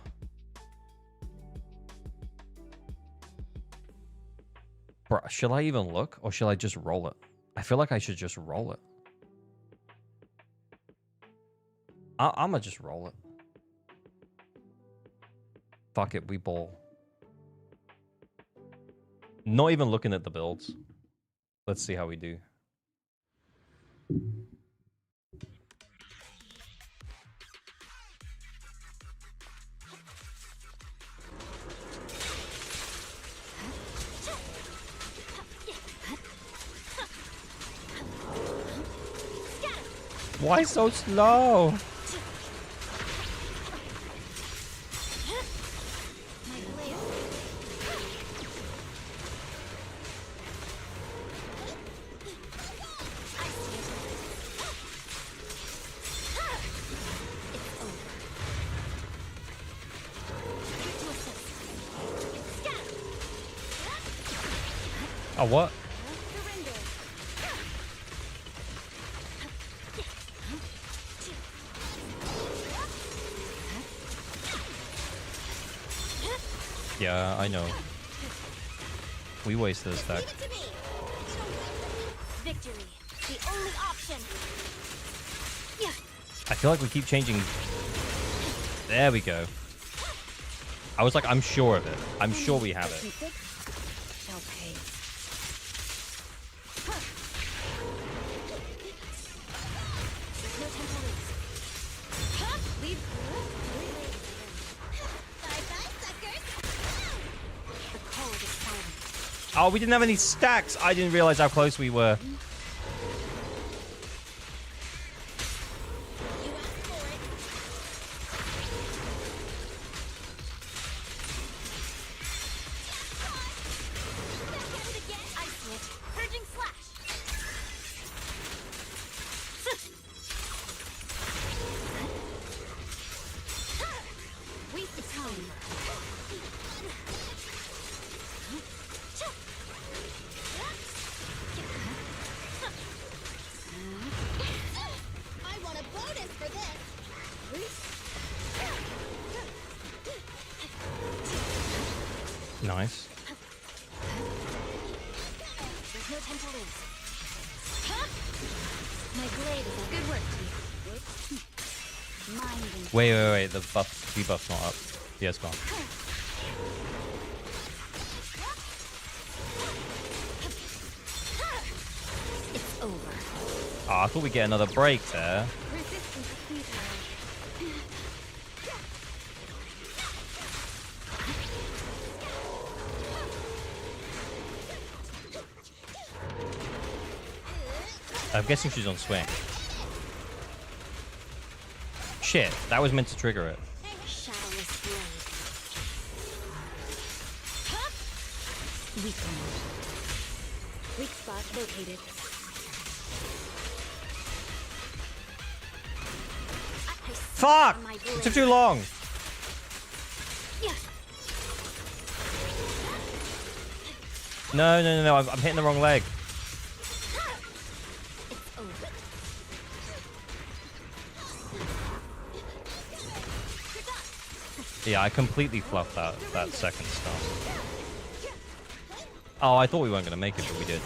Bruh, should I even look? Or should I just roll it? I feel like I should just roll it. I'ma just roll it. Fuck it, we ball. Not even looking at the builds. Let's see how we do. Why so slow? Oh, what? Surrender. Yeah, I know. We wasted a stack. Leave it to me. Victory, the only option. Yeah. I feel like we keep changing. There we go. I was like, I'm sure of it. I'm sure we have it. Shall pay. No time to lose. Leave. Bye-bye, suckers. The code is silent. Oh, we didn't have any stacks. I didn't realize how close we were. You asked for it. Back at it again. I see it. Purging slash. Waste of time. I want a bonus for this. Nice. There's no time to lose. My blade is a good work, Chief. Mind and Wait. The debuff's not up. Yeah, it's gone. it's over. Oh, I thought we'd get another break there. Resistance is futile. I'm guessing she's on swing. Shit, that was meant to trigger it. Shadowless blade. Weak point. Weak spot located. I Fuck! my It blade. took too long. Yeah. No. I'm hitting the wrong leg. It's over. Yeah, I completely fluffed that second stuff. Oh, I thought we weren't going to make it, but we did.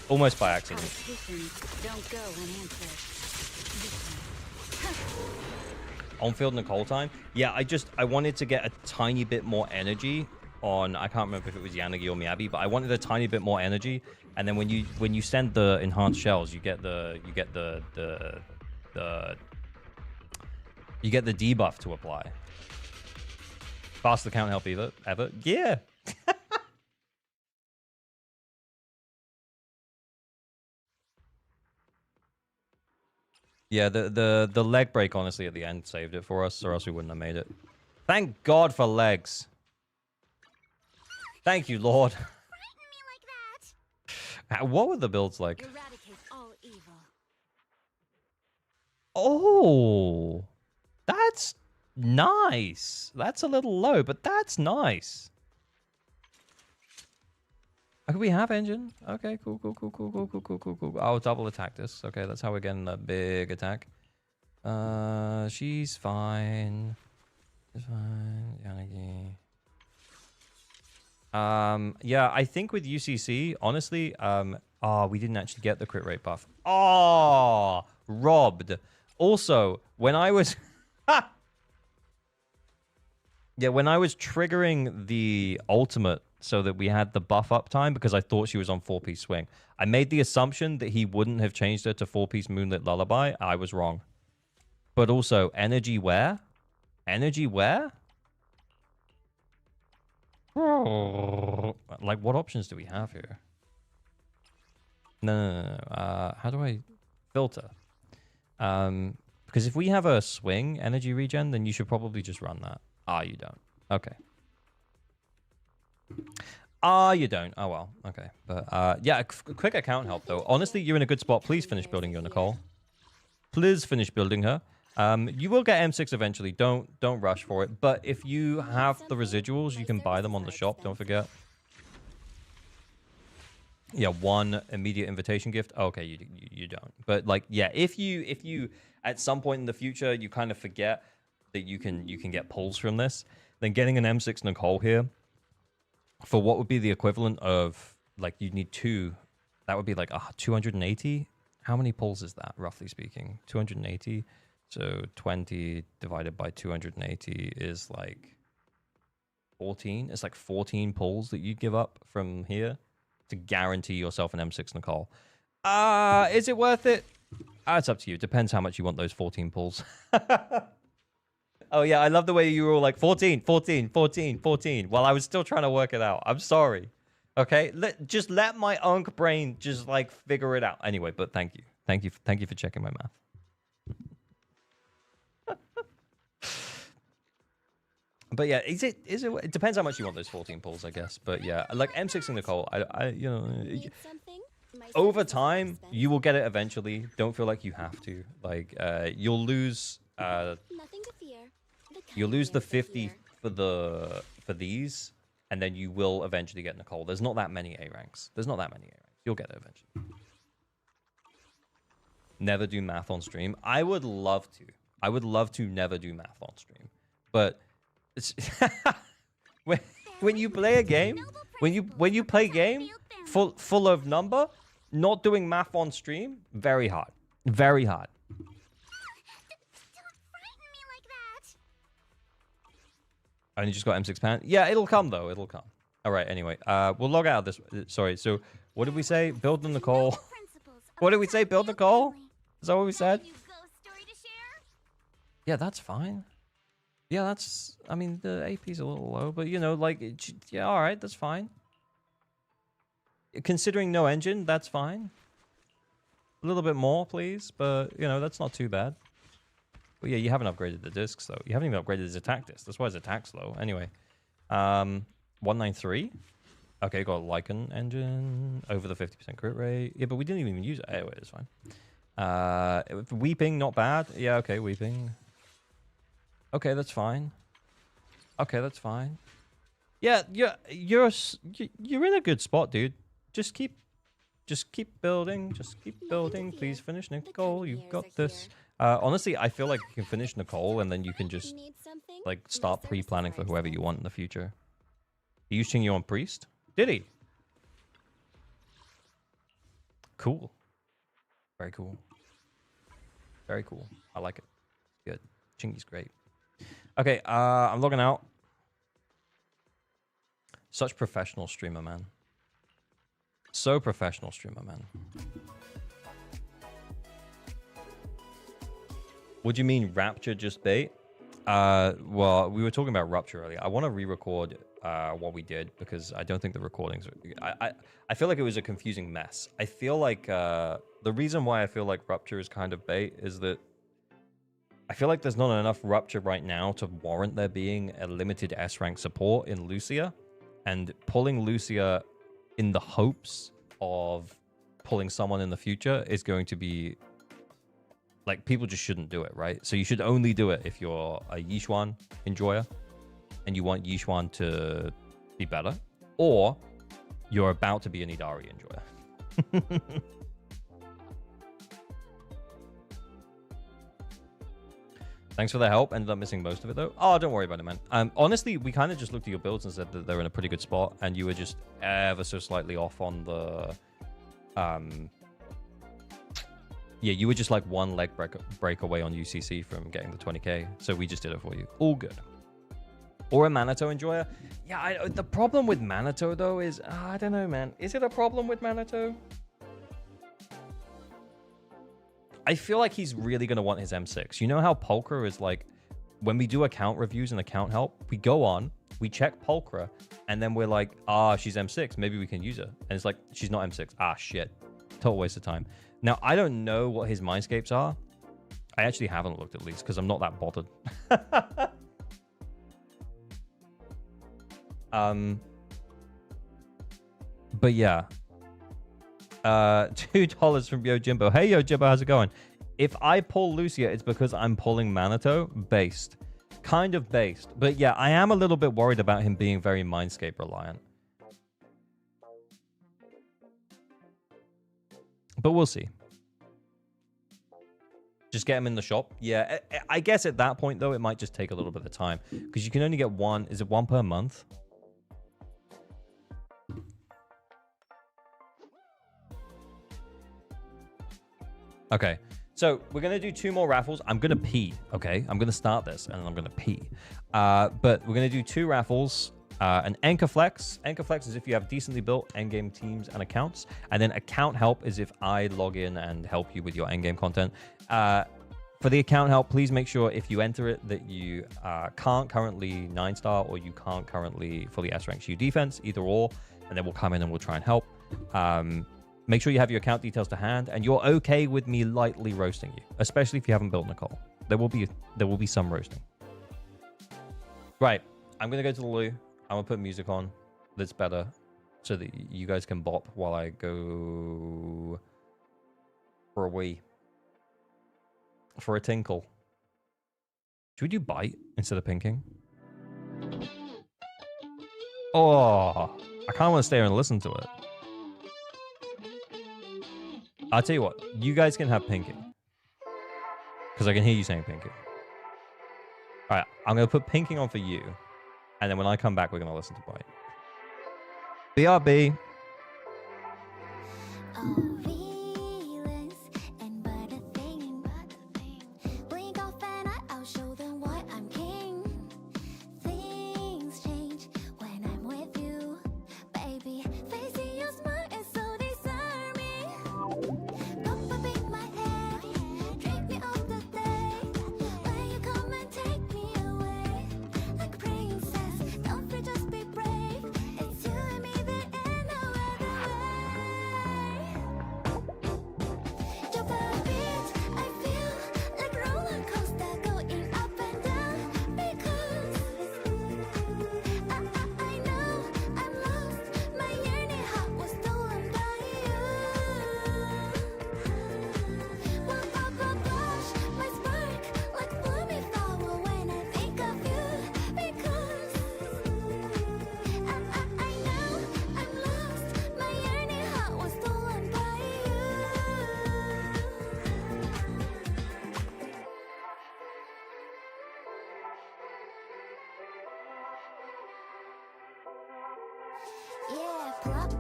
Almost by accident. Palpitations don't go unanswered. On-field Nicole time? Yeah, I wanted to get a tiny bit more energy on, I can't remember if it was Yanagi or Miyabi, but I wanted a tiny bit more energy, and then when you send the enhanced shells, you get the debuff to apply. Faster count help ever? Yeah. Yeah, the leg break honestly at the end saved it for us, or else we wouldn't have made it. Thank God for legs. Thank you, Lord. Frighten me like that. What were the builds like? Eradicate all evil. Oh, that's nice. That's a little low, but that's nice. Okay, we have engine. Okay, cool. I'll double attack this. Okay, that's how we're getting that big attack. She's fine. She's fine. Yanagi. Yeah, I think with UCC, honestly, we didn't actually get the crit rate buff. Oh, robbed. Also, when I was... Yeah, when I was triggering the ultimate so that we had the buff up time because I thought she was on 4-piece swing, I made the assumption that he wouldn't have changed her to 4-piece Moonlit Lullaby. I was wrong. But also, energy where? Energy where? Like, what options do we have here? No. How do I filter? Because if we have a swing energy regen, then you should probably just run that. You don't. Okay. You don't. Oh, well. Okay. But, yeah, quick account help, though. Honestly, you're in a good spot. Please finish building your Nicole. Please finish building her. You will get M6 eventually. Don't rush for it. But if you have the residuals, you can buy them on the shop. Don't forget. Yeah, one immediate invitation gift. Okay, you don't. But like, yeah, if you at some point in the future you kind of forget that you can get pulls from this, then getting an M6 Nicole here for what would be the equivalent of like you'd need two. That would be like 280. How many pulls is that, roughly speaking? 280. So 20 divided by 280 is like 14. It's like 14 pulls that you'd give up from here to guarantee yourself an M6 Nicole. Is it worth it? It's up to you. Depends how much you want those 14 pulls. Oh, yeah, I love the way you were all like 14, 14, 14, 14 while I was still trying to work it out. I'm sorry. Okay, just let my unk brain just like figure it out. Anyway, but thank you. Thank you for checking my math. But yeah, it depends how much you want those 14 pulls, I guess. But yeah, like M6 and Nicole, I you know, over time you will get it eventually. Don't feel like you have to. Like you'll lose you'll lose the 50 for these, and then you will eventually get Nicole. There's not that many A ranks. You'll get it eventually. Never do math on stream. I would love to. I would love to never do math on stream. But it's when you play a game, when you play game full of number, not doing math on stream, very hard. Very hard. I only just got M6 pan. Yeah, it'll come though. It'll come. All right. Anyway, we'll log out of this. Sorry. So, what did we say? Build the Nicole. What did we say? Build Nicole. Is that what we said? Yeah, that's fine. Yeah, that's. I mean, the AP's a little low, but you know, like, yeah, all right, that's fine. Considering no engine, that's fine. A little bit more, please, but you know, that's not too bad. But yeah, you haven't upgraded the discs, though. You haven't even upgraded his attack disc. That's why his attack's low. Anyway. 193. Okay, got a Lycan engine. Over the 50% crit rate. Yeah, but we didn't even use it. Anyway, it's fine. Weeping, not bad. Yeah, okay, Weeping. Okay, that's fine. Okay, that's fine. Yeah, you're in a good spot, dude. Just keep building. Just keep building. Please finish Nicole. You've got this. Honestly, I feel like you can finish Nicole and then you can just like start pre-planning for whoever you want in the future. He used you on Priest? Did he? Cool. Very cool. Very cool. I like it. Good. Chingy's great. Okay, I'm logging out. Such professional streamer, man. So professional streamer, man. What do you mean, Rapture just bait? Well, we were talking about Rupture earlier. I want to re-record what we did because I don't think the recordings are... I feel like it was a confusing mess. I feel like the reason why I feel like Rupture is kind of bait is that I feel like there's not enough Rupture right now to warrant there being a limited S-rank support in Lucia, and pulling Lucia in the hopes of pulling someone in the future is going to be... Like, people just shouldn't do it, right? So you should only do it if you're a Yishuan enjoyer and you want Yishuan to be better, or you're about to be an Idari enjoyer. Thanks for the help. Ended up missing most of it, though. Oh, don't worry about it, man. Honestly, we kind of just looked at your builds and said that they're in a pretty good spot, and you were just ever so slightly off on the... Yeah, you were just like one leg break away on UCC from getting the 20k, so we just did it for you. All good. Or a Manitou enjoyer. Yeah, the problem with Manitou, though, is... I don't know, man. Is it a problem with Manitou? I feel like he's really going to want his M6. You know how Pulchra is like... When we do account reviews and account help, we go on, we check Pulchra, and then we're like, she's M6. Maybe we can use her. And it's like, she's not M6. Shit. Total waste of time. Now, I don't know what his mindscapes are. I actually haven't looked, at least, because I'm not that bothered. But yeah. $2 from Yojimbo. Hey, Yojimbo, how's it going? If I pull Lucia, it's because I'm pulling Manitou. Based. Kind of based. But yeah, I am a little bit worried about him being very mindscape reliant. But we'll see. Just get them in the shop. Yeah, I guess at that point, though, it might just take a little bit of time. Because you can only get one. Is it one per month? Okay. So we're going to do 2 more raffles. I'm going to pee, okay? I'm going to start this, and then I'm going to pee. But we're going to do 2 raffles. An Anchor Flex. Anchor Flex is if you have decently built endgame teams and accounts. And then Account Help is if I log in and help you with your endgame content. For the Account Help, please make sure if you enter it that you can't currently 9-star or you can't currently fully S-rank Shield defense, either or. And then we'll come in and we'll try and help. Make sure you have your account details to hand, and you're okay with me lightly roasting you, especially if you haven't built Nicole. There will be some roasting. Right, I'm gonna go to the loo. I'm gonna put music on that's better, so that you guys can bop while I go for a wee, for a tinkle. Should we do bite instead of pinking? Oh, I kind of want to stay here and listen to it. I'll tell you what, you guys can have pinking. Because I can hear you saying pinking. Alright, I'm going to put pinking on for you. And then when I come back, we're going to listen to bite. BRB.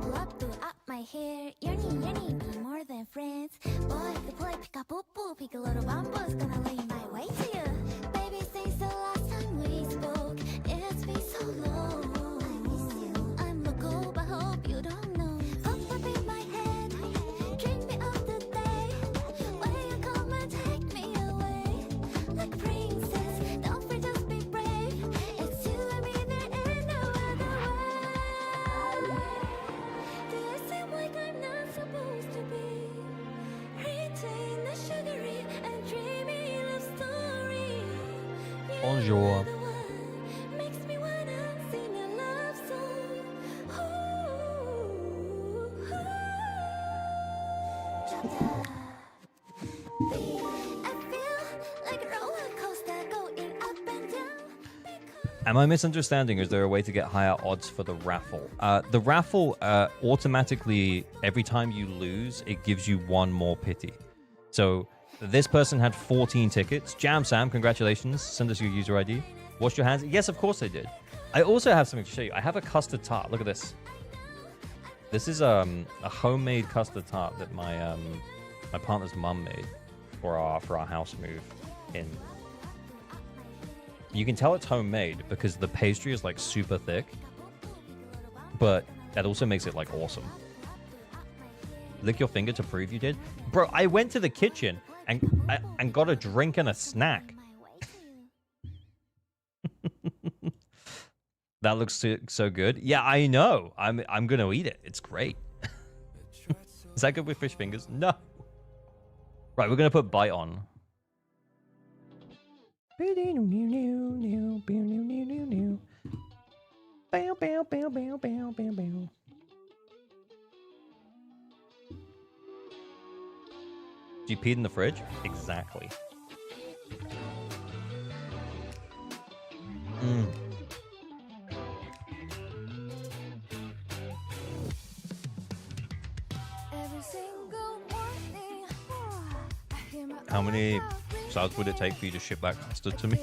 Pull up, do up my hair. Yearning, be more than friends. Boy, the boy, pick up, pick a little bamboo's gonna lean my way to you. Baby, since the last time we spoke, it's been so long. I miss you. I'm local, but hope you don't know. Pop in my head, dream me of the day when you come and take me away. Like princess, don't fear, just be brave. It's you and me, there ain't no other way. Do I seem like I'm not supposed to be? Retain the sugary and dreamy love story. Bonjour. You're the one makes me wanna sing a love song. Ooh, ooh. I feel like a roller coaster going up and down. Am I misunderstanding? Is there a way to get higher odds for the raffle? The raffle automatically, every time you lose, it gives you 1 more pity. So this person had 14 tickets. Jam Sam, congratulations. Send us your user ID. Wash your hands. Yes, of course I did. I also have something to show you. I have a custard tart. Look at this. This is a homemade custard tart that my my partner's mum made for our house move in. You can tell it's homemade because the pastry is like super thick, but that also makes it like awesome. Lick your finger to prove you did. Bro, I went to the kitchen and got a drink and a snack. That looks so good. Yeah, I know. I'm gonna eat it. It's great. Is that good with fish fingers? No. Right, we're gonna put bite on. You peed in the fridge? Exactly. Every single one How many subs would it take for you to ship that custard to me?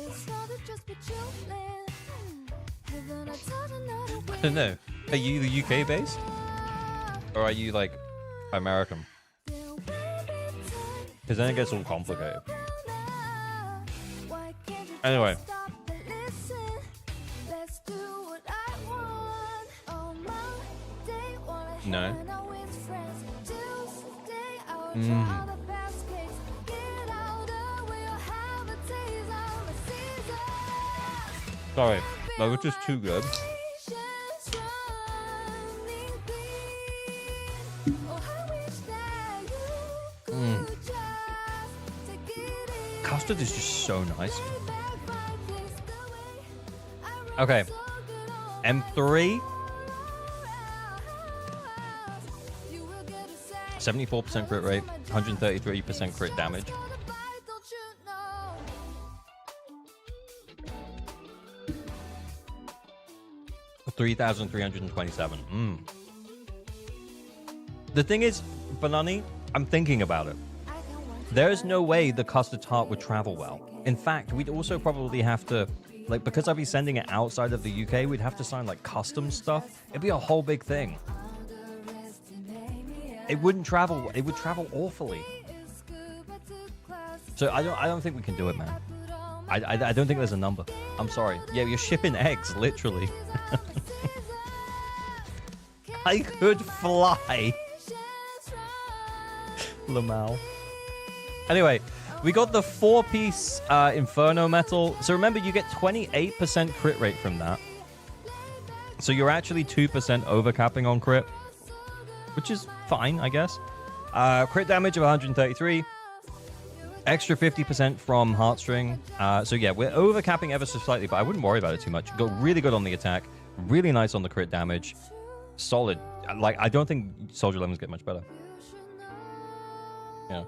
I don't know. Are you the UK based? Or are you like American? Because then it gets all complicated. Anyway. No. Sorry, that was just too good. Custard is just so nice. Okay. M3. 74% crit rate, 133% crit damage. $3,327. The thing is, Banani, I'm thinking about it. There is no way the custard tart would travel well. In fact, we'd also probably have to, like, because I'd be sending it outside of the UK, we'd have to sign like custom stuff. It'd be a whole big thing. It wouldn't travel. It would travel awfully. So I don't think we can do it, man. I don't think there's a number. I'm sorry. Yeah, you're shipping eggs, literally. I could fly. Lamal. Anyway, we got the 4-piece Inferno Metal. So remember, you get 28% crit rate from that. So you're actually 2% overcapping on crit, which is fine, I guess. Crit damage of 133. Extra 50% from Heartstring. So yeah, we're overcapping ever so slightly, but I wouldn't worry about it too much. Go really good on the attack. Really nice on the crit damage. Solid. Like, I don't think Soldier 11s get much better. Yeah.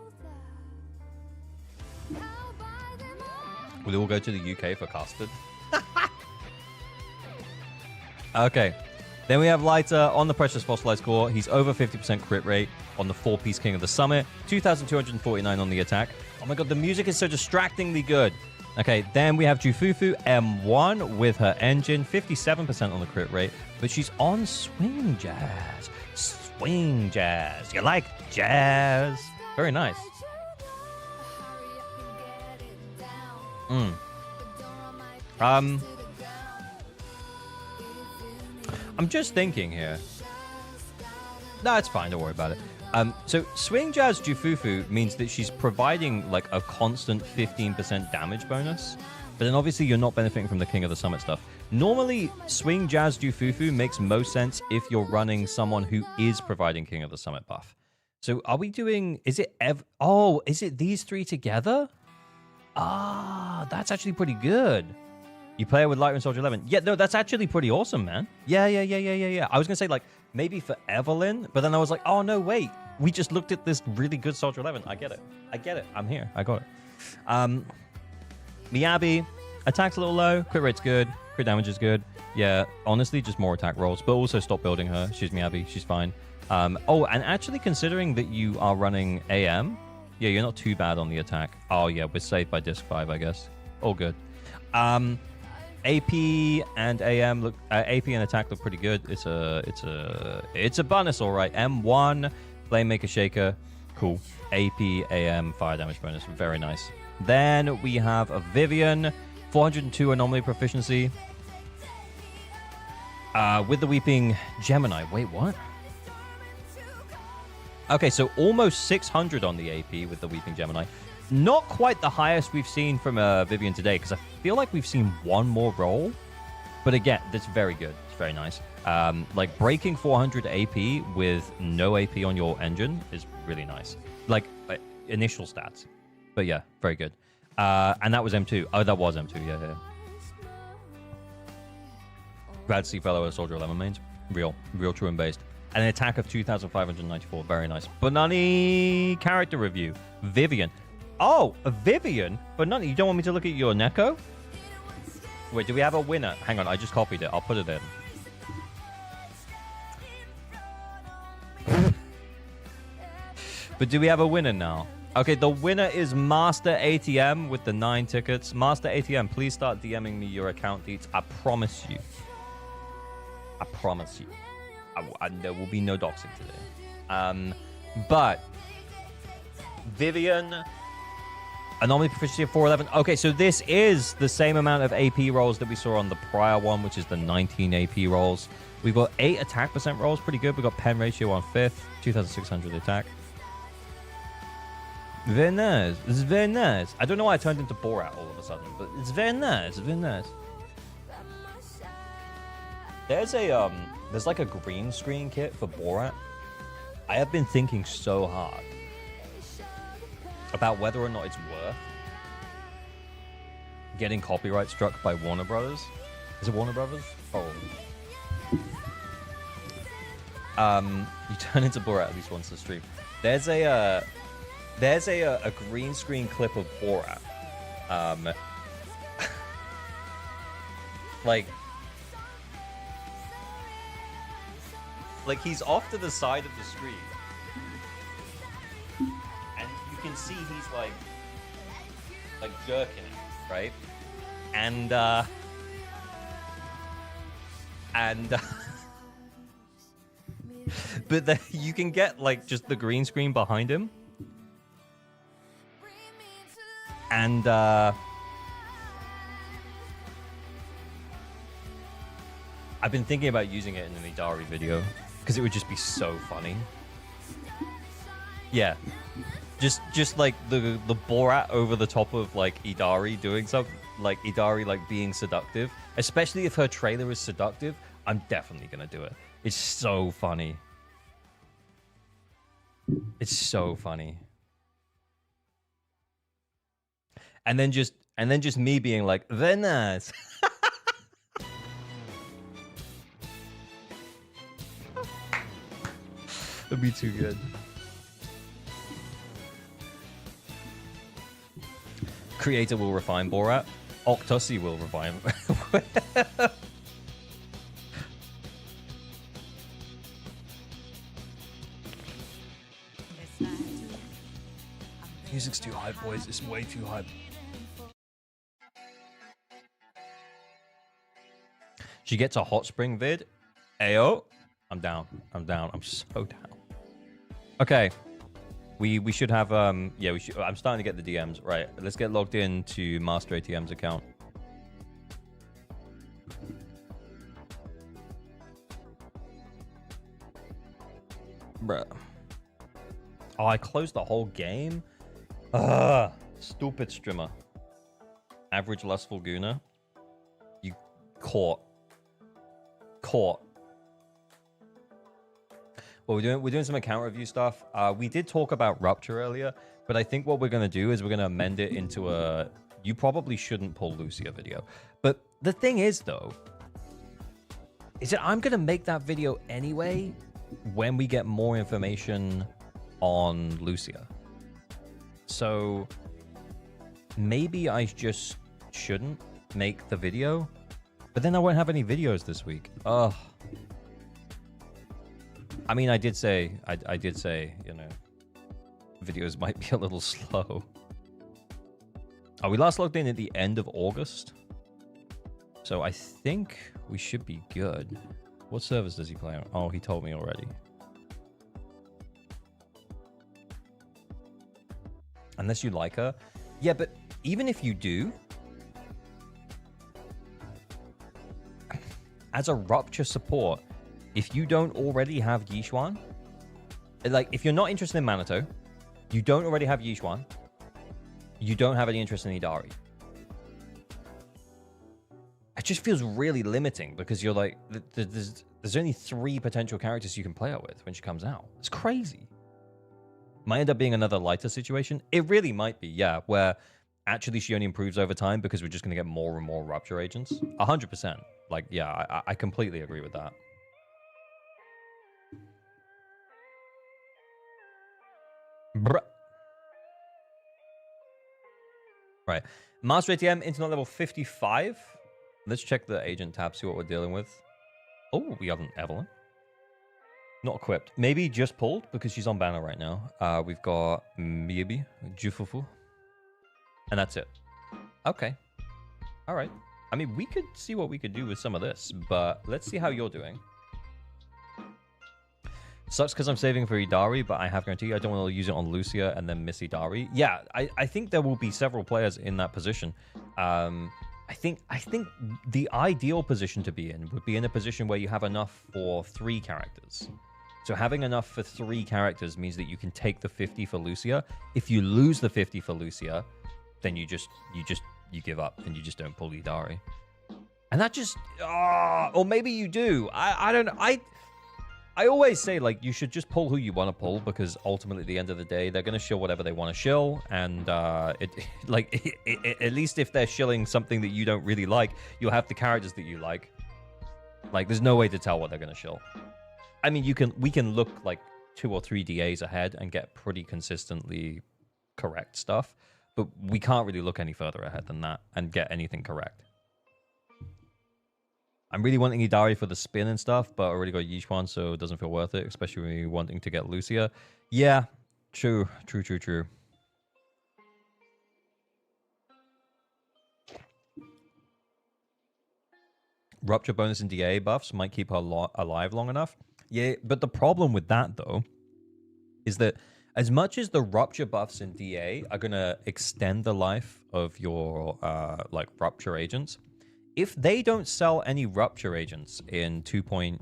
We'll all go to the UK for custard. Okay. Then we have Lighter on the Precious Fossilized Core. He's over 50% crit rate on the 4-piece King of the Summit. 2,249 on the attack. Oh my god, the music is so distractingly good. Okay, then we have Jufufu M1 with her engine. 57% on the crit rate. But she's on Swing Jazz. Swing Jazz. You like jazz? Very nice. I'm just thinking here. No, it's fine. Don't worry about it. So Swing Jazz Jufufu means that she's providing like a constant 15% damage bonus. But then obviously you're not benefiting from the King of the Summit stuff. Normally, Swing Jazz Jufufu makes most sense if you're running someone who is providing King of the Summit buff. So are we doing... Is it... is it these three together? Ah, that's actually pretty good. You play it with Lighter and Soldier 11. Yeah, no, that's actually pretty awesome, man. Yeah. I was going to say, like, maybe for Evelyn, but then I was like, oh, no, wait. We just looked at this really good Soldier 11. I get it. I'm here. I got it. Miyabi, attack's a little low. Crit rate's good. Crit damage is good. Yeah, honestly, just more attack rolls. But also stop building her. She's Miyabi. She's fine. Oh, and actually considering that you are running AM, yeah, you're not too bad on the attack. Oh, yeah, we're saved by disc 5, I guess. All good. AP and AM look... AP and attack look pretty good. It's a bonus, all right. M1, Flamemaker Shaker. Cool. AP, AM, fire damage bonus. Very nice. Then we have a Vivian. 402 anomaly proficiency. With the Weeping Gemini. Wait, what? Okay, so almost 600 on the AP with the Weeping Gemini. Not quite the highest we've seen from Vivian today, because I feel like we've seen one more roll. But again, that's very good. It's very nice. Like, breaking 400 AP with no AP on your engine is really nice. Like, initial stats. But yeah, very good. And that was M2. Oh, that was M2, yeah. Glad to see fellow Soldier 11 mains. Real, true and based. And an attack of 2,594. Very nice. Banani character review. Vivian. Oh, a Vivian? Banani, you don't want me to look at your Neko? Wait, do we have a winner? Hang on, I just copied it. I'll put it in. But do we have a winner now? Okay, the winner is Master ATM with the 9 tickets. Master ATM, please start DMing me your account deets. I promise you. I promise you. There will be no doxing today. But Vivian, anomaly proficiency of 411. Okay, so this is the same amount of AP rolls that we saw on the prior one, which is the 19 AP rolls. We've got 8 attack percent rolls, pretty good. We've got pen ratio on 5th, 2,600 attack. Very nice. This is very nice. I don't know why I turned into Borat all of a sudden, but it's very nice. Very nice. There's like a green screen kit for Borat. I have been thinking so hard about whether or not it's worth getting copyright struck by Warner Brothers. Is it Warner Brothers? Oh. You turn into Borat at least once a stream. There's a green screen clip of Borat. Like he's off to the side of the screen, and you can see he's like jerking it, right? And but then you can get like just the green screen behind him, and I've been thinking about using it in an Idari video because it would just be so funny. Yeah, just like the Borat over the top of like Idari doing something, like Idari like being seductive, especially if her trailer is seductive. I'm definitely gonna do it. It's so funny. It's so funny. And then just me being like, very nice. That'd be too good. Creator will refine Borat. Octosi will refine. Music's too high, boys. It's way too high. She gets a hot spring vid. Ayo. I'm down. I'm down. I'm so down. Okay. We should have yeah, we should. I'm starting to get the DMs. Right. Let's get logged into Master ATM's account. Bruh. Oh, I closed the whole game? Stupid streamer. Average lustful gooner. You caught. Well, we're doing some account review stuff. We did talk about Rupture earlier, but I think what we're going to do is we're going to amend it into a you probably shouldn't pull Lucia video. But the thing is, though, is that I'm going to make that video anyway when we get more information on Lucia. So maybe I just shouldn't make the video, but then I won't have any videos this week. Ugh. I mean, I did say, you know, videos might be a little slow. Oh, we last logged in at the end of August. So I think we should be good. What servers does he play on? Oh, he told me already. Unless you like her. Yeah, but even if you do, as a Rupture support, if you don't already have Yixuan, like if you're not interested in Minato, you don't already have Yixuan, you don't have any interest in Idari. It just feels really limiting because you're like, there's only 3 potential characters you can play her with when she comes out. It's crazy. Might end up being another lighter situation. It really might be, yeah, where actually she only improves over time because we're just going to get more and more Rupture agents. 100%. Like, yeah, I completely agree with that. Bruh. Right. Master ATM, internet level 55. Let's check the agent tab, see what we're dealing with. Oh, we have an Evelyn. Not equipped. Maybe just pulled because she's on banner right now. We've got maybe Jufufu. And that's it. Okay. All right. I mean, we could see what we could do with some of this, but let's see how you're doing. Sucks because I'm saving for Idari, but I have guarantee I don't want to use it on Lucia and then miss Idari. Yeah, I think there will be several players in that position. I think the ideal position to be in would be in a position where you have enough for 3 characters. So having enough for 3 characters means that you can take the 50 for Lucia. If you lose the 50 for Lucia, then you give up and you just don't pull Idari. And that just or maybe you do. I don't know. I always say, like, you should just pull who you want to pull, because ultimately at the end of the day they're going to shill whatever they want to shill, and at least if they're shilling something that you don't really like, you'll have the characters that you like. Like, there's no way to tell what they're going to shill. I mean, we can look like 2 or 3 DAs ahead and get pretty consistently correct stuff, but we can't really look any further ahead than that and get anything correct. I'm really wanting Idari for the spin and stuff, but I already got Yishuan, so it doesn't feel worth it, especially when you're wanting to get Lucia. Yeah, true. Rupture bonus and DA buffs might keep her alive long enough. Yeah, but the problem with that, though, is that as much as the Rupture buffs in DA are going to extend the life of your, like, Rupture agents, if they don't sell any Rupture agents in 2.4,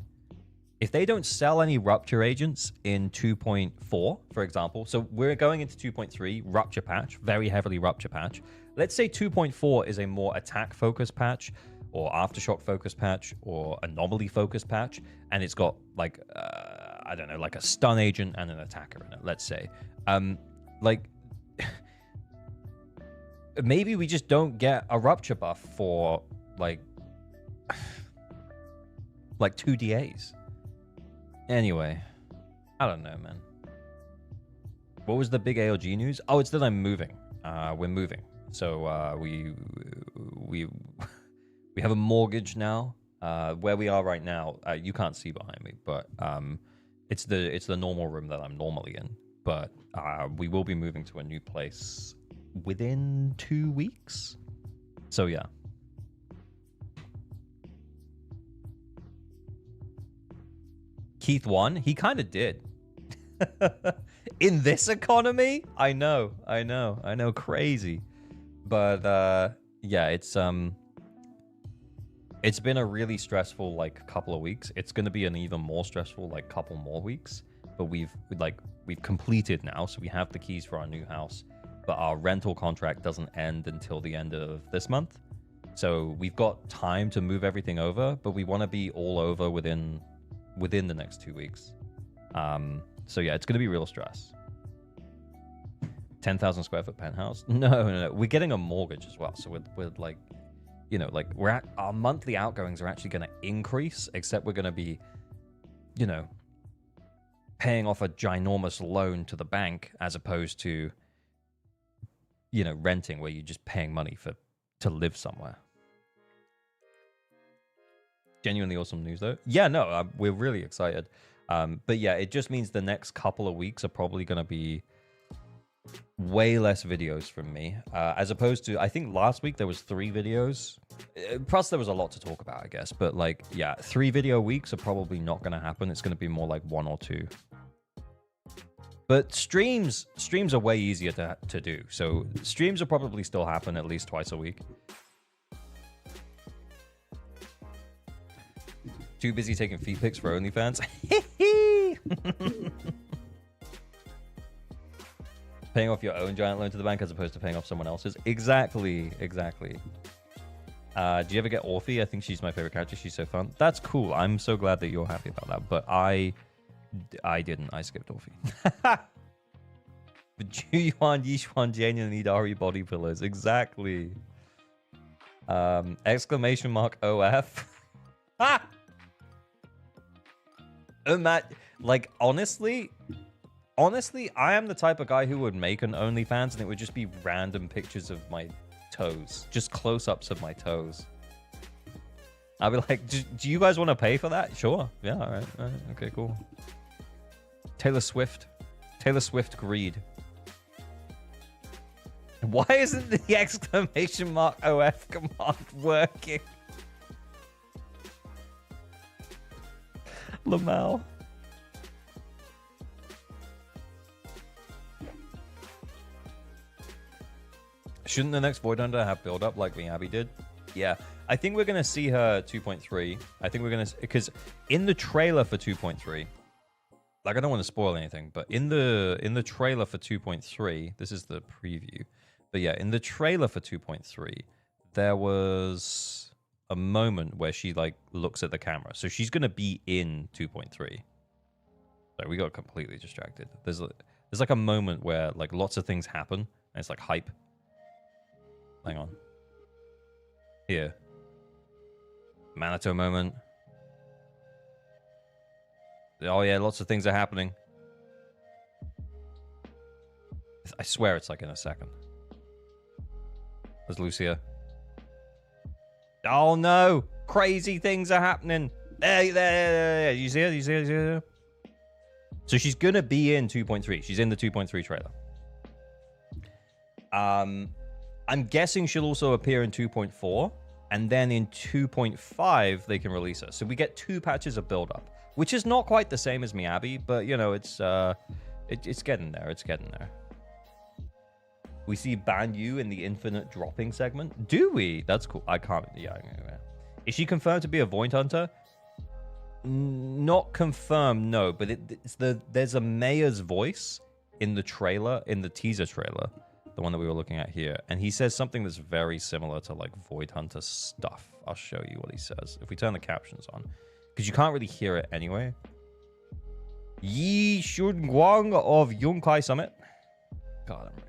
for example, so we're going into 2.3 Rupture patch, very heavily Rupture patch. Let's say 2.4 is a more attack focused patch, or aftershock focused patch, or anomaly focused patch, and it's got, like, I don't know, like a stun agent and an attacker in it, let's say. Like, maybe we just don't get a Rupture buff for like 2 DAs. Anyway, I don't know, man. What was the big ALG news? Oh, it's that I'm moving. We're moving. So we have a mortgage now. Where we are right now, you can't see behind me, but it's the normal room that I'm normally in. But we will be moving to a new place within 2 weeks. So yeah. Keith won. He kind of did. In this economy? I know. Crazy. But yeah, it's been a really stressful, like, couple of weeks. It's going to be an even more stressful, like, couple more weeks. But we've completed now, so we have the keys for our new house. But our rental contract doesn't end until the end of this month. So we've got time to move everything over, but we want to be all over within the next 2 weeks. So yeah, it's going to be real stress. 10,000 square foot penthouse? No. We're getting a mortgage as well. So we're like, you know, like our monthly outgoings are actually going to increase, except we're going to be, you know, paying off a ginormous loan to the bank as opposed to, you know, renting, where you're just paying money to live somewhere. Genuinely awesome news, though. Yeah, no, we're really excited. But yeah, it just means the next couple of weeks are probably going to be way less videos from me, as opposed to, I think last week there was 3 videos. Plus there was a lot to talk about, I guess. But like, yeah, 3 video weeks are probably not going to happen. It's going to be more like 1 or 2. But streams are way easier to do. So streams will probably still happen at least twice a week. Too busy taking feet pics for OnlyFans. Paying off your own giant loan to the bank as opposed to paying off someone else's. Exactly. Do you ever get Orphe? I think she's my favorite character. She's so fun. That's cool. I'm so glad that you're happy about that. But I didn't. I skipped Orphe. But Juyuan, Yishuan, Janian, and Idari body pillows. Exactly. Exclamation mark OF. Ha! Like, honestly, I am the type of guy who would make an OnlyFans and it would just be random pictures of my toes. Just close-ups of my toes. I'd be like, do you guys want to pay for that? Sure. Yeah, all right. Okay, cool. Taylor Swift. Taylor Swift greed. Why isn't the exclamation mark OF command working? Lamau. Shouldn't the next Void Hunter have build up like Miyabi did? Yeah. I think we're going to see her 2.3. I think we're going to... Because in the trailer for 2.3... Like, I don't want to spoil anything, but in the trailer for 2.3... This is the preview. But yeah, in the trailer for 2.3, there was a moment where she, like, looks at the camera. So she's going to be in 2.3. So we got completely distracted. There's like a moment where, like, lots of things happen. And it's like hype. Hang on. Here. Minato moment. Oh yeah, lots of things are happening. I swear it's like in a second. There's Lucia. Oh no! Crazy things are happening. There. You see her? You see her? So she's gonna be in 2.3. She's in the 2.3 trailer. I'm guessing she'll also appear in 2.4, and then in 2.5 they can release her. So we get 2 patches of build-up, which is not quite the same as Miyabi, but you know it's getting there. It's getting there. We see Banyu in the infinite dropping segment. Do we? That's cool. I can't. Yeah. Is she confirmed to be a Void Hunter? Not confirmed, no. But there's a mayor's voice in the trailer, in the teaser trailer. The one that we were looking at here, and he says something that's very similar to like Void Hunter stuff. I'll show you what he says if we turn the captions on, because you can't really hear it anyway. Yi Shun Guang of Yunkai Summit. God, I'm right.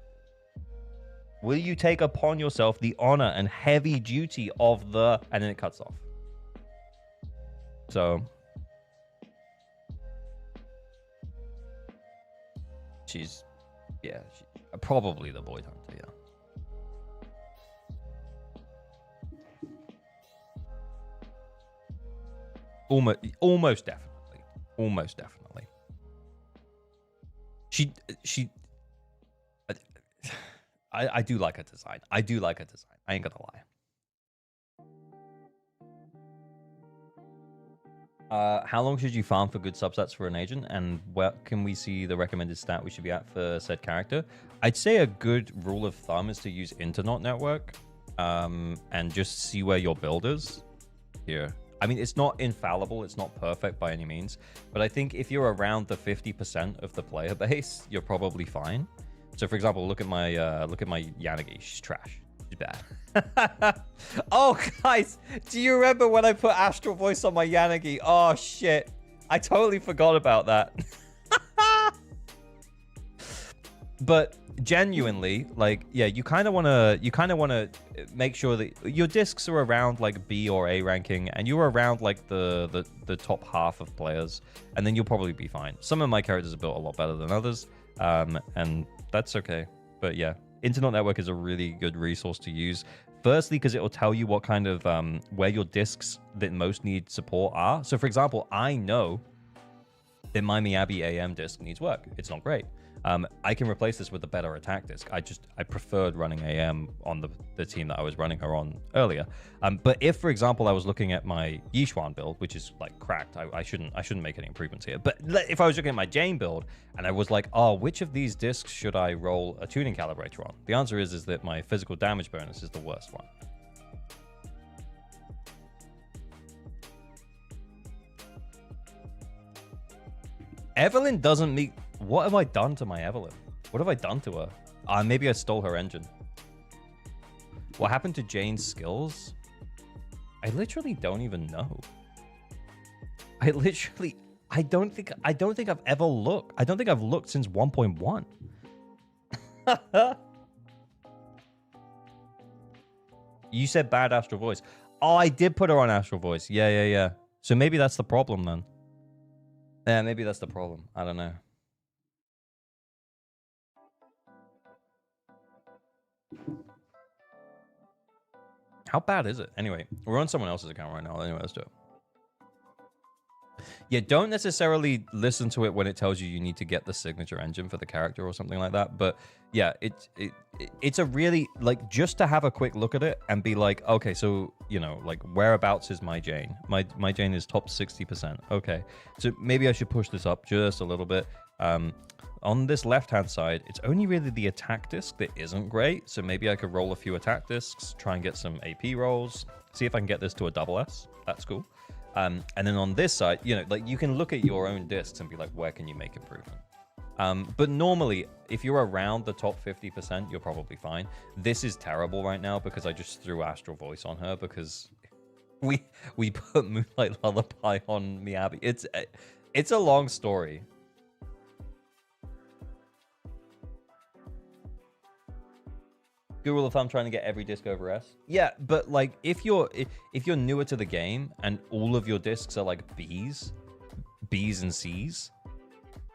Will you take upon yourself the honor and heavy duty of the... And then it cuts off. So... She's... Yeah, probably the Void Hunter, yeah. Almost definitely. Almost definitely. I do like her design. I do like her design. I ain't gonna lie. How long should you farm for good subsets for an agent? And where can we see the recommended stat we should be at for said character? I'd say a good rule of thumb is to use Internet Network and just see where your build is. Here. I mean, it's not infallible. It's not perfect by any means. But I think if you're around the 50% of the player base, you're probably fine. So, for example, look at my Yanagi. She's trash. She's bad. Oh, guys, do you remember when I put Astral Voice on my Yanagi? Oh shit, I totally forgot about that. But genuinely, like, yeah, you kind of want to make sure that your discs are around like B or A ranking, and you're around like the top half of players, and then you'll probably be fine. Some of my characters are built a lot better than others, and that's okay. But yeah, Internet Network is a really good resource to use. Firstly, because it will tell you what kind of where your discs that most need support are. So, for example, I know that my Miyabi AM disc needs work. It's not great. I can replace this with a better attack disc. I preferred running AM on the team that I was running her on earlier. But if, for example, I was looking at my Yixuan build, which is like cracked, I shouldn't make any improvements here. But if I was looking at my Jane build and I was like, oh, which of these discs should I roll a tuning calibrator on? The answer is that my physical damage bonus is the worst one. Evelyn doesn't meet... What have I done to my Evelyn? What have I done to her? Maybe I stole her engine. What happened to Jane's skills? I literally don't even know. I don't think I've ever looked. I don't think I've looked since 1.1. You said bad Astral Voice. Oh, I did put her on Astral Voice. Yeah. So maybe that's the problem then. Yeah, maybe that's the problem. I don't know. How bad is it? Anyway, we're on someone else's account right now. Anyway, let's do it. Yeah, don't necessarily listen to it when it tells you you need to get the signature engine for the character or something like that. But yeah, it's a really, like, just to have a quick look at it and be like, okay, so, you know, like, whereabouts is my Jane? My Jane is top 60%. Okay, so maybe I should push this up just a little bit. On this left-hand side, it's only really the attack disc that isn't great. So maybe I could roll a few attack discs, try and get some AP rolls, see if I can get this to a double S. That's cool. And then on this side, you know, like, you can look at your own discs and be like, where can you make improvement? But normally, if you're around the top 50%, you're probably fine. This is terrible right now because I just threw Astral Voice on her because we put Moonlight Lullaby on Miyabi. It's a long story. Good rule of thumb, trying to get every disc over S. Yeah, but like if you're newer to the game and all of your discs are like B's and C's,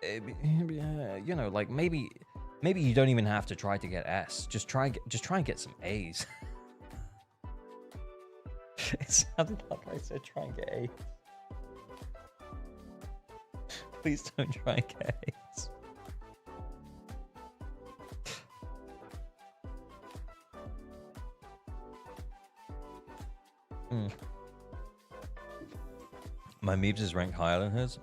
you know, like maybe you don't even have to try to get S. Just try and get some A's. It sounded like I said try and get A's. Please don't try and get A's. My Meebs is ranked higher than his.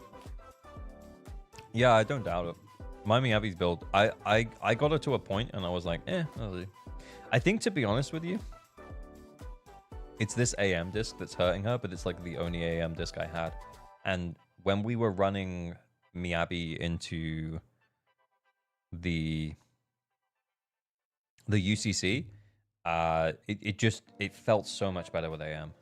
Yeah, I don't doubt it. My Miyabi's build, I got her to a point and I was like, that'll do. I think, to be honest with you, it's this AM disc that's hurting her, but it's like the only AM disc I had. And when we were running Miyabi into the UCC, it felt so much better with AM.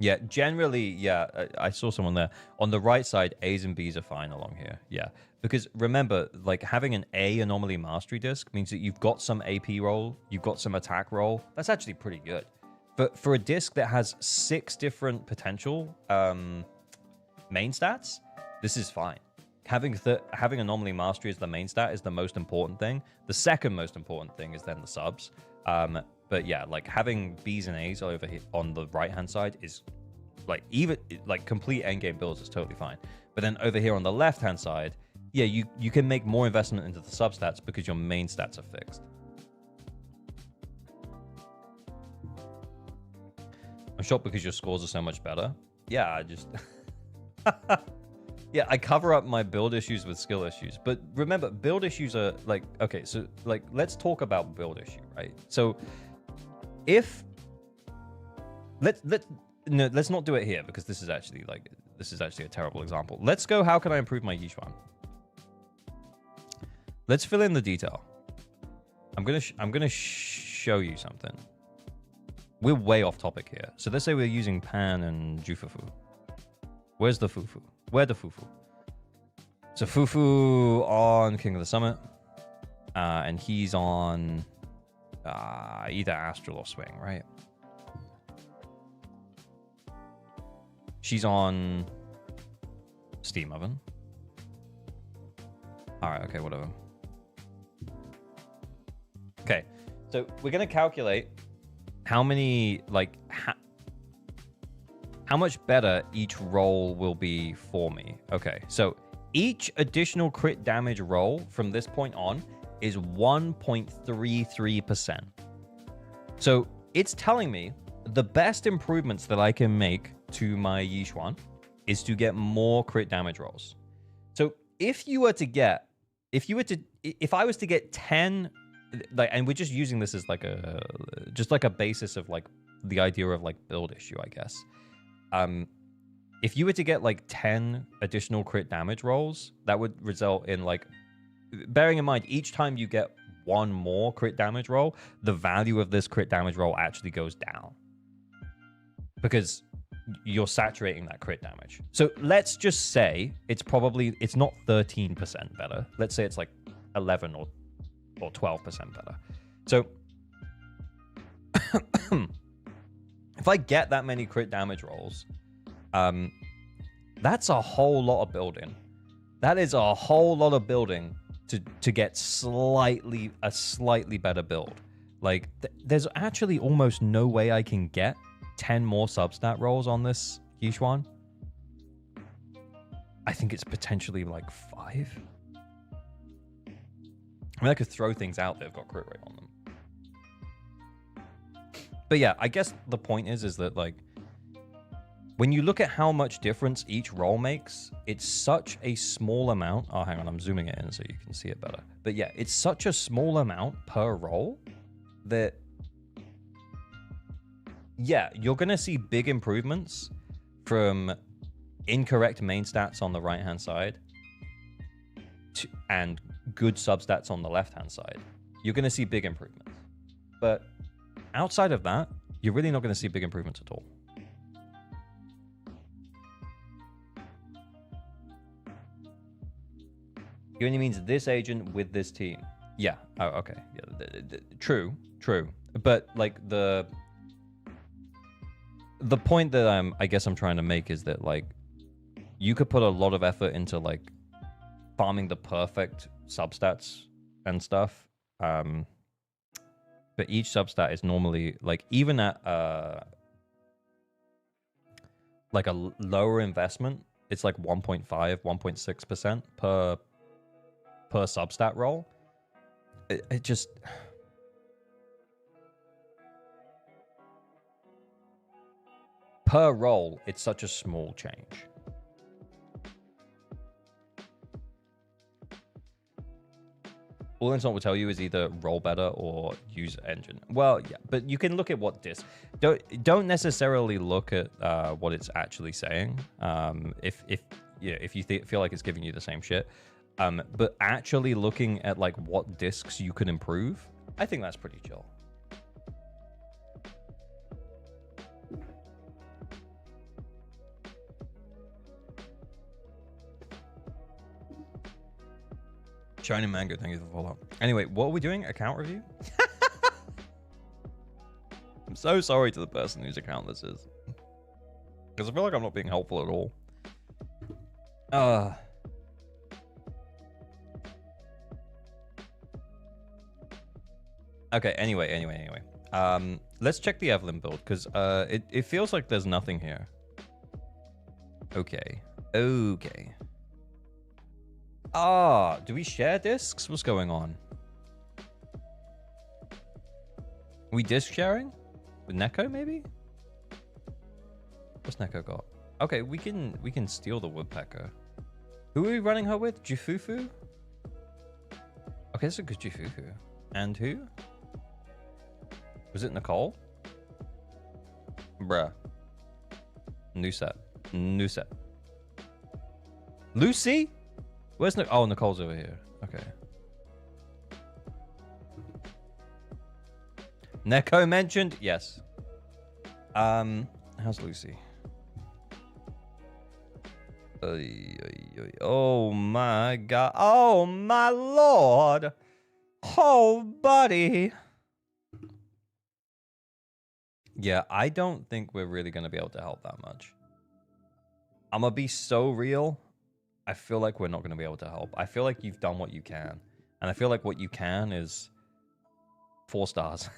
Yeah, generally, yeah, I saw someone there. On the right side, A's and B's are fine along here. Yeah, because remember, like, having an A anomaly mastery disc means that you've got some AP roll, you've got some attack roll. That's actually pretty good. But for a disc that has 6 different potential main stats, this is fine. Having anomaly mastery as the main stat is the most important thing. The second most important thing is then the subs. But yeah, like having B's and A's over here on the right-hand side is like complete endgame builds is totally fine. But then over here on the left-hand side, yeah, you can make more investment into the substats because your main stats are fixed. I'm shocked because your scores are so much better. Yeah, I just... Yeah, I cover up my build issues with skill issues. But remember, build issues are like... Okay, so like let's talk about build issue, right? So if... Let's not do it here because this is actually a terrible example. Let's go, how can I improve my Yixuan? Let's fill in the detail. I'm gonna show you something. We're way off topic here. So let's say we're using Pan and Jufufu. Where's the Fufu? Where the Fufu? So Fufu on King of the Summit. And he's on either Astral or Swing, right? She's on Steam Oven. Alright, okay, whatever. Okay, so we're going to calculate how many, like, how much better each roll will be for me. Okay, so each additional crit damage roll from this point on is 1.33%. So it's telling me the best improvements that I can make to my Yixuan is to get more crit damage rolls. So if I was to get 10, like, and we're just using this as like a basis of like the idea of like build issue, I guess. If you were to get like 10 additional crit damage rolls, that would result in, like, bearing in mind each time you get one more crit damage roll, the value of this crit damage roll actually goes down because you're saturating that crit damage. So let's just say it's not 13% better. Let's say it's like 11 or 12% better. So if I get that many crit damage rolls, that's a whole lot of building. That is a whole lot of building to get a slightly better build. Like, there's actually almost no way I can get 10 more substat rolls on this Yishuan. I think it's potentially like 5. I mean, I could throw things out that have got crit rate on them. But yeah, I guess the point is that like, when you look at how much difference each roll makes, it's such a small amount. Oh, hang on, I'm zooming it in so you can see it better. But yeah, it's such a small amount per roll that, yeah, you're going to see big improvements from incorrect main stats on the right-hand side and good substats on the left-hand side. You're going to see big improvements. But outside of that, you're really not going to see big improvements at all. He only means this agent with this team. Yeah. Oh, okay. Yeah. True. True. But like the point that I guess I'm trying to make is that like you could put a lot of effort into like farming the perfect substats and stuff. But each substat is normally like even at like a lower investment, it's like 1.5, 1.6% per substat roll. It just per roll, it's such a small change. All Instant will tell you is either roll better or use engine. Well, yeah, but you can look at what disc. Don't necessarily look at what it's actually saying. If you feel like it's giving you the same shit. But actually looking at like what discs you could improve, I think that's pretty chill. Shiny Mango, thank you for the follow-up. Anyway, what are we doing? Account review? I'm so sorry to the person whose account this is. Because I feel like I'm not being helpful at all. Okay, anyway. Let's check the Evelyn build, because it feels like there's nothing here. Okay. Do we share discs? What's going on? Are we disc sharing? With Neko, maybe? What's Neko got? Okay, we can steal the woodpecker. Who are we running her with? Jifufu? Okay, that's a good Jifufu. And who? Was it Nicole? Bruh. New set. Lucy? Where's Nicole? Oh, Nicole's over here. Okay. Neko mentioned? Yes. How's Lucy? Oh my god. Oh my lord. Oh, buddy. Yeah, I don't think we're really going to be able to help that much. I'm going to be so real. I feel like we're not going to be able to help. I feel like you've done what you can. And I feel like what you can is 4 stars.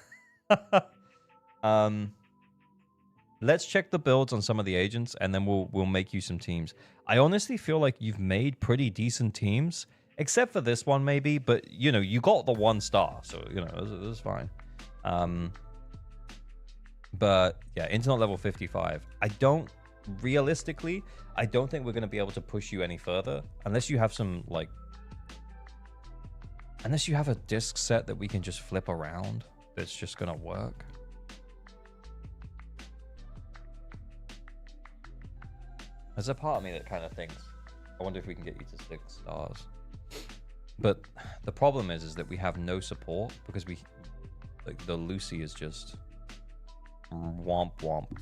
Let's check the builds on some of the agents, and then we'll make you some teams. I honestly feel like you've made pretty decent teams, except for this one maybe, but, you know, you got the 1 star, so, you know, this is fine. But, yeah, internet level 55. Realistically, I don't think we're going to be able to push you any further unless you have some, like... Unless you have a disc set that we can just flip around that's just going to work. There's a part of me that kind of thinks, I wonder if we can get you to 6 stars. But the problem is that we have no support because the Lucy is just womp womp.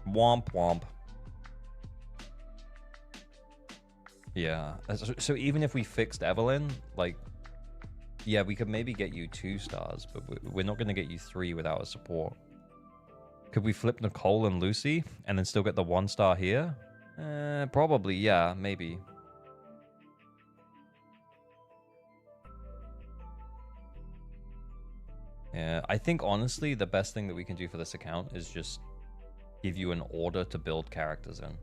Womp womp. Yeah. So even if we fixed Evelyn, like, yeah, we could maybe get you 2 stars, but we're not going to get you 3 without a support. Could we flip Nicole and Lucy and then still get the 1 star here? Probably, yeah, maybe. Yeah, I think honestly the best thing that we can do for this account is just give you an order to build characters in.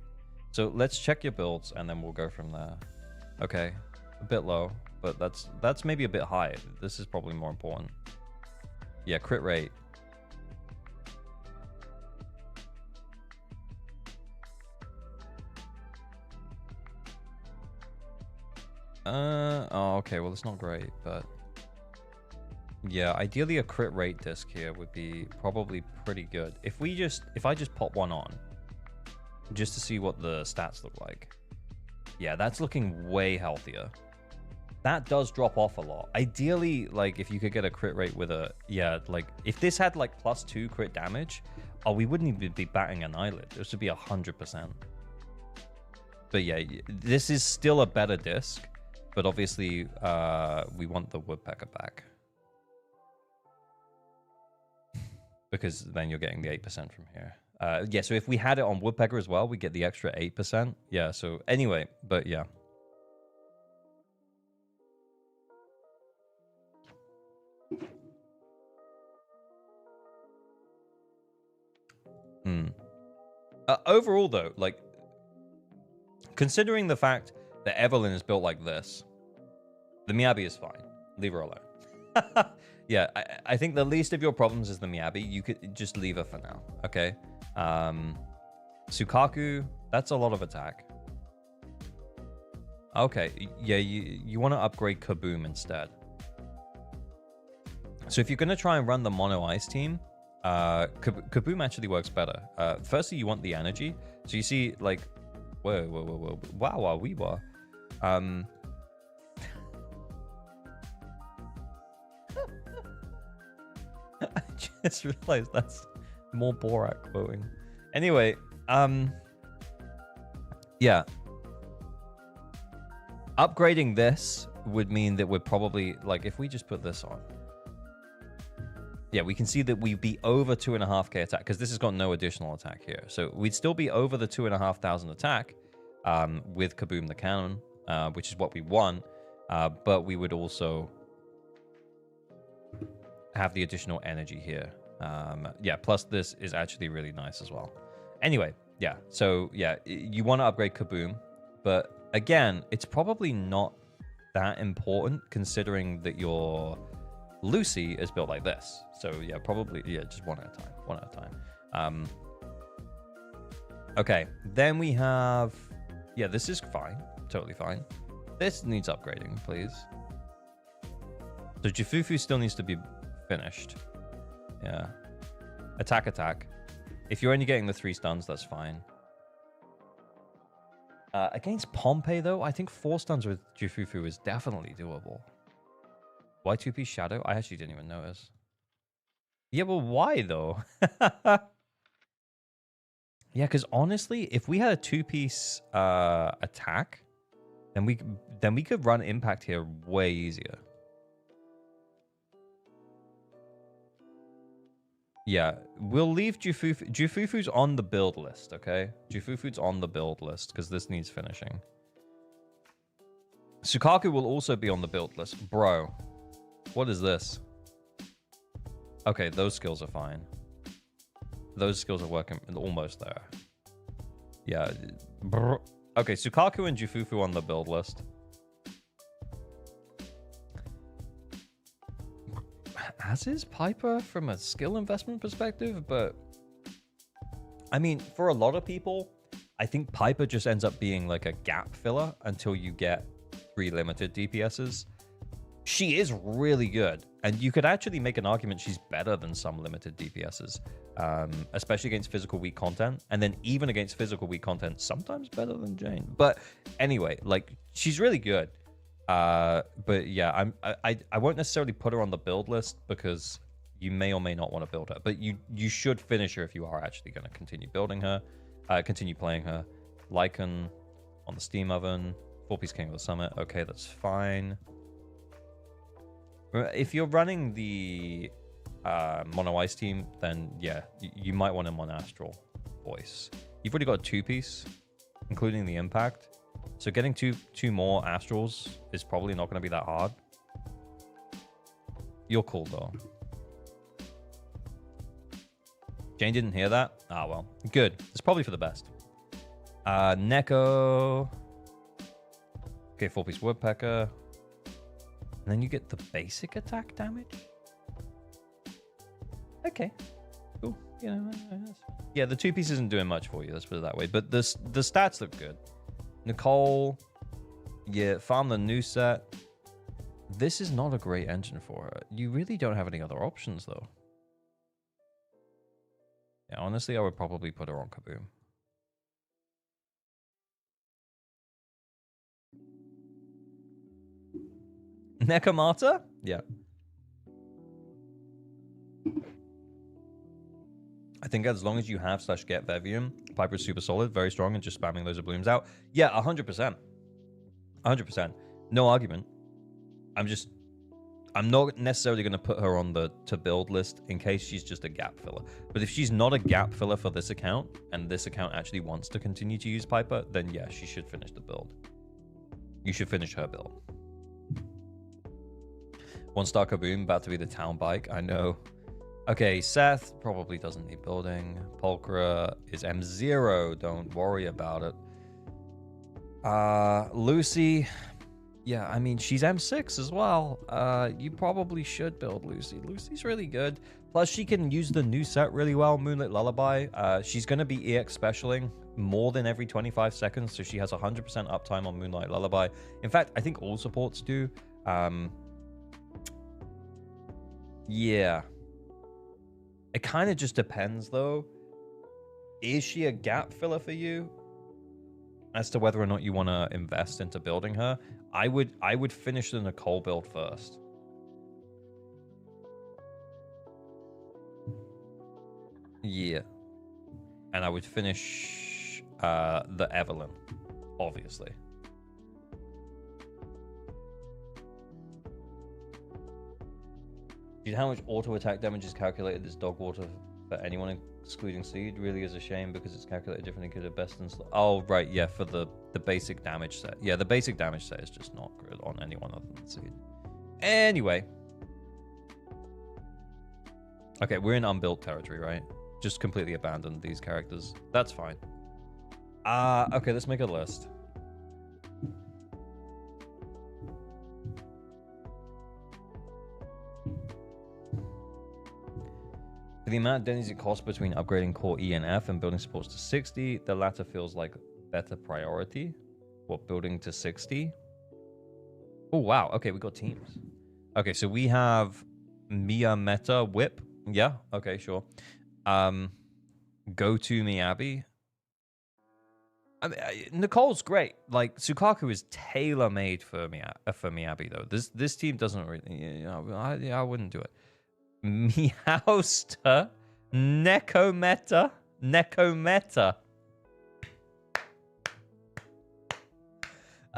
So let's check your builds and then we'll go from there. Okay, a bit low, but that's maybe a bit high. This is probably more important. Yeah, crit rate. Oh, okay, well, it's not great, but yeah, ideally a crit rate disc here would be probably pretty good. If I just pop one on, just to see what the stats look like. Yeah, that's looking way healthier. That does drop off a lot. Ideally, like, if you could get a crit rate with a, yeah, like, if this had, like, +2 crit damage, oh, we wouldn't even be batting an eyelid. This would be 100%. But yeah, this is still a better disc. But obviously, we want the woodpecker back. Because then you're getting the 8% from here. Yeah, so if we had it on woodpecker as well, we get the extra 8%. Yeah, so anyway, but yeah. Overall, though, like, considering the fact that Evelyn is built like this, the Miyabi is fine. Leave her alone. Yeah, I think the least of your problems is the Miyabi. You could just leave her for now, okay? Sukaku, that's a lot of attack. Okay, yeah, you want to upgrade Kaboom instead. So if you're going to try and run the Mono Ice team, Kaboom actually works better. Firstly, you want the energy. So you see, like, whoa, wow, we were. I just realized that's more Borat quoting. Anyway, yeah. Upgrading this would mean that we're probably, like, if we just put this on. Yeah, we can see that we'd be over 2.5k attack, because this has got no additional attack here. So we'd still be over the 2,500 attack with Kaboom the Cannon, which is what we want. But we would also have the additional energy here. Yeah, plus this is actually really nice as well. Anyway, yeah, so yeah, you want to upgrade Kaboom, but again, it's probably not that important considering that your Lucy is built like this. So yeah, probably, yeah, just one at a time. Okay, then we have, yeah, this is fine, totally fine. This needs upgrading, please. So Jifufu still needs to be finished. Yeah. Attack. If you're only getting the 3 stuns, that's fine. Against Pompey, though, I think 4 stuns with Jifufu is definitely doable. Why 2-piece Shadow? I actually didn't even notice. Yeah, but why, though? Yeah, because honestly, if we had a 2-piece attack, then we could run Impact here way easier. Yeah, we'll leave Jifufu. Jifufu's on the build list, okay? Jifufu's on the build list because this needs finishing. Sukaku will also be on the build list. Bro, what is this? Okay, those skills are fine. Those skills are working almost there. Yeah. Okay, Sukaku and Jifufu on the build list. As is Piper from a skill investment perspective, but I mean, for a lot of people, I think Piper just ends up being like a gap filler until you get 3 limited DPSs. She is really good, and you could actually make an argument she's better than some limited DPSs, especially against physical weak content, and then even against physical weak content, sometimes better than Jane. But anyway, like, she's really good. But yeah, I won't necessarily put her on the build list because you may or may not want to build her. But you should finish her if you are actually going to continue building her, continue playing her. Lycan on the Steam Oven, 4-piece King of the Summit. Okay, that's fine. If you're running the Mono Ice team, then yeah, you might want a Monastral voice. You've already got a 2-piece, including the Impact. So getting two more Astrals is probably not going to be that hard. You're cool, though. Jane didn't hear that? Ah, well. Good. It's probably for the best. Neko. Okay, 4-piece woodpecker. And then you get the basic attack damage? Okay. Cool. You know, yeah, the 2-piece isn't doing much for you, let's put it that way. But the stats look good. Nicole. Yeah, farm the new set. This is not a great engine for her. You really don't have any other options, though. Yeah, honestly, I would probably put her on Kaboom. Nekomata? Yeah. I think as long as you have /get Vevium, Piper's super solid, very strong, and just spamming those blooms out. Yeah, 100%. 100%. No argument. I'm not necessarily going to put her on the to build list in case she's just a gap filler. But if she's not a gap filler for this account, and this account actually wants to continue to use Piper, then yeah, she should finish the build. You should finish her build. 1-star Kaboom, about to be the town bike. I know. Okay, Seth probably doesn't need building. Pulchra is M0. Don't worry about it. Lucy. Yeah, I mean, she's M6 as well. You probably should build Lucy. Lucy's really good. Plus, she can use the new set really well, Moonlit Lullaby. She's going to be EX specialing more than every 25 seconds, so she has 100% uptime on Moonlight Lullaby. In fact, I think all supports do. Yeah. It kind of just depends, though. Is she a gap filler for you? As to whether or not you want to invest into building her. I would finish the Nicole build first. Yeah. And I would finish the Evelyn, obviously. Do you know how much auto attack damage is calculated this dog water for anyone excluding seed? Really is a shame because it's calculated differently. Could have best and oh right, yeah, for the basic damage set. Yeah, the basic damage set is just not good on anyone other than seed. Anyway. Okay, we're in unbuilt territory, right? Just completely abandoned these characters. That's fine. Okay, let's make a list. For the amount of dennies it costs between upgrading core E and F and building supports to 60, the latter feels like better priority. What, building to 60? Oh, wow. Okay, we got teams. Okay, so we have Mia Meta Whip. Yeah, okay, sure. Go to Miyabi. I mean, Nicole's great. Like, Sukaku is tailor-made for Miyabi, though. This team doesn't really... You know, I wouldn't do it. Meowster, Nekometa.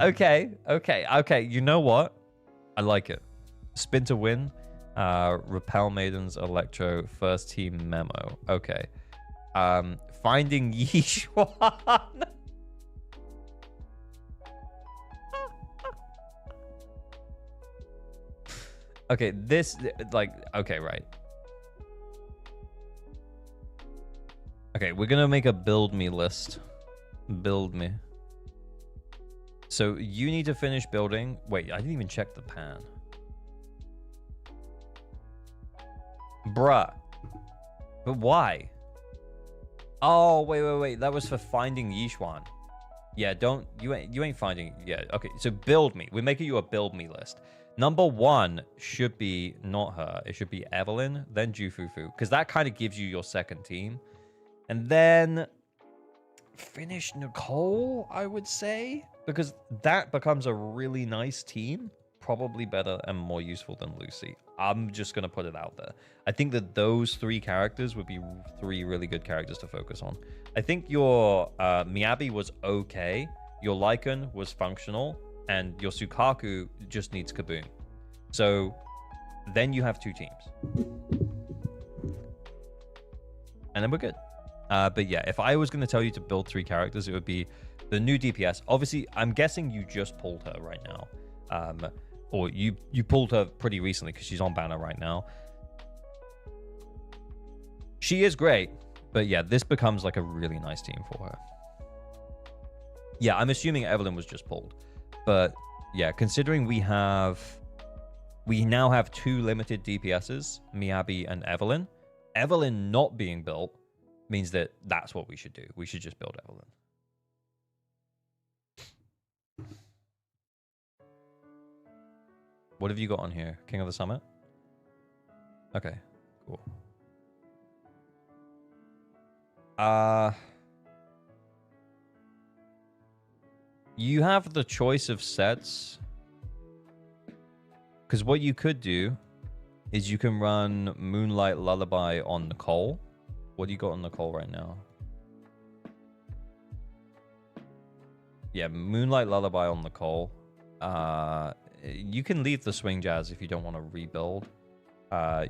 Okay. You know what? I like it. Spin to win. Repel Maidens, Electro, first team memo. Okay. Finding Yishuan. Okay, this, like, okay, right. Okay, we're gonna make a build me list. Build me. So you need to finish building. Wait, I didn't even check the pan. Bruh. But why? Oh, wait. That was for finding Yishuan. Yeah, you ain't finding. Yeah, okay. So build me. We're making you a build me list. Number 1 should be not her. It should be Evelyn, then Jufufu, because that kind of gives you your second team. And then finish Nicole, I would say, because that becomes a really nice team. Probably better and more useful than Lucy. I'm just going to put it out there. I think that those 3 characters would be 3 really good characters to focus on. I think your Miyabi was okay. Your Lycan was functional. And your Sukaku just needs Kaboom. So then you have 2 teams. And then we're good. But yeah, if I was going to tell you to build 3 characters, it would be the new DPS. Obviously, I'm guessing you just pulled her right now. Or you pulled her pretty recently because she's on banner right now. She is great. But yeah, this becomes like a really nice team for her. Yeah, I'm assuming Evelyn was just pulled. But yeah, considering we now have 2 limited DPSs, Miyabi and Evelyn. Evelyn not being built means that that's what we should do. We should just build Evelyn. What have you got on here? King of the Summit? Okay, cool. You have the choice of sets. Because what you could do is you can run Moonlight Lullaby on Nicole. What do you got on Nicole right now? Yeah, Moonlight Lullaby on Nicole. You can leave the Swing Jazz if you don't want to rebuild.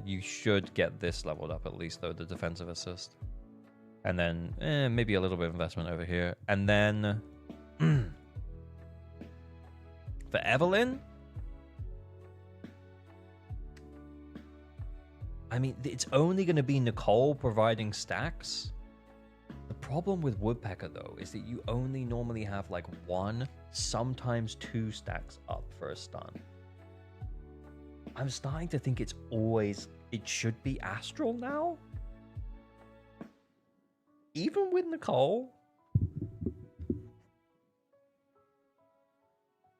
You should get this leveled up at least, though, the defensive assist. And then maybe a little bit of investment over here. And then for Evelyn, I mean, it's only going to be Nicole providing stacks. The problem with Woodpecker, though, is that you only normally have like 1, sometimes 2 stacks up for a stun. I'm starting to think it should be Astral now. Even with Nicole.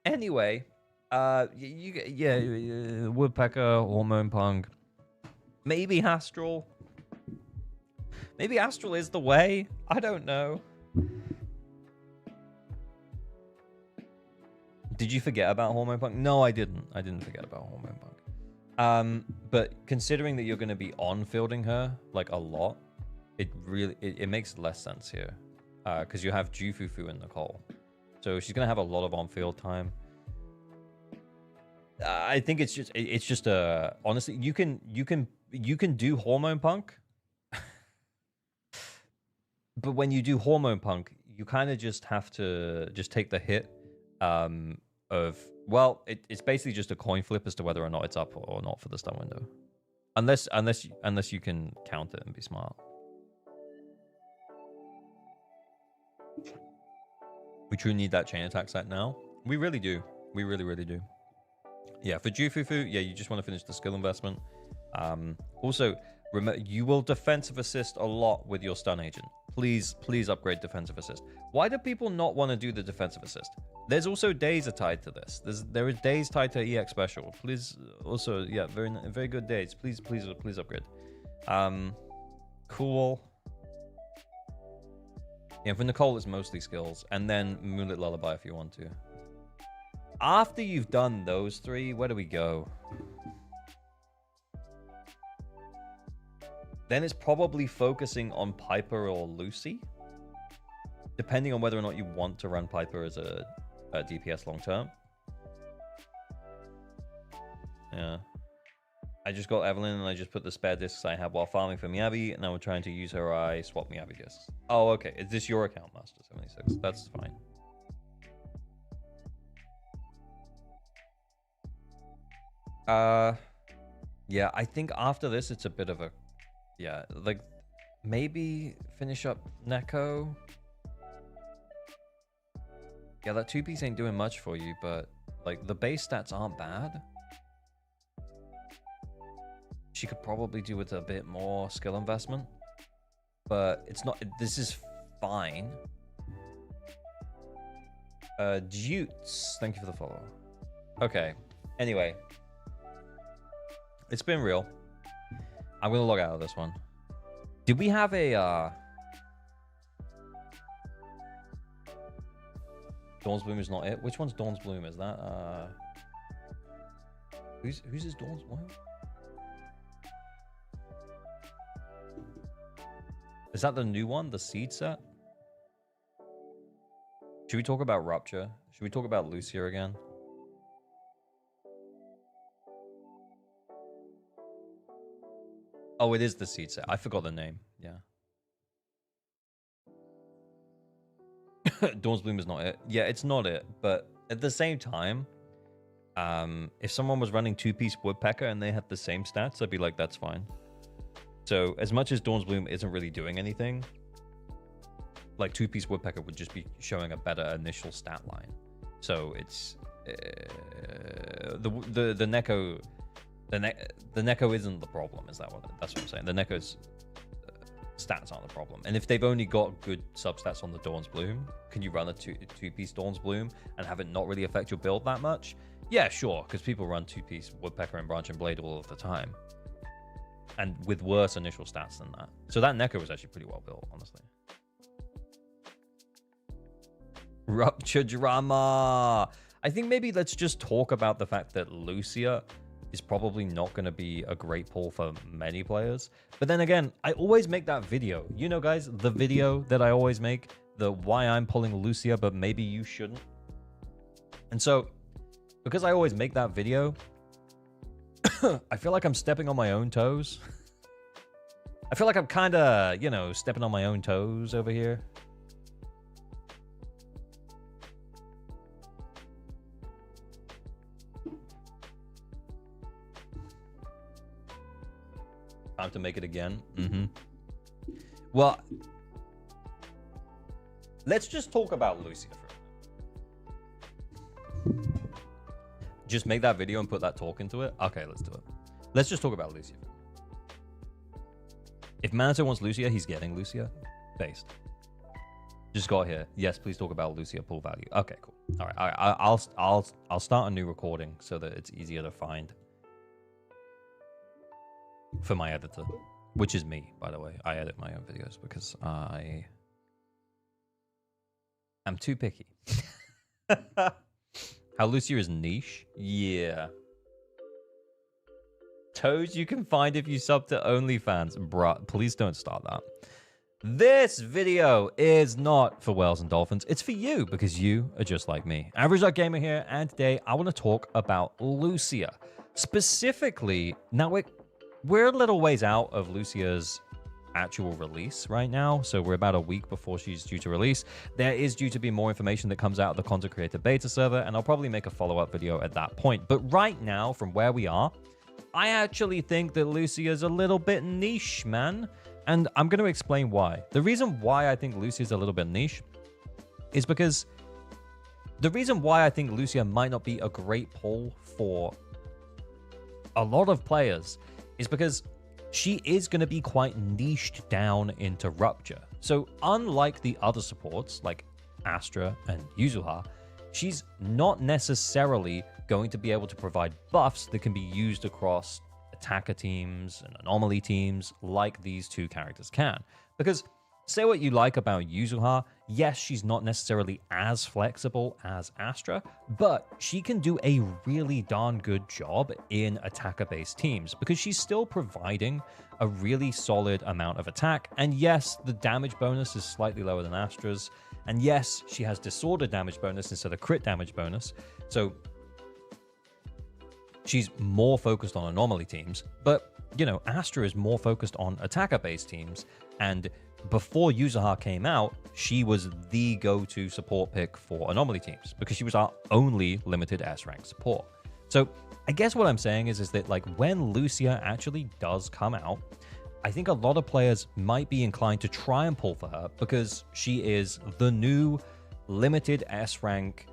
Anyway, Woodpecker, Hormone Punk. Maybe Astral. Maybe Astral is the way. I don't know. Did you forget about Hormone Punk? No, I didn't. I didn't forget about Hormone Punk. But considering that you're going to be on-fielding her, like, a lot, it makes less sense here. Because you have Jufufu and Nicole. So she's going to have a lot of on-field time. I think it's just honestly, you can do Hormone Punk. But when you do Hormone Punk, you kind of just have to take the hit of, well, it's basically just a coin flip as to whether or not it's up or not for the stun window. Unless you can count it and be smart. We truly need that chain attack set now. We really do. We really, really do. Yeah, for Jufufu, yeah, you just want to finish the skill investment. Also, remember, you will defensive assist a lot with your stun agent. Please upgrade defensive assist. Why do people not want to do the defensive assist? There's also days are tied to this. There is days tied to EX special. Please, also, yeah, very good days. Please upgrade. Cool. Yeah, for Nicole, it's mostly skills, and then Moonlit Lullaby if you want to. After you've done those 3, where do we go? Then it's probably focusing on Piper or Lucy, depending on whether or not you want to run Piper as a DPS long term. Yeah. I just got Evelyn and I just put the spare discs I have while farming for Miyabi, and now we're trying to use her I swap Miyabi discs. Oh, okay. Is this your account, Master 76? That's fine. Yeah, I think after this it's a bit of a, yeah, like maybe finish up Neko. Yeah, that 2-piece ain't doing much for you, but like the base stats aren't bad. She could probably do with a bit more skill investment, but it's not, this is fine. Jutes, thank you for the follow. Okay, anyway. It's been real. I'm gonna log out of this one. Did we have a Dawn's Bloom is not it? Which one's Dawn's Bloom? Is that who's his Dawn's Bloom? Is that the new one, the seed set? Should we talk about Rupture? Should we talk about Lucia again? Oh, it is the seed set. I forgot the name. Yeah. Dawn's Bloom is not it. Yeah, it's not it. But at the same time, if someone was running 2-piece Woodpecker and they had the same stats, I'd be like, that's fine. So as much as Dawn's Bloom isn't really doing anything, like two-piece Woodpecker would just be showing a better initial stat line. So it's the Neko, the Neko isn't the problem. Is that what? That's what I'm saying. The Neko's stats aren't the problem. And if they've only got good substats on the Dawn's Bloom, can you run a two-piece Dawn's Bloom and have it not really affect your build that much? Yeah, sure, because people run two-piece Woodpecker and Branch and Blade all of the time, and with worse initial stats than that. So that Neko was actually pretty well built, honestly. Rupture drama. I think maybe let's just talk about the fact that Lucia is probably not going to be a great pull for many players. But then again, I always make that video. You know, guys, the video that I always make, the why I'm pulling Lucia, but maybe you shouldn't. And so, because I always make that video, I feel like I'm stepping on my own toes. I feel like I'm kind of, you know, stepping on my own toes over here. Time to make it again. Well, let's just talk about Lucia for a minute. Just make that video and put that talk into it. Okay, let's do it. Let's just talk about Lucia. If Manato wants Lucia, he's getting Lucia. Based. Just got here. Yes, please talk about Lucia pull value. Okay, cool. All right. I'll start a new recording so that it's easier to find for my editor, which is me, by the way. I edit my own videos because I am too picky. How Lucia is niche? Yeah. Toes you can find if you sub to OnlyFans. Bruh, please don't start that. This video is not for whales and dolphins. It's for you because you are just like me. Average Gamer here, and today I want to talk about Lucia. Specifically, now we're a little ways out of Lucia's actual release right now, so we're about a week before she's due to release. There is due to be more information that comes out of the content creator beta server, and I'll probably make a follow-up video at that point. But right now, from where we are, I actually think that Lucia's a little bit niche, man, and I'm going to explain why. The reason why I think Lucia's a little bit niche is because the reason why I think Lucia might not be a great pull for a lot of players is because she is going to be quite niched down into Rupture. So unlike the other supports like Astra and Yuzuha, she's not necessarily going to be able to provide buffs that can be used across attacker teams and anomaly teams like these two characters can. Because say what you like about Yuzuha, yes, she's not necessarily as flexible as Astra, but she can do a really darn good job in attacker-based teams because she's still providing a really solid amount of attack. And yes, the damage bonus is slightly lower than Astra's. And yes, she has disorder damage bonus instead of crit damage bonus. So she's more focused on anomaly teams. But, you know, Astra is more focused on attacker-based teams. And before Yuzuha came out, she was the go-to support pick for anomaly teams because she was our only limited S-rank support. So I guess what I'm saying is that like when Lucia actually does come out, I think a lot of players might be inclined to try and pull for her because she is the new limited S-rank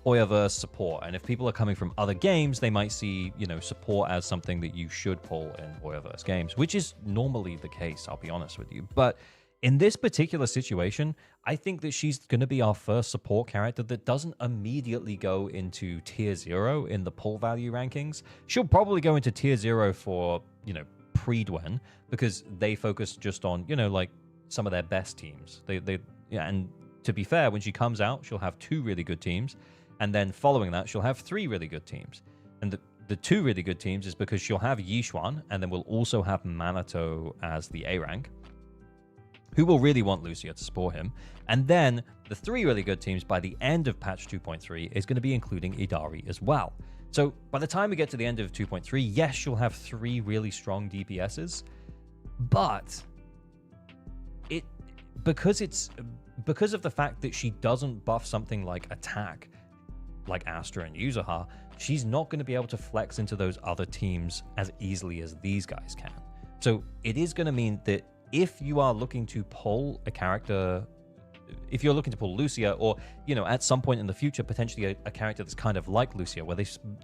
Hoyoverse support. And if people are coming from other games, they might see, you know, support as something that you should pull in Hoyoverse games, which is normally the case, I'll be honest with you. But in this particular situation, I think that she's going to be our first support character that doesn't immediately go into tier 0 in the pull value rankings. She'll probably go into tier 0 for, you know, pre-Dwen because they focus just on, you know, like some of their best teams. Yeah, and to be fair, when she comes out, she'll have 2 really good teams. And then following that, she'll have 3 really good teams. And the 2 really good teams is because she'll have Yishuan, and then we'll also have Manato as the A rank, who will really want Lucia to support him. And then the 3 really good teams by the end of patch 2.3 is going to be including Idari as well. So by the time we get to the end of 2.3, yes, she'll have 3 really strong DPSs, but because of the fact that she doesn't buff something like attack, like Astra and Yuzuha, she's not going to be able to flex into those other teams as easily as these guys can. So it is going to mean that if you are looking to pull a character, if you're looking to pull Lucia, or, you know, at some point in the future, potentially a character that's kind of like Lucia, where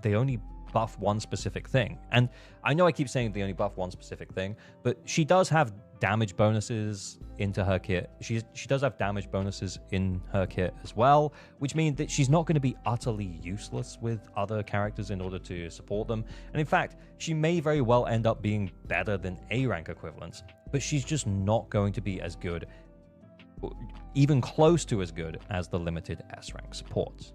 they only buff one specific thing. And I know I keep saying they only buff one specific thing, but she does have damage bonuses into her kit. She does have damage bonuses in her kit as well, which means that she's not going to be utterly useless with other characters in order to support them. And in fact, she may very well end up being better than A rank equivalents, but she's just not going to be as good, even close to as good as the limited S rank supports.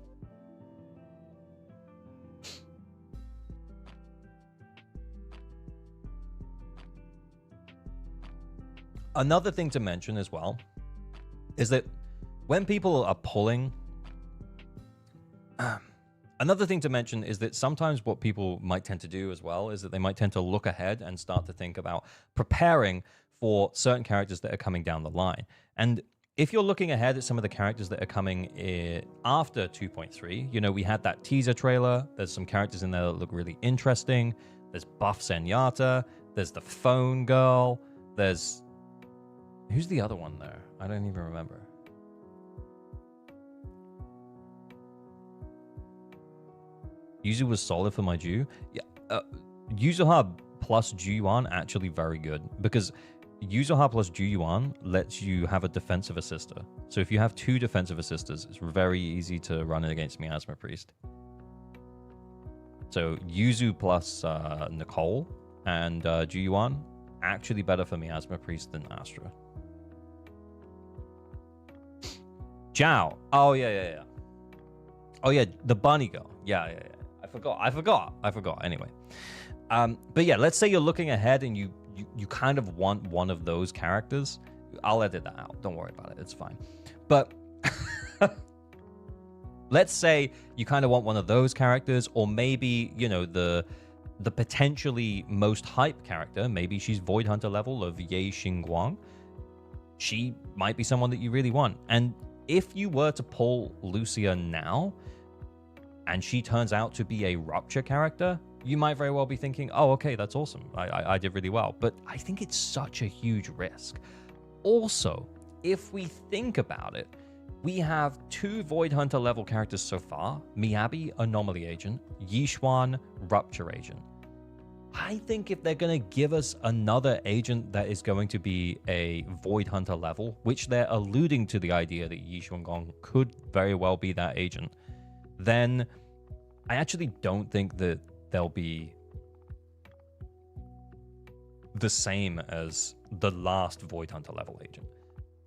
Another thing to mention as well is that when people are pulling, another thing to mention is that sometimes what people might tend to do as well is that they might tend to look ahead and start to think about preparing for certain characters that are coming down the line. And if you're looking ahead at some of the characters that are coming after 2.3, you know, we had that teaser trailer. There's some characters in there that look really interesting. There's Buff Zenyatta. There's the Phone Girl. There's... Who's the other one there? I don't even remember. Yuzu was solid for my Ju. Yeah, Yuzuha plus Ju-Yuan actually very good, because Yuzuha plus Ju-Yuan lets you have a defensive assister. So if you have two defensive assisters, it's very easy to run it against Miasma Priest. So Yuzu plus Nicole and Ju-Yuan, actually better for Miasma Priest than Astra. Zhao. Oh, yeah. Oh, yeah, the bunny girl. Yeah. I forgot. Anyway. But yeah, let's say you're looking ahead and you kind of want one of those characters. I'll edit that out. Don't worry about it. It's fine. But let's say you kind of want one of those characters, or maybe, you know, the potentially most hype character. Maybe she's Void Hunter level of Ye Xingguang. She might be someone that you really want. And if you were to pull Lucia now, and she turns out to be a Rupture character, you might very well be thinking, oh, okay, that's awesome. I did really well. But I think it's such a huge risk. Also, if we think about it, we have two Void Hunter level characters so far. Miyabi, Anomaly Agent. Yixuan, Rupture Agent. I think if they're going to give us another agent that is going to be a Void Hunter level, which they're alluding to the idea that Yi Xuangong could very well be that agent, then I actually don't think that they'll be the same as the last Void Hunter level agent,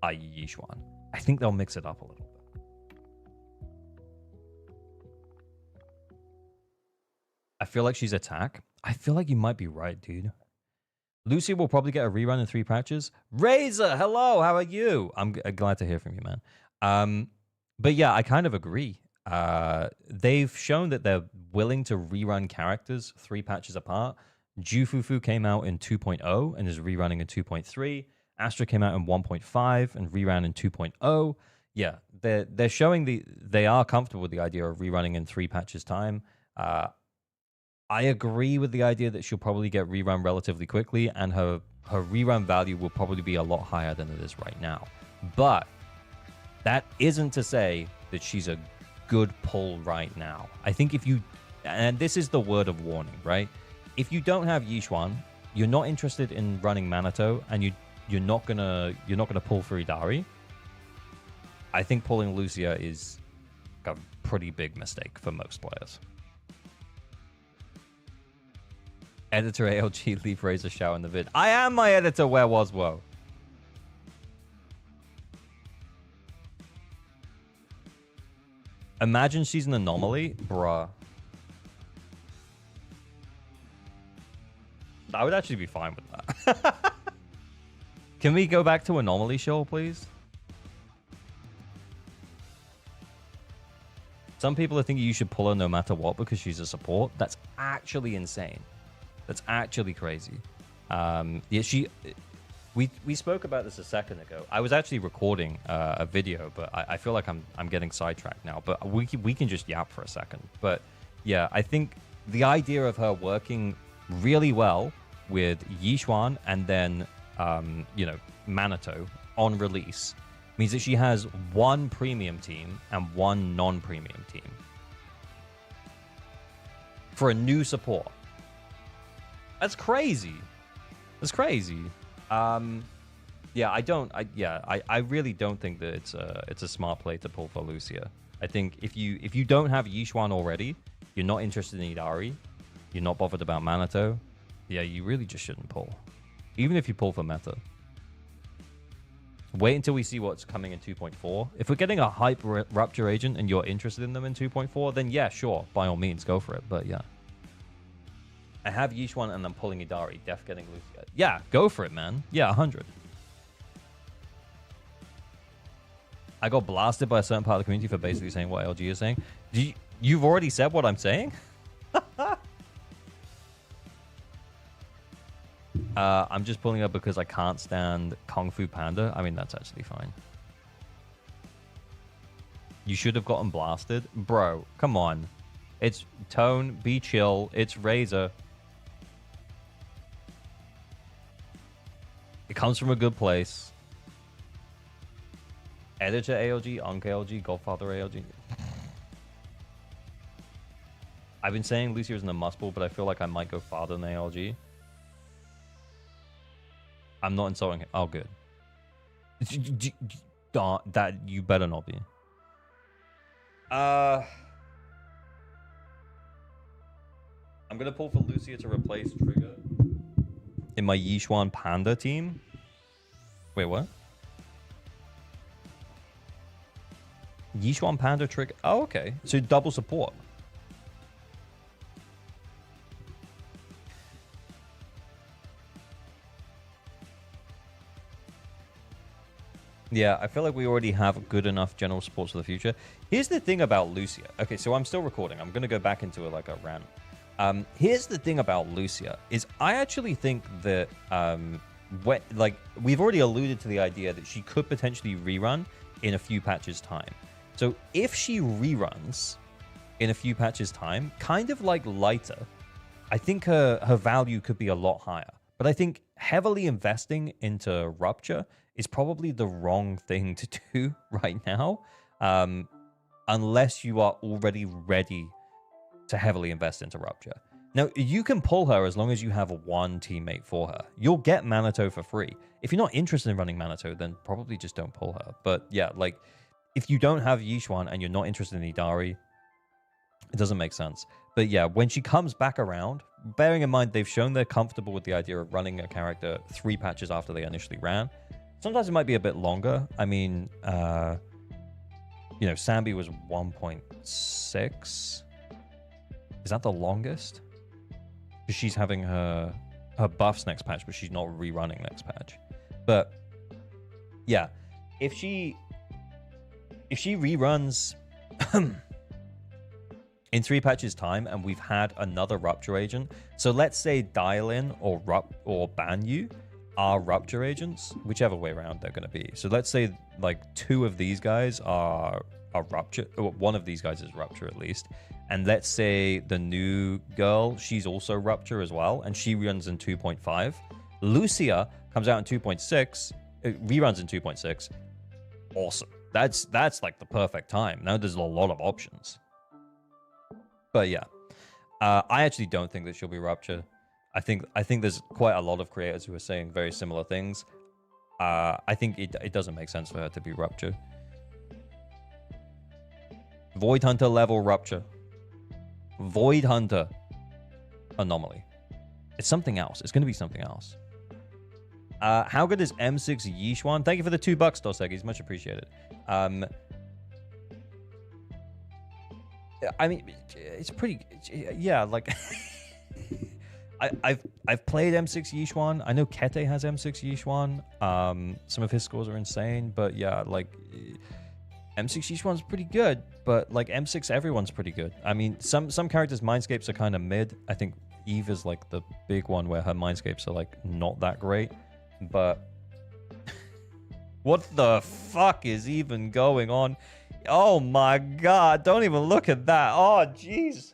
i.e. Yixuan. I think they'll mix it up a little bit. I feel like she's attack. I feel like you might be right, dude. Lucy will probably get a rerun in 3 patches. Razor, hello, how are you? I'm glad to hear from you, man. But yeah, I kind of agree. They've shown that they're willing to rerun characters 3 patches apart. Jufufu came out in 2.0 and is rerunning in 2.3. Astra came out in 1.5 and reran in 2.0. Yeah, they're showing they are comfortable with the idea of rerunning in 3 patches time. I agree with the idea that she'll probably get rerun relatively quickly, and her rerun value will probably be a lot higher than it is right now. But that isn't to say that she's a good pull right now. I think if you, and this is the word of warning, right? If you don't have Yixuan, you're not interested in running Manato, and you're not gonna pull Furidari, I think pulling Lucia is a pretty big mistake for most players. Editor ALG, leave Razor shout in the vid. I am my editor, where was Woe? Imagine she's an anomaly, bruh. I would actually be fine with that. Can we go back to anomaly show, please? Some people are thinking you should pull her no matter what because she's a support. That's actually insane. That's actually crazy. Yeah, we spoke about this a second ago. I was actually recording a video, but I feel like I'm getting sidetracked now. But we can just yap for a second. But yeah, I think the idea of her working really well with Yixuan and then, you know, Minato on release means that she has one premium team and one non-premium team for a new support. That's crazy. That's crazy. Yeah, I really don't think that it's a smart play to pull for Lucia. I think if you don't have Yixuan already, you're not interested in Idari, you're not bothered about Minato, yeah, you really just shouldn't pull. Even if you pull for meta. Wait until we see what's coming in 2.4. If we're getting a hype Rupture agent and you're interested in them in 2.4, then yeah, sure, by all means, go for it. But yeah. I have Yixuan and I'm pulling Idari. Def getting Lucia. Yeah, go for it, man. Yeah, 100. I got blasted by a certain part of the community for basically saying what LG is saying. You've already said what I'm saying? I'm just pulling up because I can't stand Kung Fu Panda. I mean, that's actually fine. You should have gotten blasted. Bro, come on. It's Tone, be chill. It's Razor. It comes from a good place. Editor ALG, Unc ALG, Godfather ALG. I've been saying Lucia isn't a must pull, but I feel like I might go farther than ALG. I'm not insulting it. Oh, good. That you better not be. I'm gonna pull for Lucia to replace Trigger in my Yixuan Panda team. Wait, what? Yixuan Panda Trigger. Oh, okay. So double support. Yeah, I feel like we already have good enough general supports for the future. Here's the thing about Lucia. Okay, so I'm still recording. I'm going to go back into like a rant. Here's the thing about Lucia is I actually think that we've already alluded to the idea that she could potentially rerun in a few patches time. So if she reruns in a few patches time, kind of like Lighter, I think her value could be a lot higher. But I think heavily investing into Rupture is probably the wrong thing to do right now, unless you are already ready to heavily invest into Rupture. Now, you can pull her as long as you have one teammate for her. You'll get Minato for free. If you're not interested in running Minato, then probably just don't pull her. But yeah, like, if you don't have Yixuan and you're not interested in Idari, it doesn't make sense. But yeah, when she comes back around, bearing in mind they've shown they're comfortable with the idea of running a character 3 patches after they initially ran, sometimes it might be a bit longer. I mean, you know, Sambi was 1.6. Is that the longest? Because she's having her buffs next patch, but she's not rerunning next patch. But yeah, if she reruns in 3 patches time and we've had another Rupture agent, so let's say Dial-In or Banyu are Rupture agents, whichever way around they're going to be. So let's say like 2 of these guys are Rupture, or one of these guys is Rupture at least, and let's say the new girl, she's also Rupture as well, and she runs in 2.5. Lucia comes out in 2.6, reruns in 2.6. Awesome. That's like the perfect time. Now there's a lot of options. But yeah, I actually don't think that she'll be Rupture. I think there's quite a lot of creators who are saying very similar things. I think it doesn't make sense for her to be Rupture. Void Hunter level Rupture. Void Hunter anomaly. It's something else. It's going to be something else. How good is M6 Yixuan? Thank you for the $2, Dosegis. Much appreciated. I mean, it's pretty. Yeah, like I've played M6 Yixuan. I know Kete has M6 Yixuan. Some of his scores are insane, but yeah, like M6 Yixuan's pretty good. But like M6, everyone's pretty good. I mean, some characters' mindscapes are kind of mid. I think Eve is like the big one where her mindscapes are like not that great. But what the fuck is even going on? Oh my god, don't even look at that. Oh jeez.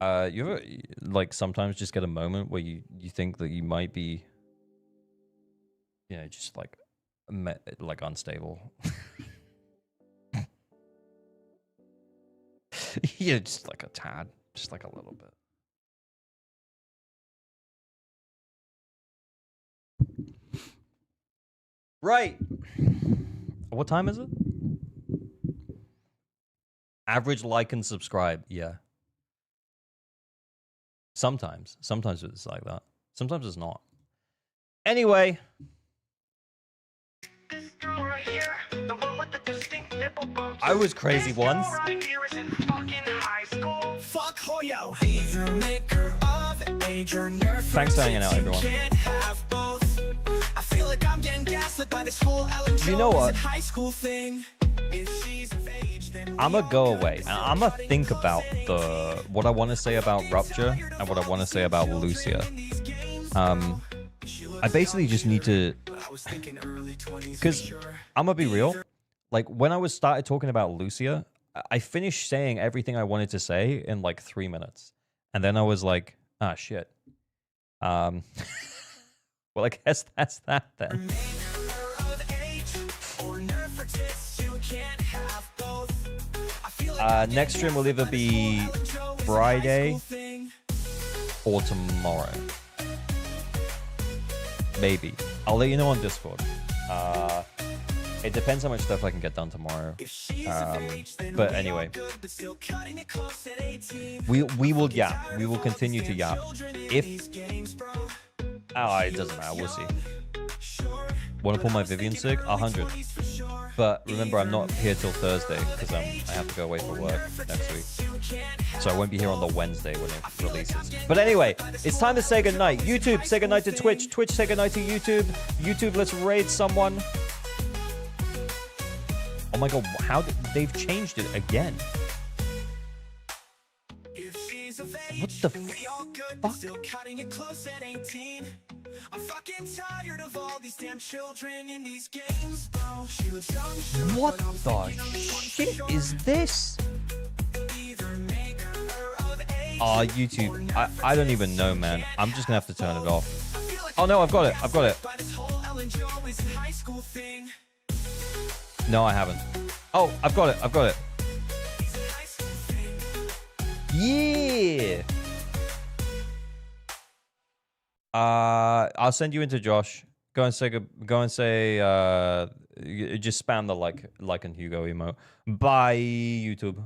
You ever like sometimes just get a moment where you think that you might be, just like unstable. Yeah, just like a tad, just like a little bit. Right. What time is it? Average like and subscribe. Yeah. Sometimes it's like that. Sometimes it's not. Anyway. I was crazy once. Thanks for hanging out, everyone. You know what? I'ma go away and I'ma think about what I want to say about Rupture and what I want to say about Lucia. I basically just need to, because I'm gonna be real. Like when I started talking about Lucia, I finished saying everything I wanted to say in like 3 minutes, and then I was like, ah, shit. Well, I guess that's that then. Next stream will either be Friday or tomorrow. Maybe. I'll let you know on Discord. It depends how much stuff I can get done tomorrow. But anyway. We will yap. We will continue to yap. If... Oh, it doesn't matter. We'll see. Want to pull my Vivian sig? 100. But remember, I'm not here till Thursday because I have to go away for work next week. So I won't be here on the Wednesday when it releases. But anyway, it's time to say goodnight. YouTube, say goodnight to Twitch. Twitch, say goodnight to YouTube. YouTube, let's raid someone. Oh my god, how they've changed it again. What the fuck? I'm fucking tired of all these damn children in these games, bro. What the shit is this? Oh, YouTube. I don't even know, man. I'm just gonna have to turn it off. Oh no, I've got it. I've got it. No, I haven't. Oh, I've got it. I've got it. Yeah. I'll send you into Josh. Go and say just spam the like and Hugo emote. Bye, YouTube.